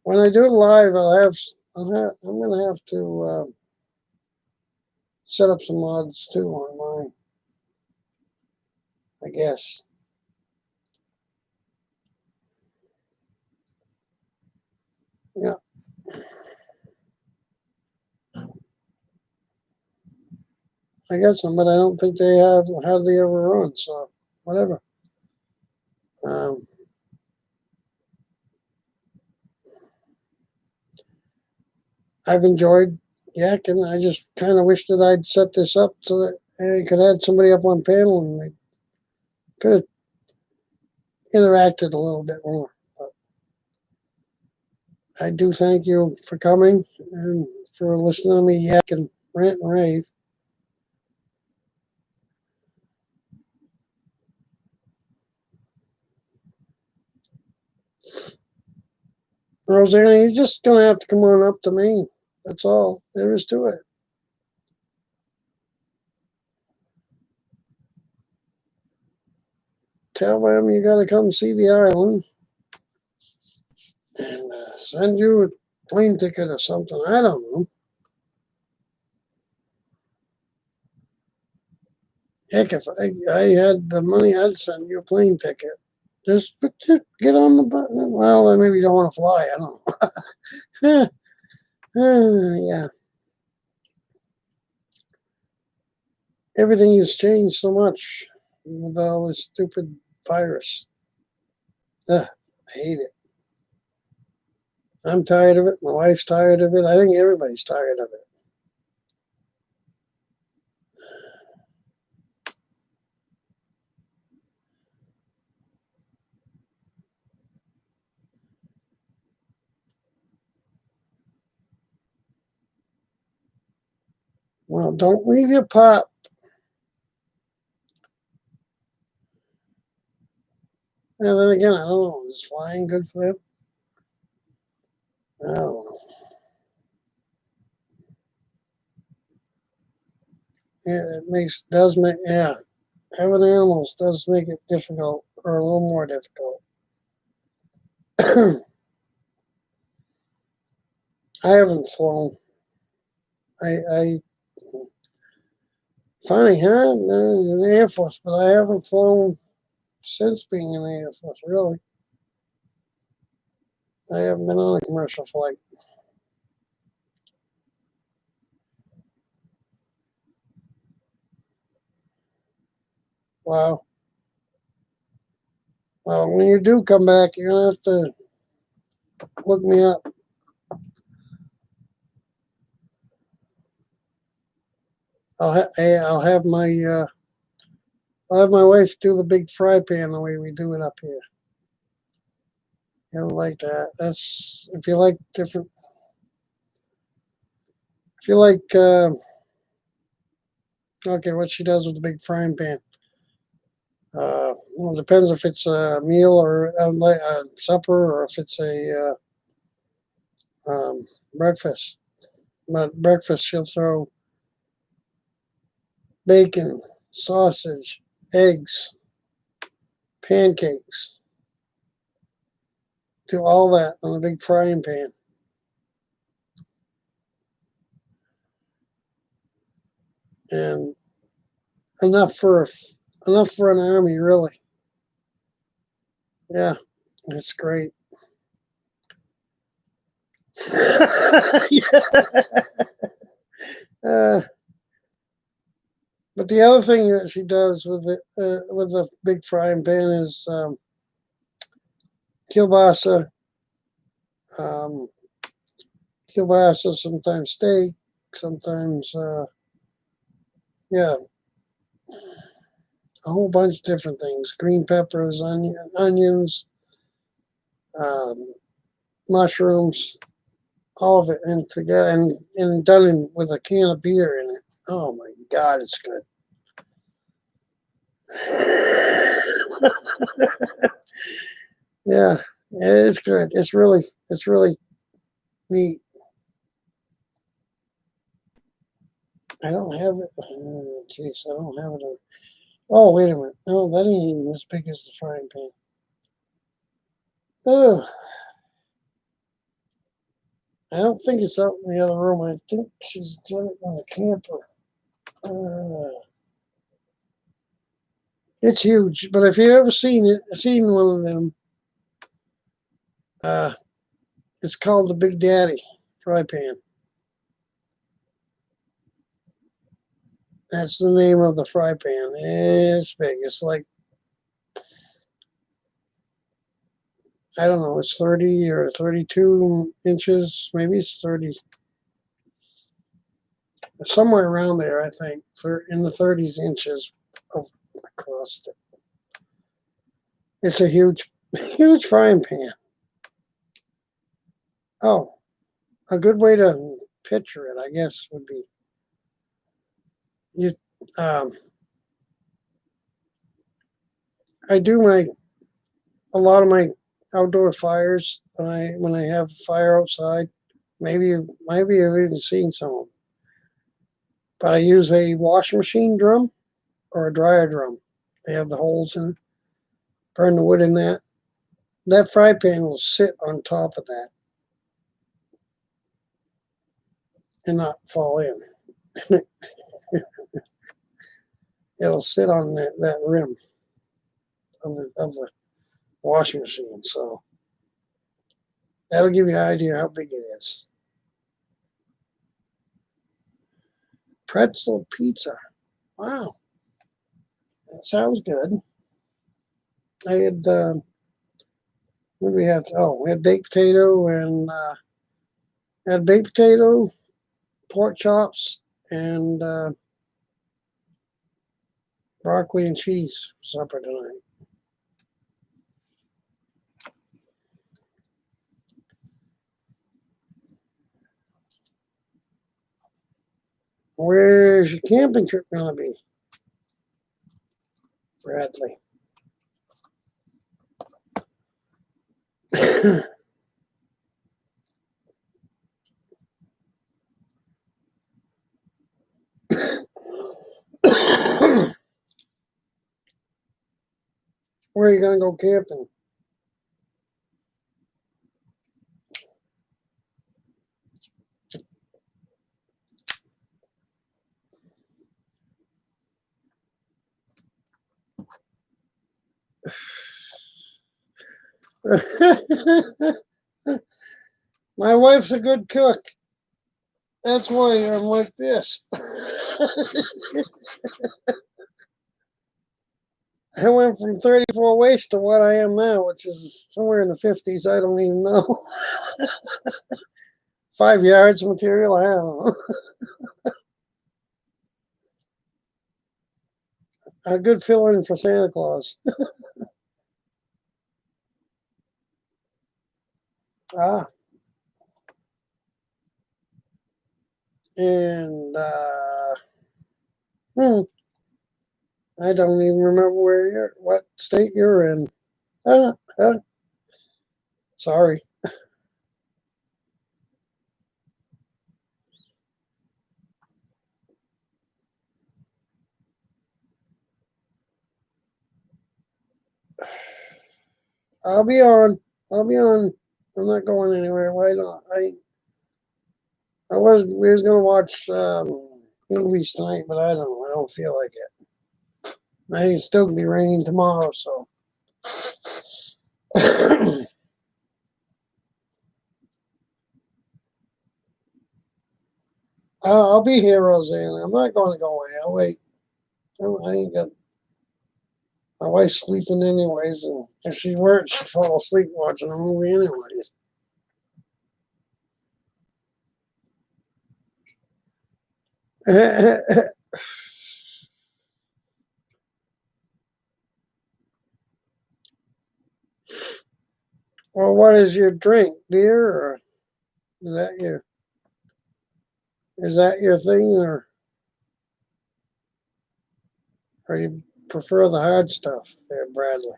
when I do it live, I'm gonna have to set up some mods too on mine, I guess. Yeah. I guess some, but I don't think they have hardly ever run, so whatever. Um, I've enjoyed yakking. I just kind of wish that I'd set this up so that I could add somebody up on panel and we could have interacted a little bit more. But I do thank you for coming and for listening to me yak and rant and rave. Rosanna, you're just gonna have to come on up to me. That's all there is to it. Tell them you gotta come see the island and send you a plane ticket or something. I don't know. Heck, if I had the money, I'd send you a plane ticket. Just get on the button. Well, maybe you don't want to fly. I don't know. Yeah. Everything has changed so much with all this stupid virus. Ugh, I hate it. I'm tired of it. My wife's tired of it. I think everybody's tired of it. Well, don't leave your pop. And then again, I don't know. Is flying good for him? I don't know. Yeah, does make, yeah. Having animals does make it difficult, or a little more difficult. I haven't flown. I funny, huh? In the Air Force, but I haven't flown since being in the Air Force. Really, I haven't been on a commercial flight. Wow. Well, when you do come back, you're gonna have to look me up. I'll have I'll have my wife do the big fry pan the way we do it up here. You'll like that. That's if you like different. If you like, okay, what she does with the big frying pan. Well, it depends if it's a meal or a supper or if it's a breakfast. But breakfast, she'll throw bacon, sausage, eggs, pancakes, do all that on a big frying pan. And enough for enough for an army, really. Yeah, it's great. uh, but the other thing that she does with the big frying pan is kielbasa, um, kielbasa, sometimes steak, sometimes yeah, a whole bunch of different things: green peppers, onions, um, mushrooms, all of it, and together and done with a can of beer in it. Oh my God, it's good. Yeah, it's good. It's really neat. I don't have it. Jeez, I don't have it. Oh, wait a minute. No, that ain't even as big as the frying pan. Oh, I don't think it's out in the other room. I think she's doing it in the camper. It's huge, but if you ever seen one of them, uh, it's called the Big Daddy fry pan. That's the name of the fry pan. It's big. It's like, I don't know, it's 30 or 32 inches. Maybe it's 30, somewhere around there, I think. In the 30s inches of across it. It's a huge, huge frying pan. Oh, a good way to picture it, I guess, would be you. Um, I do a lot of my outdoor fires when I have a fire outside. Maybe you've even seen some of them. But I use a washing machine drum or a dryer drum. They have the holes in it. Burn the wood in that. That fry pan will sit on top of that and not fall in. It'll sit on that rim of the washing machine. So that'll give you an idea how big it is. Pretzel pizza. Wow. That sounds good. I had, what did we have? We had baked potato and had baked potato, pork chops, and broccoli and cheese for supper tonight. Where's your camping trip going to be, Bradley? Where are you going to go camping? My wife's a good cook. That's why I'm like this. I went from 34 waist to what I am now, which is somewhere in the 50s. I don't even know. 5 yards of material. I don't know. A good fill in for Santa Claus. Ah. And I don't even remember what state you're in. Uh, uh, sorry. I'll be on. I'll be on. I'm not going anywhere. Why not? We was gonna watch movies tonight, but I don't know. I don't feel like it. I think it's still gonna be raining tomorrow, so. I'll be here, Roseanne. I'm not going to go away. I'll wait. I ain't got. My wife's sleeping anyways, and if she weren't, she'd fall asleep watching a movie anyways. Well, what is your drink, beer, or is that your thing, or are you prefer the hard stuff there, Bradley.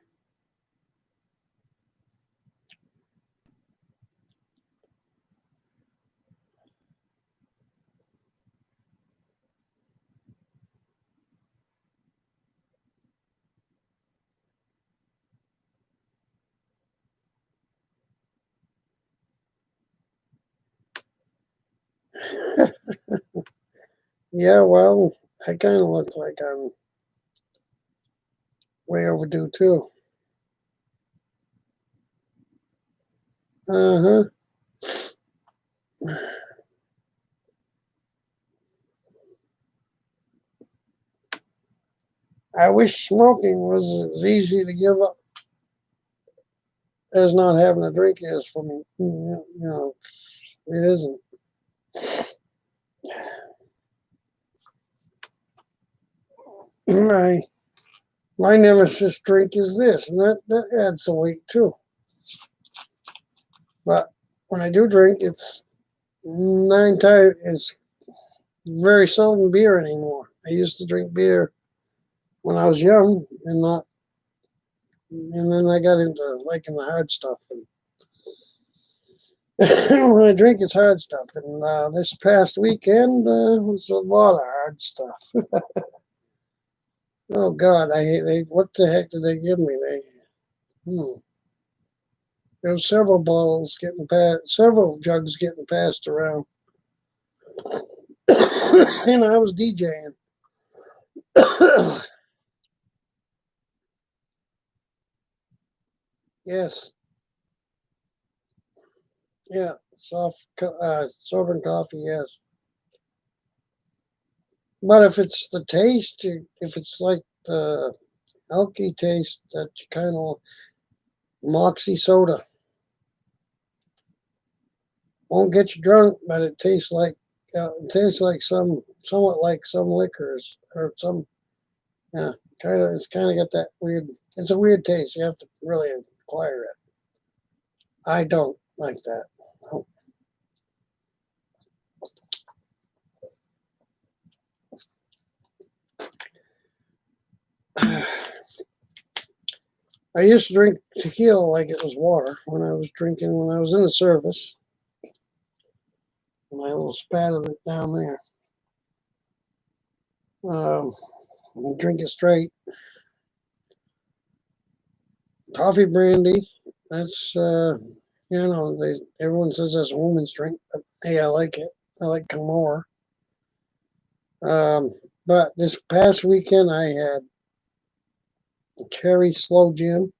Yeah, well, I kind of look like I'm way overdue too. Uh huh. I wish smoking was as easy to give up as not having a drink is for me. It isn't. My my nemesis drink is this, and that adds some weight too. But when I do drink, it's 9 times. It's very seldom beer anymore. I used to drink beer when I was young, and then I got into liking the hard stuff. And when I drink, it's hard stuff. And this past weekend was a lot of hard stuff. Oh God, I hate. What the heck did they give me? There was several bottles getting passed, several jugs getting passed around, and I was DJing. Yes, yeah, sober coffee. Yes, but if it's the taste, if it's like the alky taste, that kind of moxie soda won't get you drunk, but it tastes like somewhat like some liquors or some. Yeah, it's kind of got that weird. It's a weird taste. You have to really acquire it. I don't like that. No. I used to drink tequila like it was water when I was in the service. And I almost spat of it down there. Um, drink it straight. Coffee brandy. That's everyone says that's a woman's drink, but hey, I like it. I like Kamor. Um, but this past weekend I had cherry slow gin,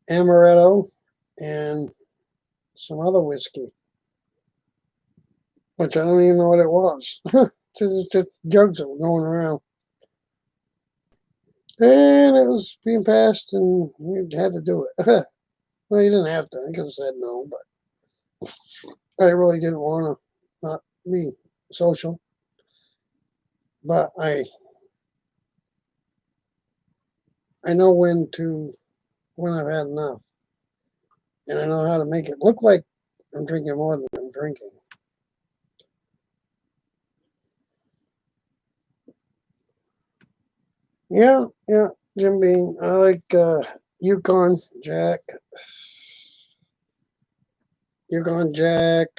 amaretto, and some other whiskey, which I don't even know what it was. Just jugs that were going around. And it was being passed, and you had to do it. Well, you didn't have to. I could have said no, but I really didn't want to not be social. But I know when I've had enough, and I know how to make it look like I'm drinking more than I'm drinking. Yeah, yeah, Jim Beam. I like Yukon Jack. Yukon Jack.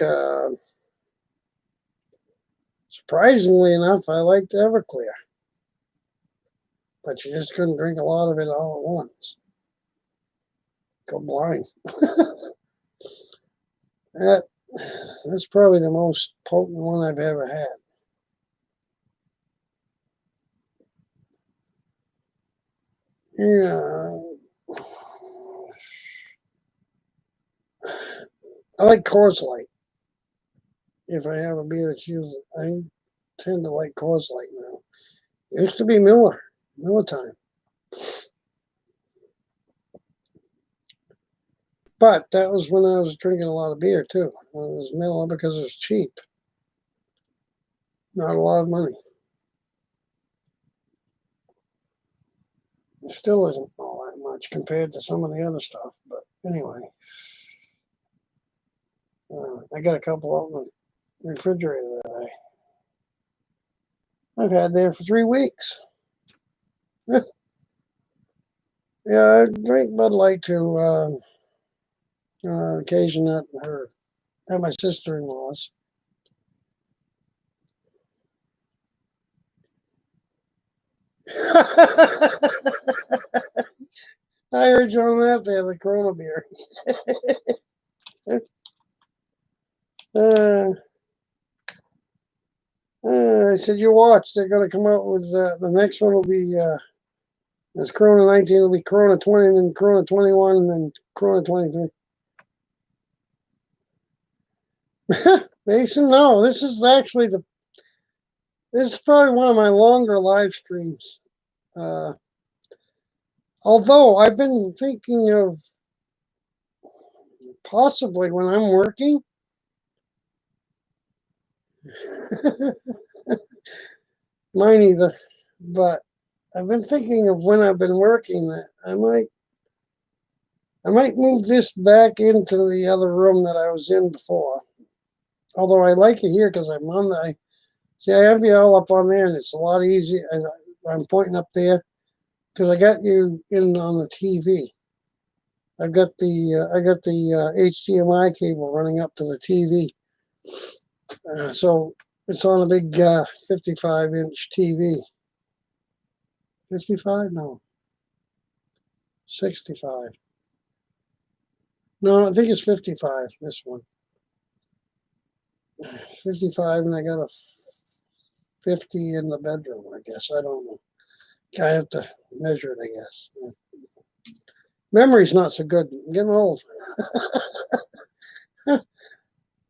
Surprisingly enough, I liked Everclear, but you just couldn't drink a lot of it all at once. Go blind. That that's probably the most potent one I've ever had. Yeah, I like Coors Light. If I have a beer, I tend to like Coors Light now. It used to be Miller time. But that was when I was drinking a lot of beer too. It was Miller because it was cheap, not a lot of money. It still isn't all that much compared to some of the other stuff. But anyway, I got a couple of them in the refrigerator that I've had there for 3 weeks. Yeah, I drink Bud Light to occasion at my sister-in-law's. I heard you on that there, the Corona beer. uh, I said you watch. They're going to come out with the next one will be this Corona 19 will be Corona 20, and then Corona 21, and then Corona 23. Mason, no, this is actually this is probably one of my longer live streams. Although I've been thinking of possibly when I'm working. Mine either, but I've been thinking of when I've been working that I might move this back into the other room that I was in before. Although I like it here because I'm on the. See, I have you all up on there, and it's a lot easier. I'm pointing up there because I got you in on the TV. I got the HDMI cable running up to the TV, so it's on a big 55-inch TV. 55? No, 65. No, I think it's 55. This one, 55, and I got a 50 in the bedroom. I guess I don't know. I have to measure it. I guess. Memory's not so good. I'm getting old.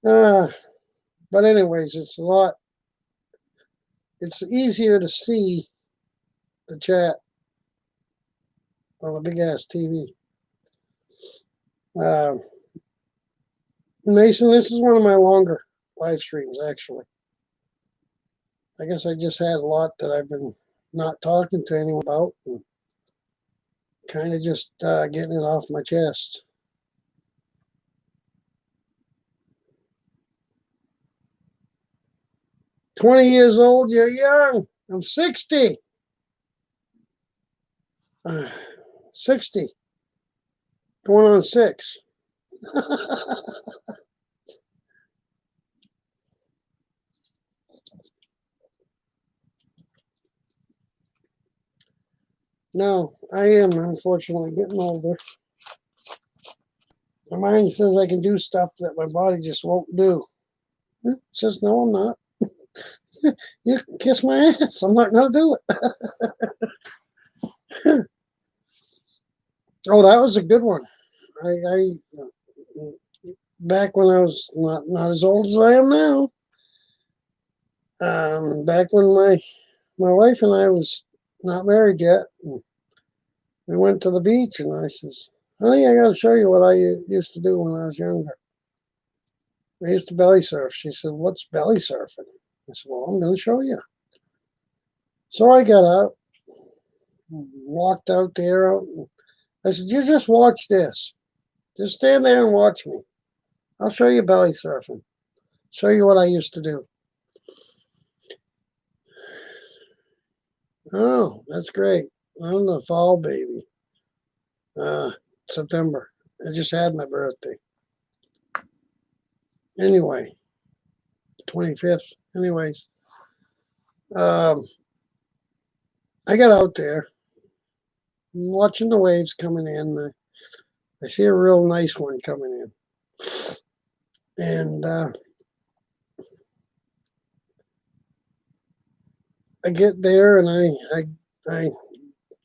But anyways, it's a lot. It's easier to see the chat on a big ass TV. Mason, this is one of my longer live streams, actually. I guess I just had a lot that I've been not talking to anyone about, and kind of just getting it off my chest. "20 years old, you're young. I'm 60. 60. Going on 6. No, I am unfortunately getting older. My mind says I can do stuff that my body just won't do. It says, no, I'm not. You can kiss my ass. I'm not going to do it. Oh, that was a good one. I back when I was not as old as I am now. Back when my wife and I was not married yet, and we went to the beach, and I says, "Honey, I got to show you what I used to do when I was younger. I used to belly surf." She said, "What's belly surfing?" I said, "Well, I'm going to show you." So I got up, walked out there. I said, "You just watch this. Just stand there and watch me. I'll show you belly surfing. Show you what I used to do." Oh, that's great. I'm the fall baby. September. I just had my birthday. Anyway, 25th. Anyways, I got out there, watching the waves coming in. I see a real nice one coming in. And I get there, and I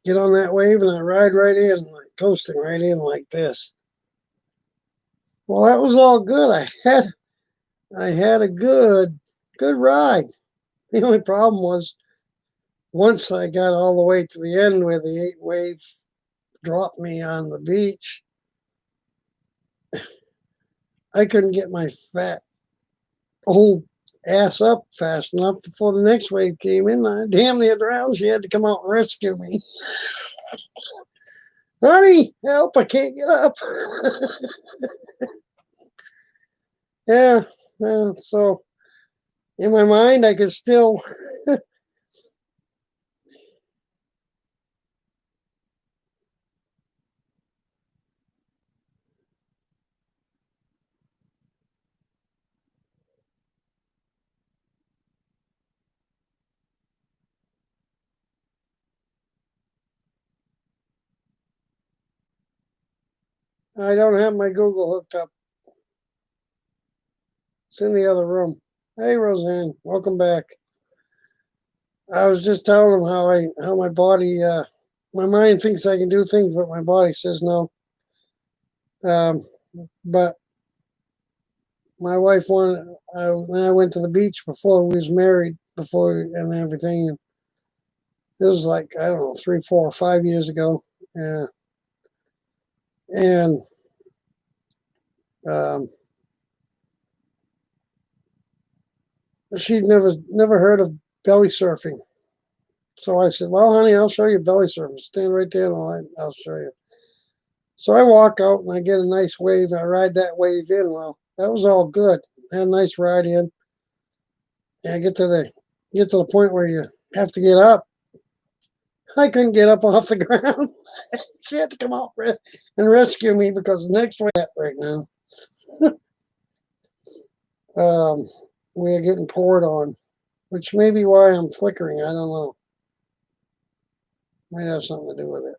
get on that wave, and I ride right in, like coasting right in like this. Well, that was all good. I had a good ride. The only problem was once I got all the way to the end where the 8 wave dropped me on the beach, I couldn't get my fat old ass up fast enough before the next wave came in. I damn near drowned. She had to come out and rescue me. "Honey, help, I can't get up." Yeah, so in my mind, I could still I don't have my Google hooked up. It's in the other room. Hey, Roseanne, welcome back. I was just telling him how my body, my mind thinks I can do things, but my body says no. But my wife wanted. I went to the beach before we was married, and everything. It was like, I don't know, 3, 4, 5 years ago. And she'd never heard of belly surfing. So I said, well, honey, I'll show you belly surfing. Stand right there and I'll show you. So I walk out and I get a nice wave. I ride that wave in. Well, that was all good. Had a nice ride in. And I get to the point where you have to get up. I couldn't get up off the ground. She had to come out and rescue me because the next way right now. We are getting poured on, which may be why I'm flickering. I don't know. Might have something to do with it.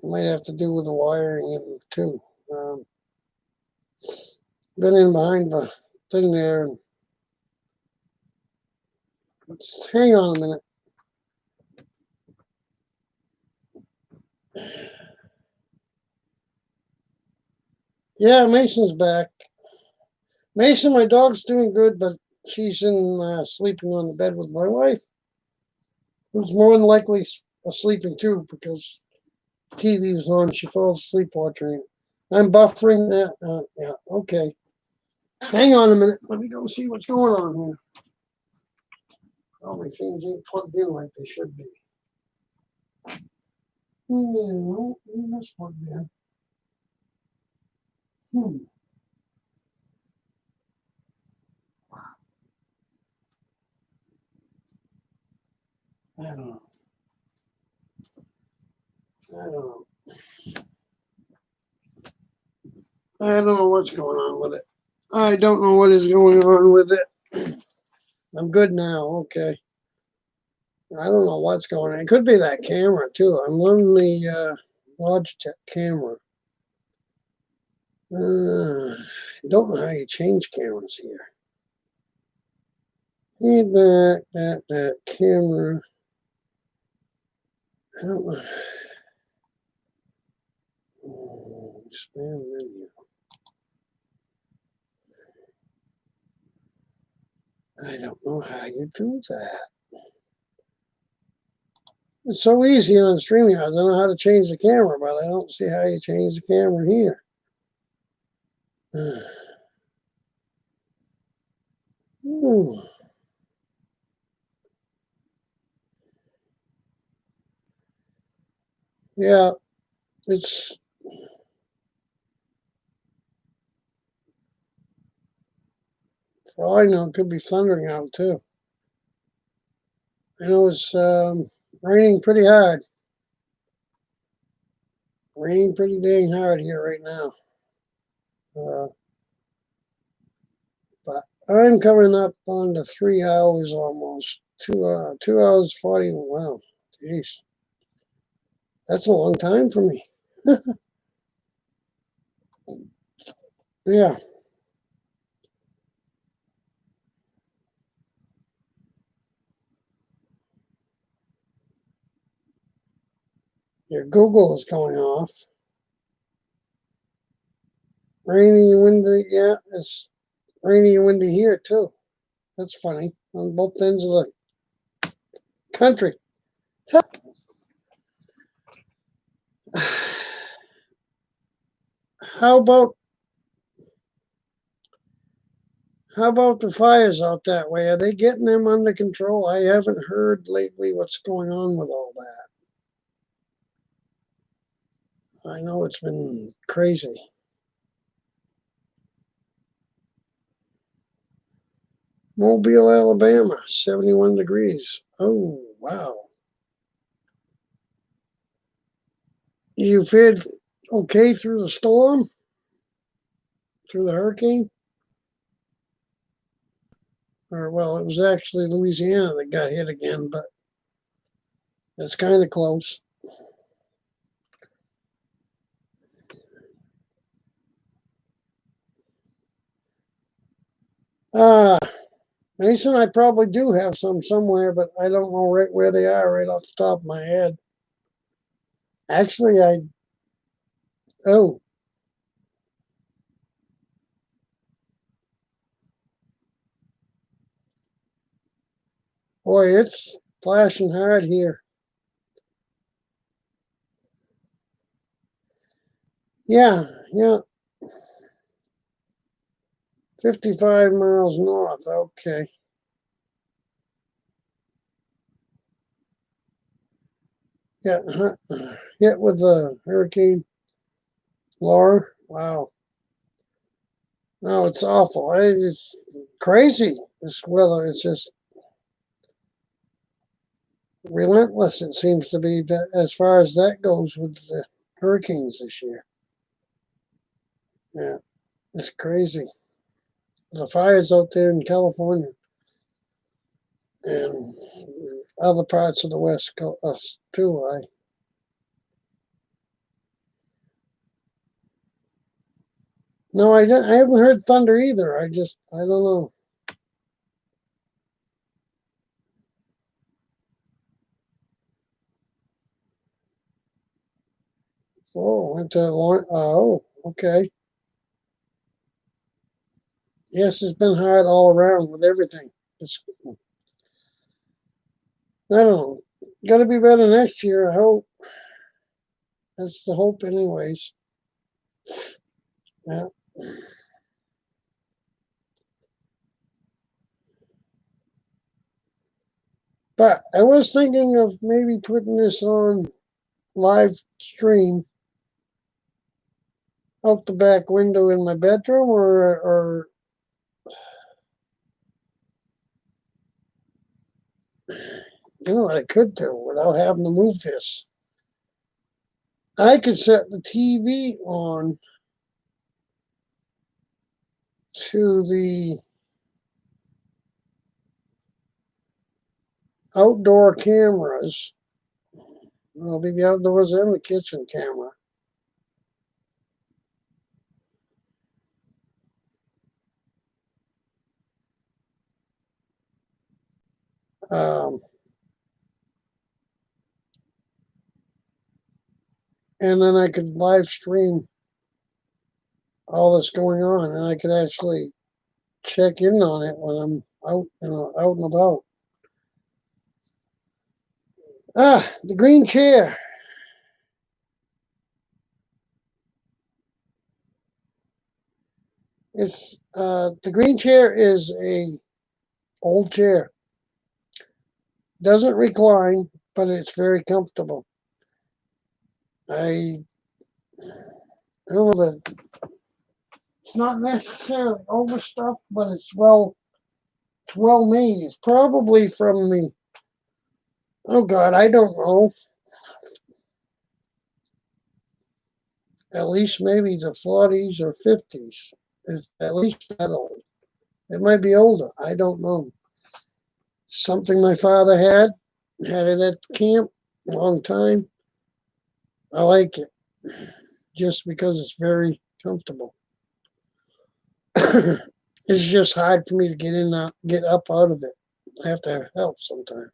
It might have to do with the wiring too. Been in behind the thing there. And just hang on a minute. Yeah, Mason's back. Mason, my dog's doing good, but she's in sleeping on the bed with my wife, who's more than likely sleeping too because TV was on. She falls asleep watching it. I'm buffering that. Yeah, okay. Hang on a minute. Let me go see what's going on here. Probably things ain't plugged in like they should be. No, that's plugged in. I don't know. I don't know what's going on with it. I don't know what is going on with it. I'm good now. Okay. I don't know what's going on. It could be that camera too. I'm on the Logitech camera. Don't know how you change cameras here. Feedback, that camera. I don't know. Expand menu. I don't know how you do that. It's so easy on StreamYard. I don't know how to change the camera, but I don't see how you change the camera here. Yeah, it's for all I know, it could be thundering out too. I know it's raining pretty hard. Raining pretty dang hard here right now. But I'm coming up on the 3 hours almost. 2 hours 40. Wow, jeez, that's a long time for me. Yeah. Your Google is going off. Rainy and windy. Yeah, it's rainy and windy here too. That's funny. On both ends of the country. How about the fires out that way? Are they getting them under control? I haven't heard lately what's going on with all that. I know it's been crazy. Mobile, Alabama, 71 degrees. Oh, wow. You fared okay through the storm? Through the hurricane? Or, well, it was actually Louisiana that got hit again, but it's kind of close. Mason, I probably do have some somewhere, but I don't know right where they are right off the top of my head. Actually, oh, boy, it's flashing hard here. Yeah, yeah, 55 miles north. Okay. Yeah, hit with the Hurricane Laura. Wow. No, it's awful. It's crazy. This weather is just relentless. It seems to be that as far as that goes with the hurricanes this year. Yeah, it's crazy. The fires out there in California and other parts of the West Coast too. No, I haven't heard thunder either. I don't know. Oh, went to oh, okay. Yes, it's been hard all around with everything. I don't know. Got to be better next year. I hope. That's the hope, anyways. Yeah. But I was thinking of maybe putting this on live stream out the back window in my bedroom, or you know what I could do without having to move this. I could set the TV on to the outdoor cameras. It'll be the outdoors and the kitchen camera. Um, and then I could live stream all that's going on, and I could actually check in on it when I'm out, out and about. The green chair. It's the green chair is a old chair. Doesn't recline, but it's very comfortable. I don't know that it's not necessarily overstuffed, but it's well made. It's probably from the, oh God, I don't know, at least maybe the 40s or 50s. It's at least that old. It might be older. I don't know. Something my father had it at camp a long time. I like it just because it's very comfortable. It's just hard for me to get up out of it. I have to have help sometimes.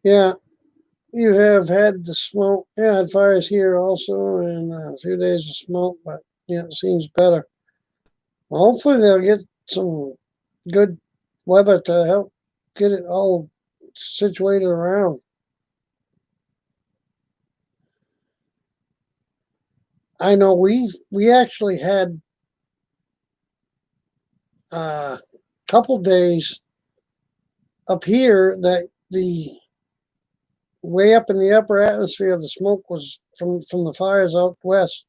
Yeah, you have had the smoke. Yeah, I had fires here also, and a few days of smoke, but yeah, it seems better. Hopefully, they'll get some good weather to help get it all situated around. I know we actually had a couple days up here that the way up in the upper atmosphere, the smoke was from the fires out west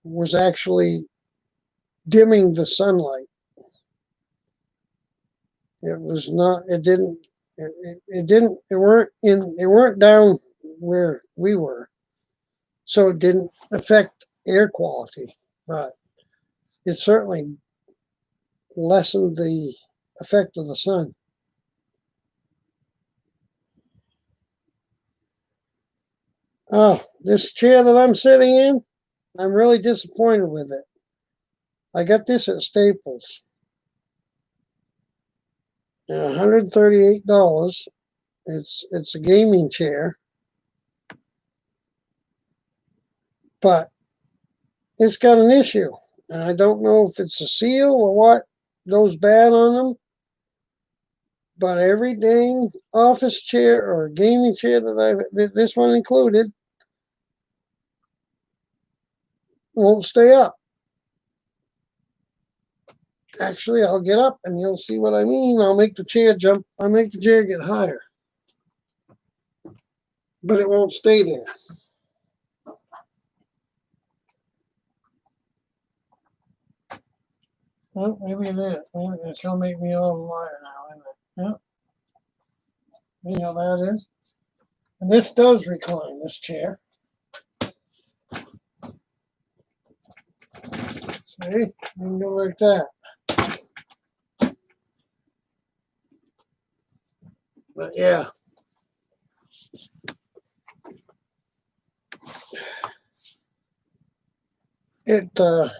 was actually dimming the sunlight. It was not. It didn't. It didn't. It weren't in. It weren't down where we were, so it didn't affect air quality. But it certainly lessened the effect of the sun. Oh, this chair that I'm sitting in, I'm really disappointed with it. I got this at Staples. $138. It's a gaming chair, but it's got an issue. And I don't know if it's a seal or what goes bad on them. But every dang office chair or gaming chair this one included, won't stay up. Actually, I'll get up and you'll see what I mean. I'll make the chair jump. I'll make the chair get higher. But it won't stay there. Well, maybe it is. Maybe it's going to make me all a liar now, isn't it? Yep. You know how that is. And this does recline, this chair. See? You can go like that. But yeah. That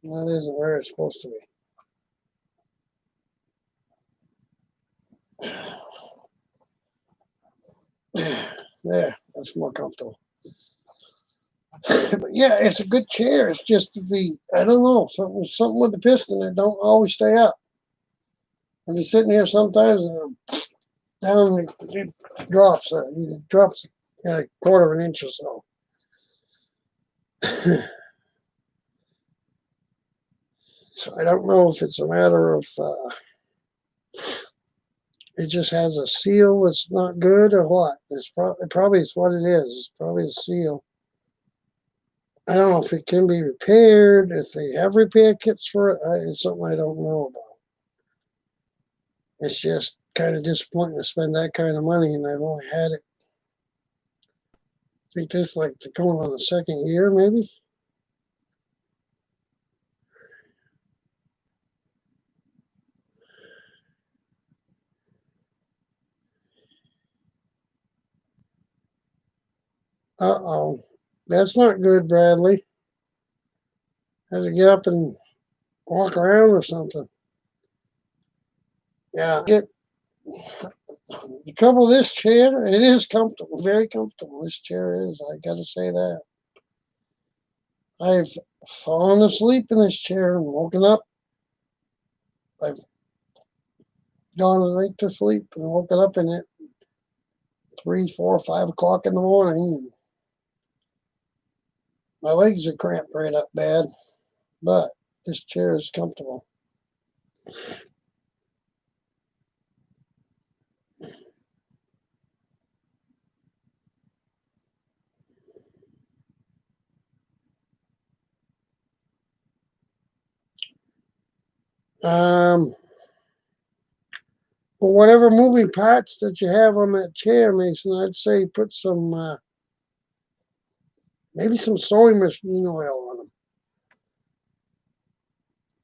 isn't where it's supposed to be. There, that's more comfortable. But yeah, it's a good chair. It's just I don't know, something with the piston that don't always stay up. And you're sitting here sometimes and down it drops. It drops a quarter of an inch or so. So I don't know if it's a matter of it just has a seal that's not good or what. Probably it's what it is. It's probably a seal. I don't know if it can be repaired, if they have repair kits for it. It's something I don't know about. It's just kind of disappointing to spend that kind of money, and I've only had it. I think this is like going on the second year, maybe. Uh-oh. That's not good, Bradley. Have to get up and walk around or something. Yeah. The trouble with this chair, it is comfortable, very comfortable. This chair is, I gotta say that. I've fallen asleep in this chair and woken up. I've gone right to sleep and woken up in it 3, 4, 5 o'clock in the morning. And my legs are cramped right up bad, but this chair is comfortable. But whatever moving parts that you have on that chair, Mason, I'd say put some, maybe some sewing machine oil on them.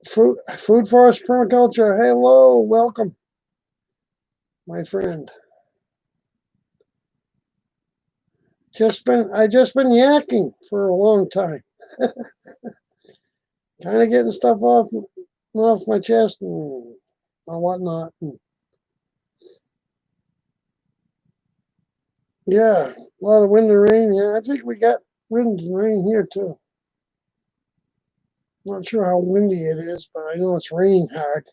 Food Forest Permaculture, hello, welcome, my friend. I just been yakking for a long time. Kind of getting stuff off my chest and whatnot. And yeah, a lot of wind and rain. Yeah, I think we got wind and rain here too. Not sure how windy it is, but I know it's raining hard.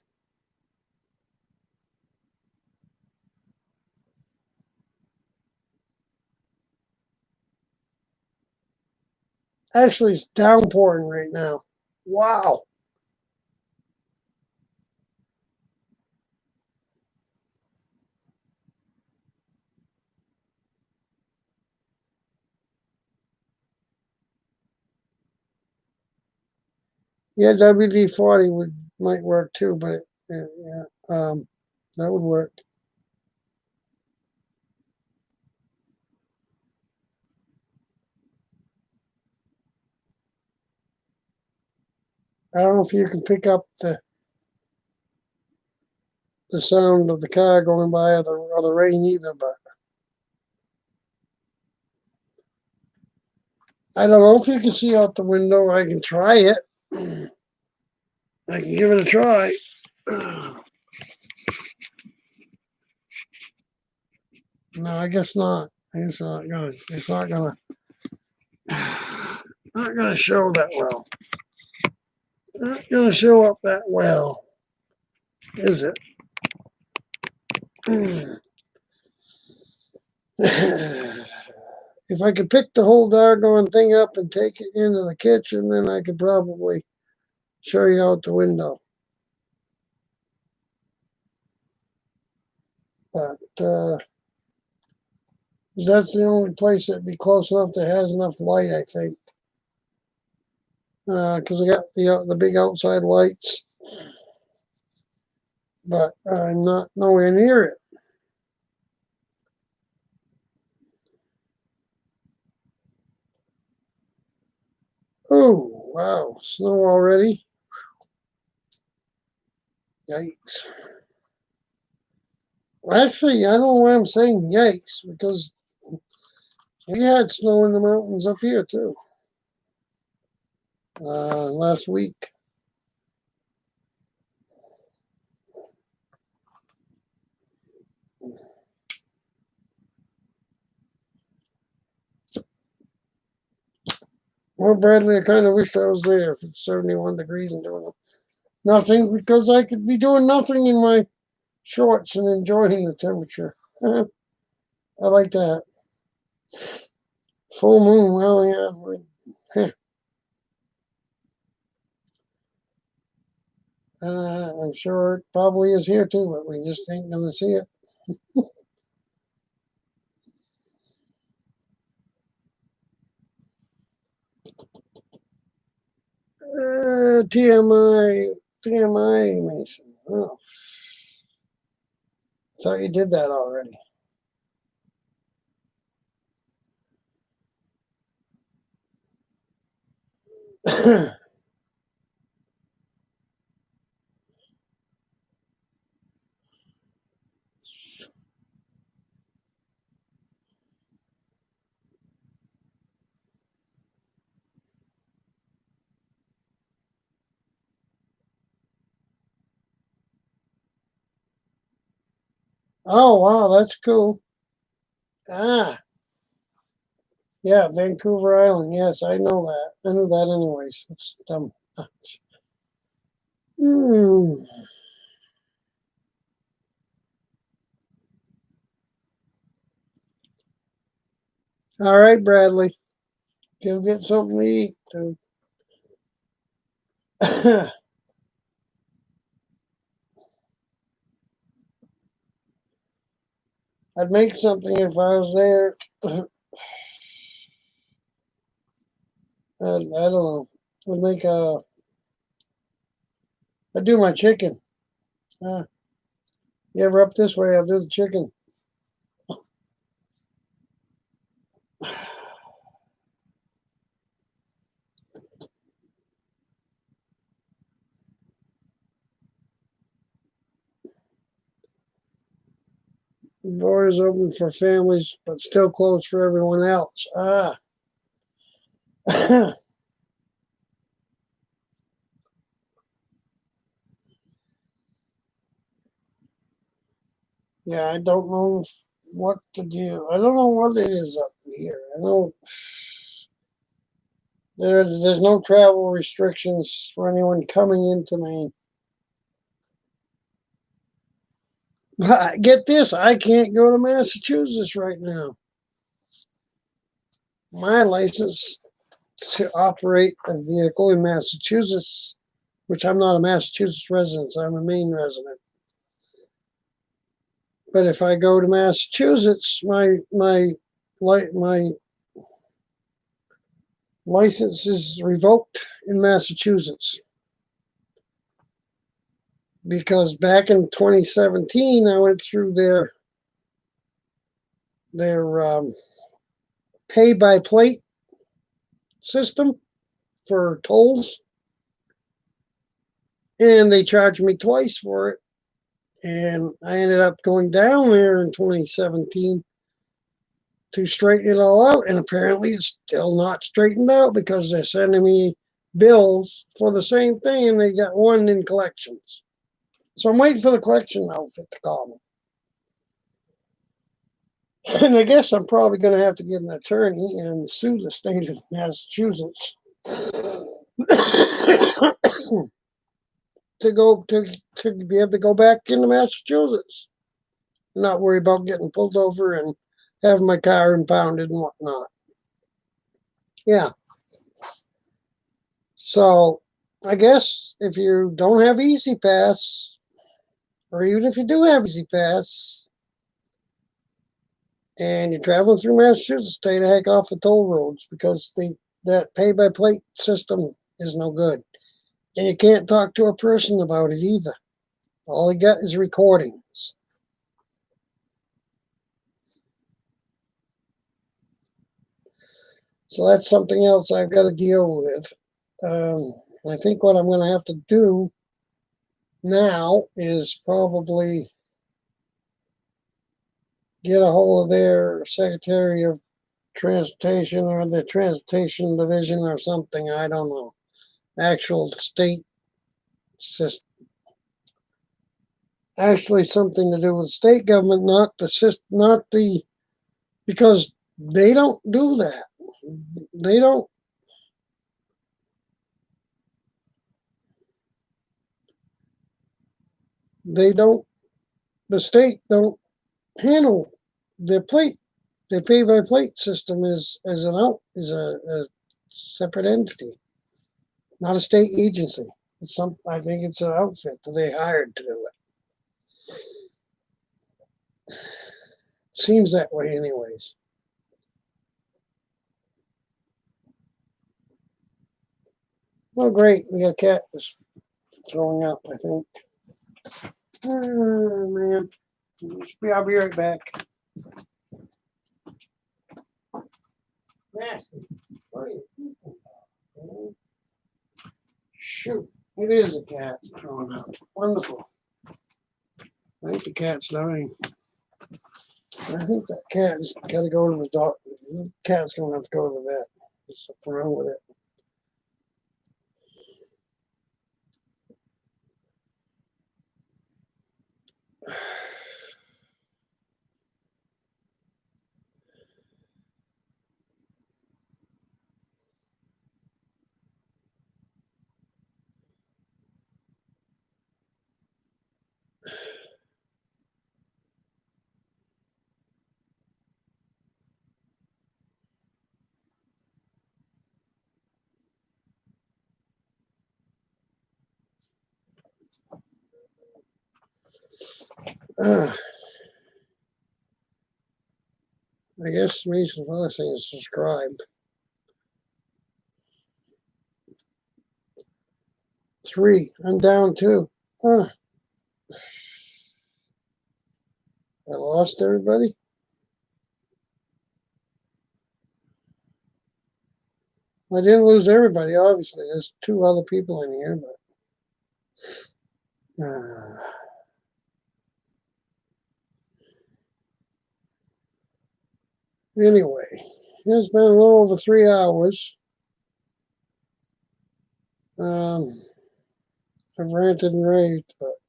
Actually, it's downpouring right now. Wow. Yeah, WD-40 might work too, but yeah, that would work. I don't know if you can pick up the sound of the car going by or the rain either, but I don't know if you can see out the window. I can try it. I can give it a try. No, I guess not. It's not gonna. It's not gonna. Not gonna show that well. Not gonna show up that well, is it? If I could pick the whole doggone thing up and take it into the kitchen, then I could probably show you out the window. But that's the only place that'd be close enough that has enough light, I think. Because I got the big outside lights, but I'm not nowhere near it. Oh, wow, snow already. Yikes. Well, actually, I don't know why I'm saying yikes, because we had snow in the mountains up here too. Last week. Well, Bradley, I kind of wish I was there if it's 71 degrees and doing nothing, because I could be doing nothing in my shorts and enjoying the temperature. I like that. Full moon, well, yeah. I'm sure it probably is here too, but we just ain't gonna see it. TMI, Mason. Oh, thought you did that already. Oh, wow, that's cool. Ah, yeah, Vancouver Island. Yes, I know that. I knew that anyways. It's dumb. Hmm. All right, Bradley. Go get something to eat, dude. I'd make something if I was there. I don't know. I'd make I'd do my chicken. You ever up this way? I'll do the chicken. Doors open for families, but still closed for everyone else. Ah. Yeah, I don't know what to do. I don't know what it is up here. I know there's no travel restrictions for anyone coming into Maine. But get this, I can't go to Massachusetts right now. My license to operate a vehicle in Massachusetts, which I'm not a Massachusetts resident, I'm a Maine resident. But if I go to Massachusetts, my license is revoked in Massachusetts because back in 2017 I went through their pay by plate system for tolls, and they charged me twice for it. And I ended up going down there in 2017 to straighten it all out, and apparently it's still not straightened out because they're sending me bills for the same thing, and they got one in collections. So I'm waiting for the collection outfit to call me. And I guess I'm probably going to have to get an attorney and sue the state of Massachusetts to be able to go back into Massachusetts, not worry about getting pulled over and having my car impounded and whatnot. Yeah. So I guess if you don't have Easy Pass, or even if you do have Easy Pass, and you're traveling through Massachusetts, stay the heck off the toll roads, because that pay-by-plate system is no good. And you can't talk to a person about it either. All you got is recordings. So that's something else I've got to deal with. I think what I'm going to have to do now is probably get a hold of their Secretary of Transportation or the Transportation Division or something. I don't know. Actual state system. Actually, something to do with state government, not the system, not the, because they don't do that. They don't. They don't. The state don't handle the plate. The pay-by-plate system is a separate entity, not a state agency. I think it's an outfit that they hired to do it. Seems that way, anyways. Oh, great! We got a cat just throwing up, I think. Oh man, I'll be right back. Nasty. What are you thinking about? Shoot, it is a cat throwing up. Wonderful. I think the cat's dying. I think that cat's got to go to the doctor. The cat's going to have to go to the vet. There's something wrong with it. I guess me some other things subscribed. 3. I'm down 2. I lost everybody. I didn't lose everybody, obviously. There's 2 other people in here, but anyway, it's been a little over 3 hours. I've ranted and raved, but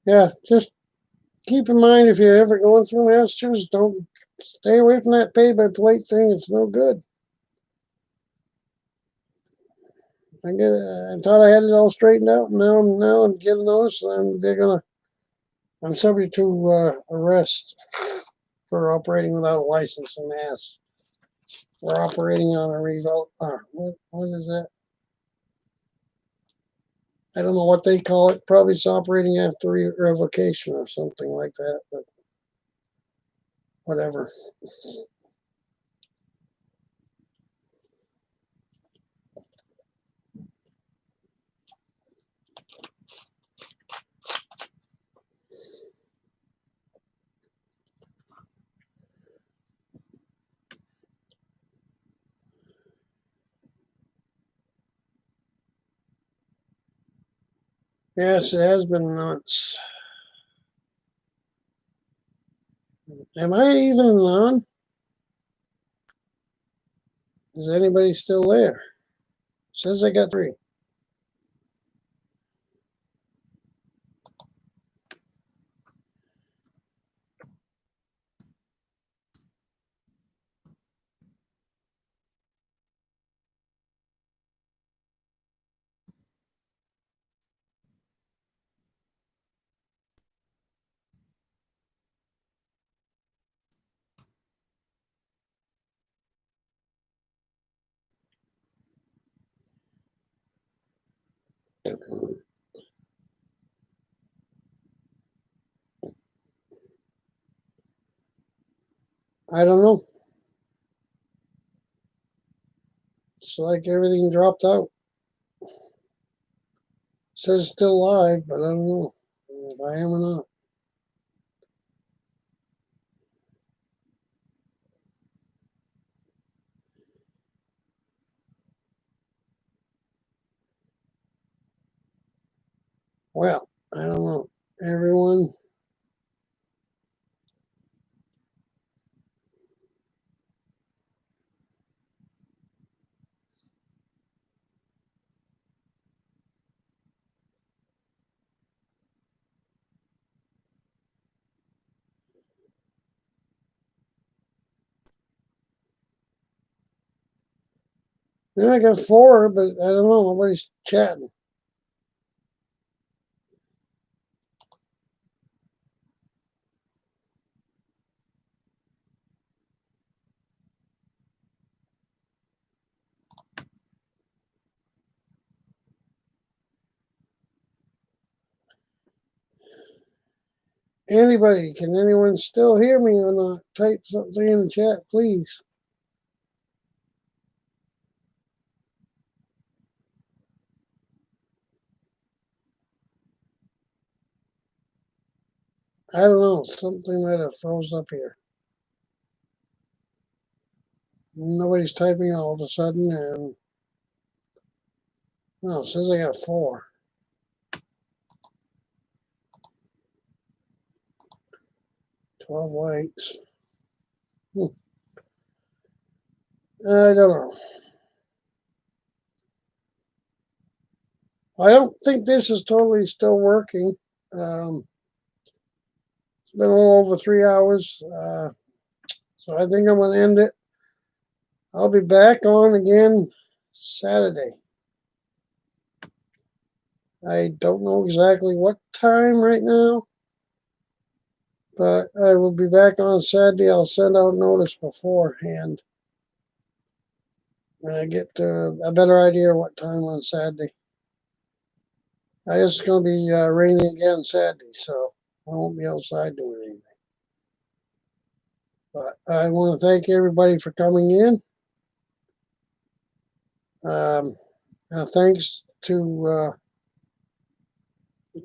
yeah, just keep in mind, if you're ever going through Massachusetts, don't stay away from that pay-by-plate thing. It's no good. I thought I had it all straightened out. Now I'm getting notice. I'm subject to arrest for operating without a license in Mass. We're operating on a revolt. What is that? I don't know what they call it. Probably it's operating after revocation or something like that, but whatever. Yes, it has been months. Am I even on? Is anybody still there? Says I got 3. I don't know. It's like everything dropped out. Says still live, but I don't know if I am or not. Well, I don't know. Everyone, yeah, I got 4, but I don't know. Nobody's chatting. Anybody, can anyone still hear me or not? Type something in the chat, please. I don't know. Something might have froze up here. Nobody's typing all of a sudden, and no, it says I got 4. 12 likes. I don't know. I don't think this is totally still working. It's been a little over 3 hours, so I think I'm going to end it. I'll be back on again Saturday. I don't know exactly what time right now, but I will be back on Saturday. I'll send out notice beforehand when I get a better idea what time on Saturday. I guess it's going to be raining again Saturday, so I won't be outside doing anything. But I want to thank everybody for coming in. Thanks to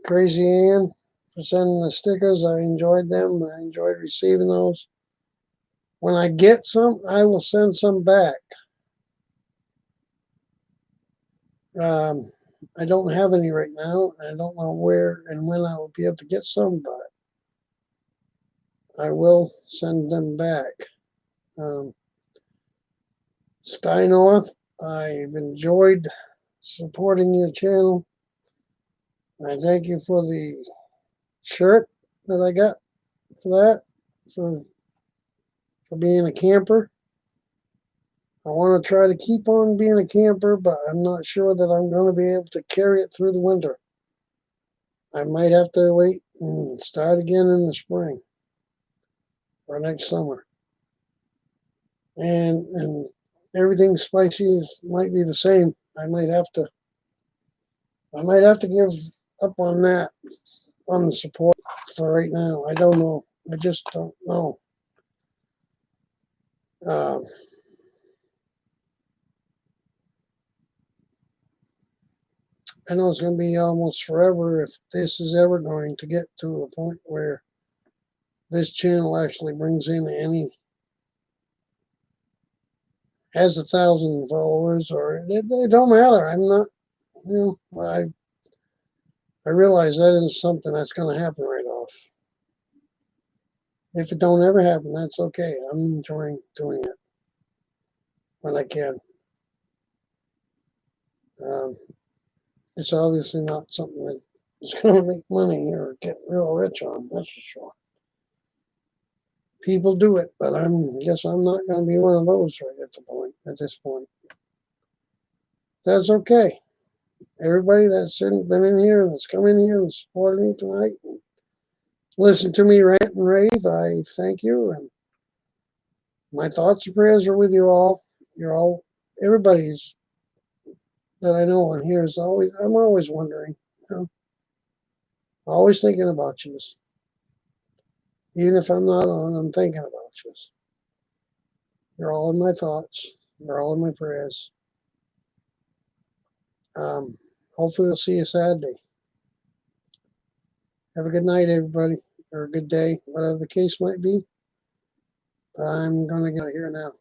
Crazy Ann for sending the stickers. I enjoyed them. I enjoyed receiving those. When I get some, I will send some back. I don't have any right now. I don't know where and when I will be able to get some, but I will send them back. Sky North, I've enjoyed supporting your channel. I thank you for the shirt that I got for that, for being a camper. I want to try to keep on being a camper, but I'm not sure that I'm going to be able to carry it through the winter. I might have to wait and start again in the spring or next summer. And everything spicy might be the same. I might have to give up on that, on the support for right now. I don't know. I just don't know. I know it's going to be almost forever if this is ever going to get to a point where this channel actually brings in has 1,000 followers, or it don't matter. I'm not, I realize that isn't something that's going to happen right off. If it don't ever happen, that's okay. I'm enjoying doing it when I can. Um, it's obviously not something that is going to make money or get real rich on. That's for sure. People do it, but guess I'm not going to be one of those right at this point. That's okay. Everybody that's been in here, that's come in here and supported me tonight, and listen to me rant and rave, I thank you. And my thoughts and prayers are with you all. You're all, everybody's that I know on here is always, I'm always wondering, you know, always thinking about you. Even if I'm not on, I'm thinking about you. You're all in my thoughts. You're all in my prayers. Hopefully we'll see you Saturday. Have a good night, everybody, or a good day, whatever the case might be. But I'm going to get out of here now.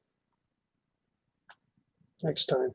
Next time.